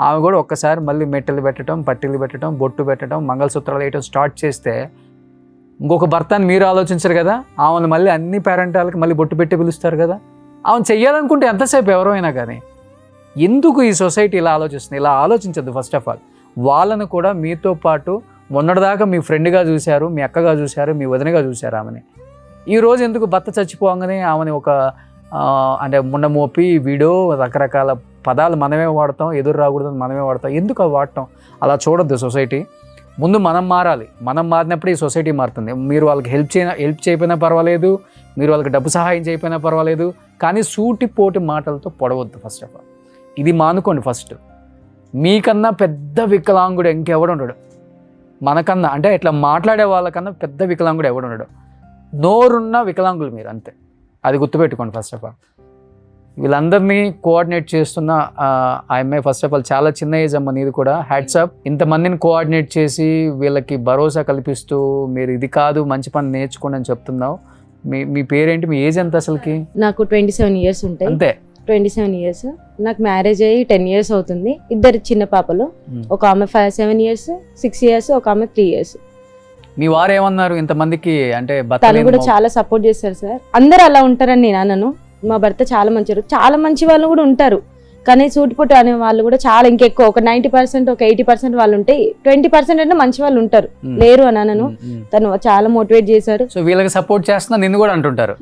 ఆమె కూడా ఒక్కసారి మళ్ళీ మెట్టెలు పెట్టడం, పట్టీలు పెట్టడం, బొట్టు పెట్టడం, మంగళసూత్రాలు వేయటం స్టార్ట్ చేస్తే ఇంకొక భర్తని మీరు ఆలోచించరు కదా. ఆమెను మళ్ళీ అన్ని పేరెంటాలకి మళ్ళీ బొట్టు పెట్టి పిలుస్తారు కదా. ఆమెను చెయ్యాలనుకుంటే ఎంతసేపు ఎవరో అయినా కానీ. ఎందుకు ఈ సొసైటీ ఇలా ఆలోచిస్తుంది? ఇలా ఆలోచించద్దు. ఫస్ట్ ఆఫ్ ఆల్ వాళ్ళను కూడా మీతో పాటు మొన్నటిదాకా మీ ఫ్రెండ్గా చూశారు, మీ అక్కగా చూశారు, మీ వదినగా చూశారు ఆమెని. ఈరోజు ఎందుకు భర్త చచ్చిపోగానే ఆమెని ఒక అంటే ముండమోపి వీడో రకరకాల పదాలు మనమే వాడతాం, ఎదురు రాకూడదని మనమే వాడతాం. ఎందుకు అవి వాడటం? అలా చూడొద్దు సొసైటీ. ముందు మనం మారాలి. మనం మారినప్పుడు ఈ సొసైటీ మారుతుంది. మీరు వాళ్ళకి హెల్ప్ చేయకపోయినా పర్వాలేదు, మీరు వాళ్ళకి డబ్బు సహాయం చేయకపోయినా పర్వాలేదు, కానీ సూటిపోటి మాటలతో పొడవద్దు. ఫస్ట్ ఆఫ్ ఆల్ ఇది మానుకోండి. ఫస్ట్ మీకన్నా పెద్ద వికలాంగుడు ఇంకెవడు ఉండడు. మనకన్నా అంటే ఇట్లా మాట్లాడే వాళ్ళకన్నా పెద్ద వికలాంగుడు ఎవడు ఉండడు. నోరున్న వికలాంగులు మీరు, అంతే. అది గుర్తుపెట్టుకోండి. ఫస్ట్ ఆఫ్ ఆల్ వీళ్ళందరినీ కోఆర్డినేట్ చేస్తున్న ఆ అమ్మాయి ఫస్ట్ ఆఫ్ ఆల్ చాలా చిన్న ఏజ్ అమ్మ, నీది కూడా హ్యాట్సాప్. ఇంతమందిని కోఆర్డినేట్ చేసి వీళ్ళకి భరోసా కల్పిస్తూ మీరు ఇది కాదు మంచి పని నేర్చుకోండి అని చెప్తున్నావు. మీ పేరేంటి? మీ ఏజ్ ఎంత అసలుకి? నాకు 27 ఇయర్స్ ఉంటాయి. అంతే. 27 ఇయర్స్. నాకు మ్యారేజ్ అయ్యి 10 ఇయర్స్ అవుతుంది. ఇద్దరు చిన్న పాపలు, ఒక ఆమె 7 ఇయర్స్, 6 ఇయర్స్, ఒక ఆమె 3 ఇయర్స్. మీ వారు ఏమన్నారు ఇంతమందికి? అంటే తను కూడా చాలా సపోర్ట్ చేస్తారు సార్. అందరు అలా ఉంటారని నేను అనను. మా భర్త చాలా మంచివారు, చాలా మంచి వాళ్ళు కూడా ఉంటారు, కానీ సూటిపోటు అనే వాళ్ళు కూడా చాలా ఇంకెక్కువ. ఒక 90%, ఒక 80% వాళ్ళు ఉంటే 20% అంటే మంచి వాళ్ళు ఉంటారు, లేరు అని అనను. తను చాలా మోటివేట్ చేశారు. సో వీళ్ళకి సపోర్ట్ చేస్తున్నా నిన్ను కూడా అంటుంటారు.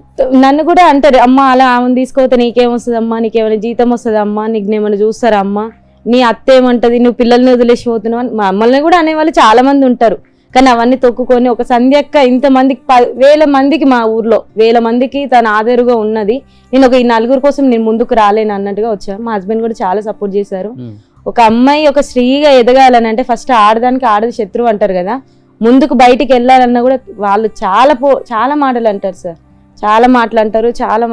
నన్ను కూడా అంటారు, అమ్మ అలా ఆమెను తీసుకోతే నీకేమొస్తుంది అమ్మా, నీకేమైనా జీతం వస్తుంది అమ్మా, నీకు ఏమైనా చూస్తారా అమ్మా, నీ అత్త ఏమంటది, నువ్వు పిల్లల్ని వదిలేసి పోతున్నావు అని మమ్మల్ని కూడా అనేవాళ్ళు చాలా మంది ఉంటారు. కానీ అవన్నీ తొక్కుకొని ఒక సంధ్యక్క ఇంతమందికి 1000 మందికి, మా ఊర్లో 1000 మందికి తన ఆదరుగా ఉన్నది. నేను ఒక ఈ 4 కోసం నేను ముందుకు రాలేను అన్నట్టుగా వచ్చాను. మా హస్బెండ్ కూడా చాలా సపోర్ట్ చేశారు. ఒక అమ్మాయి ఒక స్త్రీగా ఎదగాలని అంటే ఫస్ట్ ఆడదానికి ఆడది శత్రువు అంటారు కదా. ముందుకు బయటికి వెళ్ళాలన్నా కూడా వాళ్ళు చాలా మాటలు అంటారు సార్, చాలా మాటలు అంటారు, చాలా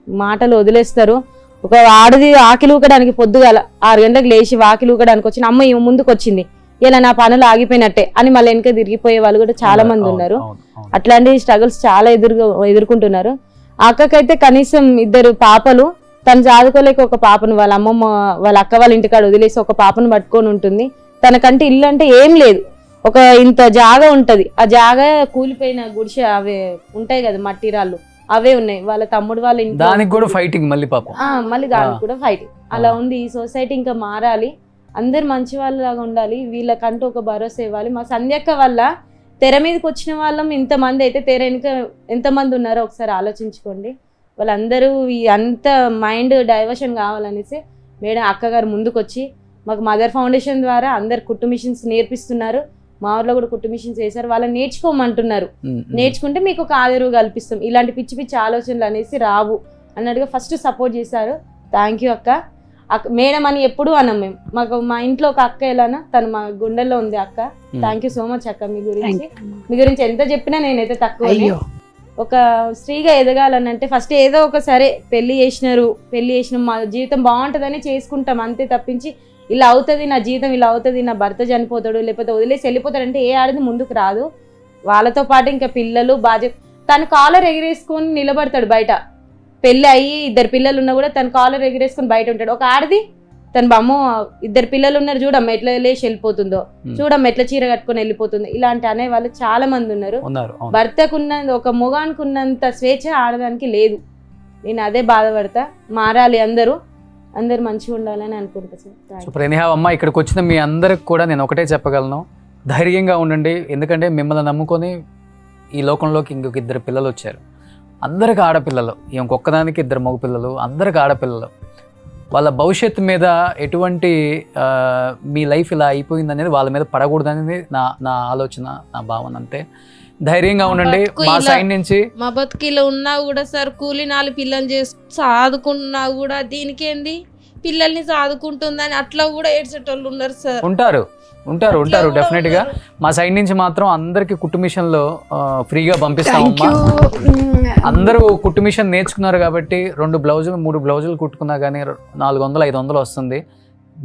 మాటలు వదిలేస్తారు. ఒక ఆడది ఆకిలి ఊకడానికి పొద్దుగాల 6 గంటలకు లేచి వాకిలి ఊకడానికి వచ్చిన అమ్మ ఈమె ముందుకు వచ్చింది, ఇలా నా పనులు ఆగిపోయినట్టే అని మళ్ళీ వెనక తిరిగిపోయే వాళ్ళు కూడా చాలా మంది ఉన్నారు. అట్లాంటి స్ట్రగుల్స్ చాలా ఎదుర్కొంటున్నారు. అక్కకైతే కనీసం 2 పాపలు, తను చదువుకోలేక ఒక పాపను వాళ్ళ అమ్మమ్మ వాళ్ళ అక్క వాళ్ళ ఇంటికాడ వదిలేసి ఒక పాపను పట్టుకొని ఉంటుంది. తనకంటే ఇల్లు అంటే ఏం లేదు, ఒక ఇంత జాగా ఉంటది. ఆ జాగా కూలిపోయిన గుడిసె అవే ఉంటాయి కదా, మట్టి రాళ్ళు అవే ఉన్నాయి. వాళ్ళ తమ్ముడు వాళ్ళ ఇంటి దానికి కూడా ఫైటింగ్, మళ్ళీ పాపం మళ్ళీ దానికి కూడా ఫైటింగ్. అలా ఉంది ఈ సొసైటీ. ఇంకా మారాలి, అందరు మంచి వాళ్ళలాగా ఉండాలి, వీళ్ళకంటూ ఒక భరోసా ఇవ్వాలి. మా సంధ్యక్క వల్ల తెర మీదకి వచ్చిన వాళ్ళం ఇంతమంది అయితే తెర వెనుక ఎంతమంది ఉన్నారో ఒకసారి ఆలోచించుకోండి. వాళ్ళందరూ అంత మైండ్ డైవర్షన్ కావాలనేసి మేడం అక్కగారు ముందుకు వచ్చి మాకు మదర్ ఫౌండేషన్ ద్వారా అందరు కుట్టు మిషన్స్ నేర్పిస్తున్నారు. మా ఊర్లో కూడా కుట్టు మిషన్స్ వేశారు, వాళ్ళని నేర్చుకోమంటున్నారు. నేర్చుకుంటే మీకు ఒక ఆదరవు కల్పిస్తాం, ఇలాంటి పిచ్చి పిచ్చి ఆలోచనలు అనేసి రావు అన్నట్టుగా ఫస్ట్ సపోర్ట్ చేశారు. థ్యాంక్ యూ అక్క. మేడం అని ఎప్పుడు అన్నాం మేము. మాకు మా ఇంట్లో ఒక అక్క ఎలానా, తను మా గుండెల్లో ఉంది అక్క. థ్యాంక్ యూ సో మచ్ అక్క. మీ గురించి ఎంత చెప్పినా నేనైతే తక్కువ. ఒక స్త్రీగా ఎదగాలని అంటే ఫస్ట్ ఏదో ఒక సరే పెళ్లి చేసిన మా జీవితం బాగుంటుందని చేసుకుంటాం అంతే తప్పించి ఇలా అవుతుంది నా జీవితం, ఇలా అవుతుంది నా భర్త చనిపోతాడు లేకపోతే వదిలేసి వెళ్ళిపోతాడు అంటే ఏ ఆడది ముందుకు రాదు. వాళ్ళతో పాటు ఇంకా పిల్లలు బాధ్యత. తను కాలర్ ఎగిరేసుకొని నిలబడతాడు బయట, పెళ్ళి అయ్యి 2 పిల్లలు ఉన్నా కూడా తను కాలర్ ఎగిరేసుకొని బయట ఉంటాడు. ఒక ఆడది తన బొమ్మ 2 పిల్లలు ఉన్నారు, చూడమ్మ ఎట్లా లేచి వెళ్ళిపోతుందో, చూడమ్మ ఎట్లా చీర కట్టుకొని వెళ్ళిపోతుందో, ఇలాంటి అనే వాళ్ళు చాలా మంది ఉన్నారు. భర్తకున్న ఒక మొగానికి ఉన్నంత స్వేచ్ఛ ఆడదానికి లేదు. నేను అదే బాధపడతా. మారాలి, అందరూ మంచిగా ఉండాలని అనుకుంటా సార్. సూపర్. ఎనీహౌ అమ్మ, ఇక్కడికి వచ్చిన మీ అందరికి కూడా నేను ఒకటే చెప్పగలను, ధైర్యంగా ఉండండి. ఎందుకంటే మిమ్మల్ని నమ్ముకొని ఈ లోకంలోకి ఇంకొక 2 పిల్లలు వచ్చారు. అందరికి ఆడపిల్లలు, ఇంకొక్కదానికి 2 మగపిల్లలు, అందరికి ఆడపిల్లలు. వాళ్ళ భవిష్యత్తు మీద ఎటువంటి మీ లైఫ్ ఇలా అయిపోయిందనేది వాళ్ళ మీద పడకూడదనేది నా ఆలోచన, నా భావన. అంతే. ధైర్యంగా ఉండండి. మా సైడ్ నుంచి మా బతుకిలో ఉన్నా కూడా సార్ కూలి 4 పిల్లలు చేసి సాదుకున్నా కూడా దీనికేంది పిల్లల్ని సాదుకుంటుందని అట్లా కూడా ఏడ్చేటోళ్ళు ఉన్నారు సార్. ఉంటారు డెఫినెట్ గా. మా సైడ్ నుంచి మాత్రం అందరికి కుట్టు మిషన్ లో ఫ్రీగా పంపిస్తామమ్మా. అందరూ కుట్టు మిషన్ నేర్చుకున్నారు కాబట్టి 2 బ్లౌజులు 3 బ్లౌజులు కుట్టుకున్నా కానీ 400-500 వస్తుంది.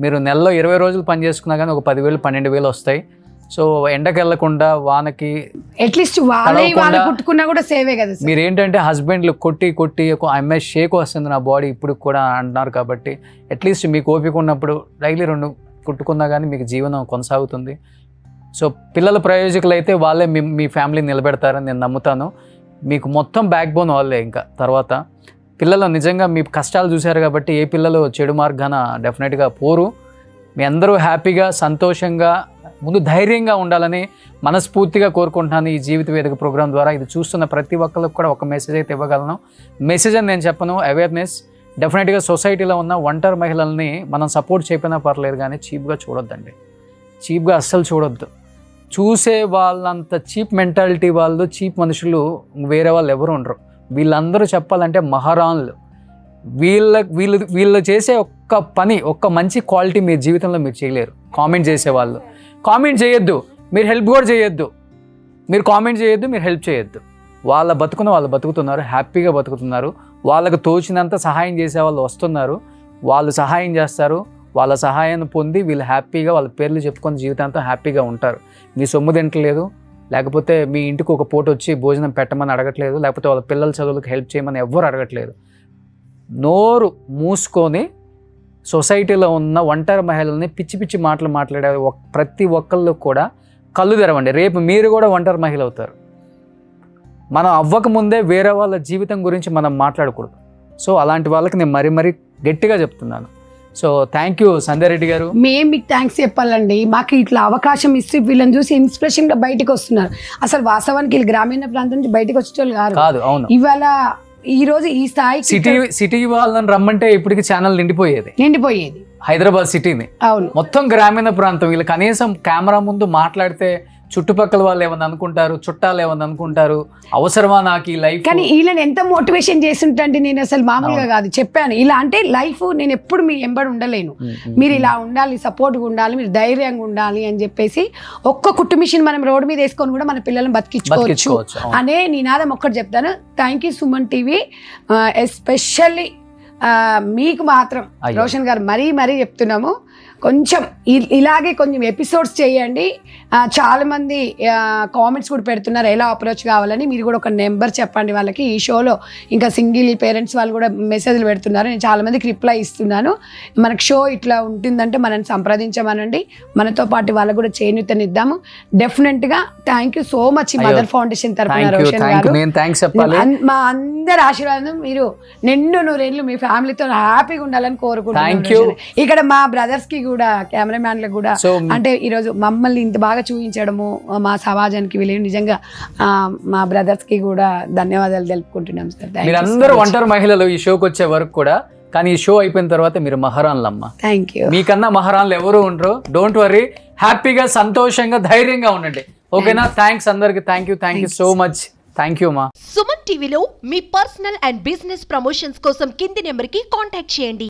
మీరు నెలలో 20 రోజులు పని చేసుకున్నా కానీ ఒక 10,000-12,000 వస్తాయి. సో ఎండకి వెళ్ళకుండా వానకి అట్లీస్ట్ వాళ్ళు కుట్టుకున్నా కూడా సేవే కదా. మీరు ఏంటంటే హస్బెండ్లు కొట్టి అమ్మాయి షేక్ వస్తుంది నా బాడీ ఇప్పుడు కూడా అంటున్నారు కాబట్టి అట్లీస్ట్ మీకు ఓపిక ఉన్నప్పుడు డైలీ 2 కుట్టుకున్నా కానీ మీకు జీవనం కొనసాగుతుంది. సో పిల్లల ప్రయోజకులు అయితే వాళ్ళే మీ ఫ్యామిలీని నిలబెడతారని నేను నమ్ముతాను. మీకు మొత్తం బ్యాక్ బోన్ వాళ్ళే. ఇంకా తర్వాత పిల్లలు నిజంగా మీ కష్టాలు చూశారు కాబట్టి ఏ పిల్లలు చెడు మార్గాన డెఫినెట్గా పోరు. మీ అందరూ హ్యాపీగా సంతోషంగా ముందు ధైర్యంగా ఉండాలని మనస్ఫూర్తిగా కోరుకుంటున్నాను. ఈ జీవిత వేదిక ప్రోగ్రాం ద్వారా ఇది చూస్తున్న ప్రతి ఒక్కరికి కూడా ఒక మెసేజ్ అయితే ఇవ్వగలను. మెసేజ్ అని నేను చెప్పను, అవేర్నెస్. డెఫినెట్గా సొసైటీలో ఉన్న ఒంటరి మహిళల్ని మనం సపోర్ట్ చేయకపోయినా పర్లేదు కానీ చీప్గా చూడొద్దండి. చీప్గా అస్సలు చూడొద్దు. చూసే వాళ్ళంత చీప్ మెంటాలిటీ వాళ్ళు, చీప్ మనుషులు వేరే వాళ్ళు ఎవరు ఉండరు. వీళ్ళందరూ చెప్పాలంటే మహారాణులు. వీళ్ళు చేసే ఒక్క పని, ఒక్క మంచి క్వాలిటీ మీ జీవితంలో మీరు చేయలేరు. కామెంట్ చేసేవాళ్ళు కామెంట్ చేయొద్దు, మీరు హెల్ప్ కూడా చేయొద్దు. మీరు కామెంట్ చేయొద్దు, మీరు హెల్ప్ చేయొద్దు. వాళ్ళ బతుకున వాళ్ళు బతుకుతున్నారు, హ్యాపీగా బతుకుతున్నారు. వాళ్ళకు తోచినంత సహాయం చేసే వాళ్ళు వస్తున్నారు, వాళ్ళు సహాయం చేస్తారు. వాళ్ళ సహాయాన్ని పొంది వీళ్ళు హ్యాపీగా వాళ్ళ పేర్లు చెప్పుకొని జీవితాంతం హ్యాపీగా ఉంటారు. మీ సొమ్ము తింటలేదు, లేకపోతే మీ ఇంటికి ఒక పూట వచ్చి భోజనం పెట్టమని అడగట్లేదు, లేకపోతే వాళ్ళ పిల్లల చదువులకు హెల్ప్ చేయమని ఎవ్వరు అడగట్లేదు. నోరు మూసుకొని సొసైటీలో ఉన్న ఒంటరి మహిళల్ని పిచ్చి మాటలు మాట్లాడే ప్రతి ఒక్కళ్ళు కూడా కళ్ళు తెరవండి. రేపు మీరు కూడా ఒంటరి మహిళ అవుతారు. మనం అవ్వకముందే వేరే వాళ్ళ జీవితం గురించి మనం మాట్లాడకూడదు. సో అలాంటి వాళ్ళకి నేను మరీ గట్టిగా చెప్తున్నాను. సో థ్యాంక్ యూ సంధ్యారెడ్డి గారు. మేము మీకు థ్యాంక్స్ చెప్పాలండి. మాకు ఇట్లా అవకాశం ఇస్తే వీళ్ళని చూసి ఇన్స్పిరేషన్గా బయటకు వస్తున్నారు. అసలు వాస్తవానికి వీళ్ళు గ్రామీణ ప్రాంతం నుంచి బయటకు వచ్చేవాళ్ళు కాదు. అవును. ఇవాళ ఈ రోజు ఈ స్థాయి సిటీ వాళ్ళని రమ్మంటే ఇప్పటికి ఛానల్ నిండిపోయేది హైదరాబాద్ సిటీని. అవును, మొత్తం గ్రామీణ ప్రాంతం. వీళ్ళు కనీసం కెమెరా ముందు మాట్లాడితే చుట్టుపక్కల వాళ్ళు ఏమన్నా అనుకుంటారు, చుట్టాలు ఏమన్నా అనుకుంటారు, అవసరమా నాకు ఈ లైఫ్. కానీ వీళ్ళని ఎంత మోటివేషన్ చేస్తుంటే నేను అసలు మామూలుగా కాదు చెప్పాను. ఇలా అంటే లైఫ్ నేను ఎప్పుడు మీ ఎంబడి ఉండలేను, మీరు ఇలా ఉండాలి, సపోర్ట్గా ఉండాలి, మీరు ధైర్యంగా ఉండాలి అని చెప్పేసి ఒక్క కుట్టు మిషన్ మనం రోడ్డు మీద వేసుకొని కూడా మన పిల్లల్ని బతికించుకోవచ్చు అనే నినాదం ఒక్కటి చెప్తాను. Thank you Suman TV. Especially మీకు మాత్రం రోషన్ గారు మరీ చెప్తున్నాము, కొంచెం ఇలాగే కొంచెం ఎపిసోడ్స్ చేయండి. చాలామంది కామెంట్స్ కూడా పెడుతున్నారు ఎలా అప్రోచ్ కావాలని. మీరు కూడా ఒక నెంబర్ చెప్పండి వాళ్ళకి. ఈ షోలో ఇంకా సింగిల్ పేరెంట్స్ వాళ్ళు కూడా మెసేజ్లు పెడుతున్నారు, నేను చాలామందికి రిప్లై ఇస్తున్నాను. మనకు షో ఇట్లా ఉంటుందంటే మనల్ని సంప్రదించమనండి, మనతో పాటు వాళ్ళకు కూడా చేయూతనిద్దాము. డెఫినెట్గా థ్యాంక్ యూ సో మచ్ ఈ మదర్ ఫౌండేషన్ తరఫున రోషన్ గారు. మా అందరి ఆశీర్వాదం మీరు నిండు నూరేళ్ళు మీ ఫ్యామిలీతో హ్యాపీగా ఉండాలని కోరుకుంటున్నాను. ఇక్కడ మా బ్రదర్స్ కి కూడా, కెమెరామ్యాన్లకు కూడా, అంటే ఈరోజు మమ్మల్ని ఇంత బాగా చూపించడము మా సమాజానికి వీళ్ళు నిజంగా మా బ్రదర్స్ కి కూడా ధన్యవాదాలు తెలుపుకుంటున్నాం సార్. మీరందరూ ఒంటరి మహిళలు ఈ షోకి వచ్చే వరకు కూడా, కానీ ఈ షో అయిపోయిన తర్వాత మీరు మహారాణులమ్మ. Thank you. మీకన్నా మహారాణులు ఎవరు ఉండరు. డోంట్ వరీ, హ్యాపీగా సంతోషంగా ధైర్యంగా ఉండండి. ఓకేనా? థ్యాంక్స్ అందరికి. Thank you so much. Thank you మా. సుమన్ టీవీలో మీ పర్సనల్ అండ్ బిజినెస్ ప్రమోషన్స్ కోసం కింది నెంబర్కి కాంటాక్ట్ చేయండి.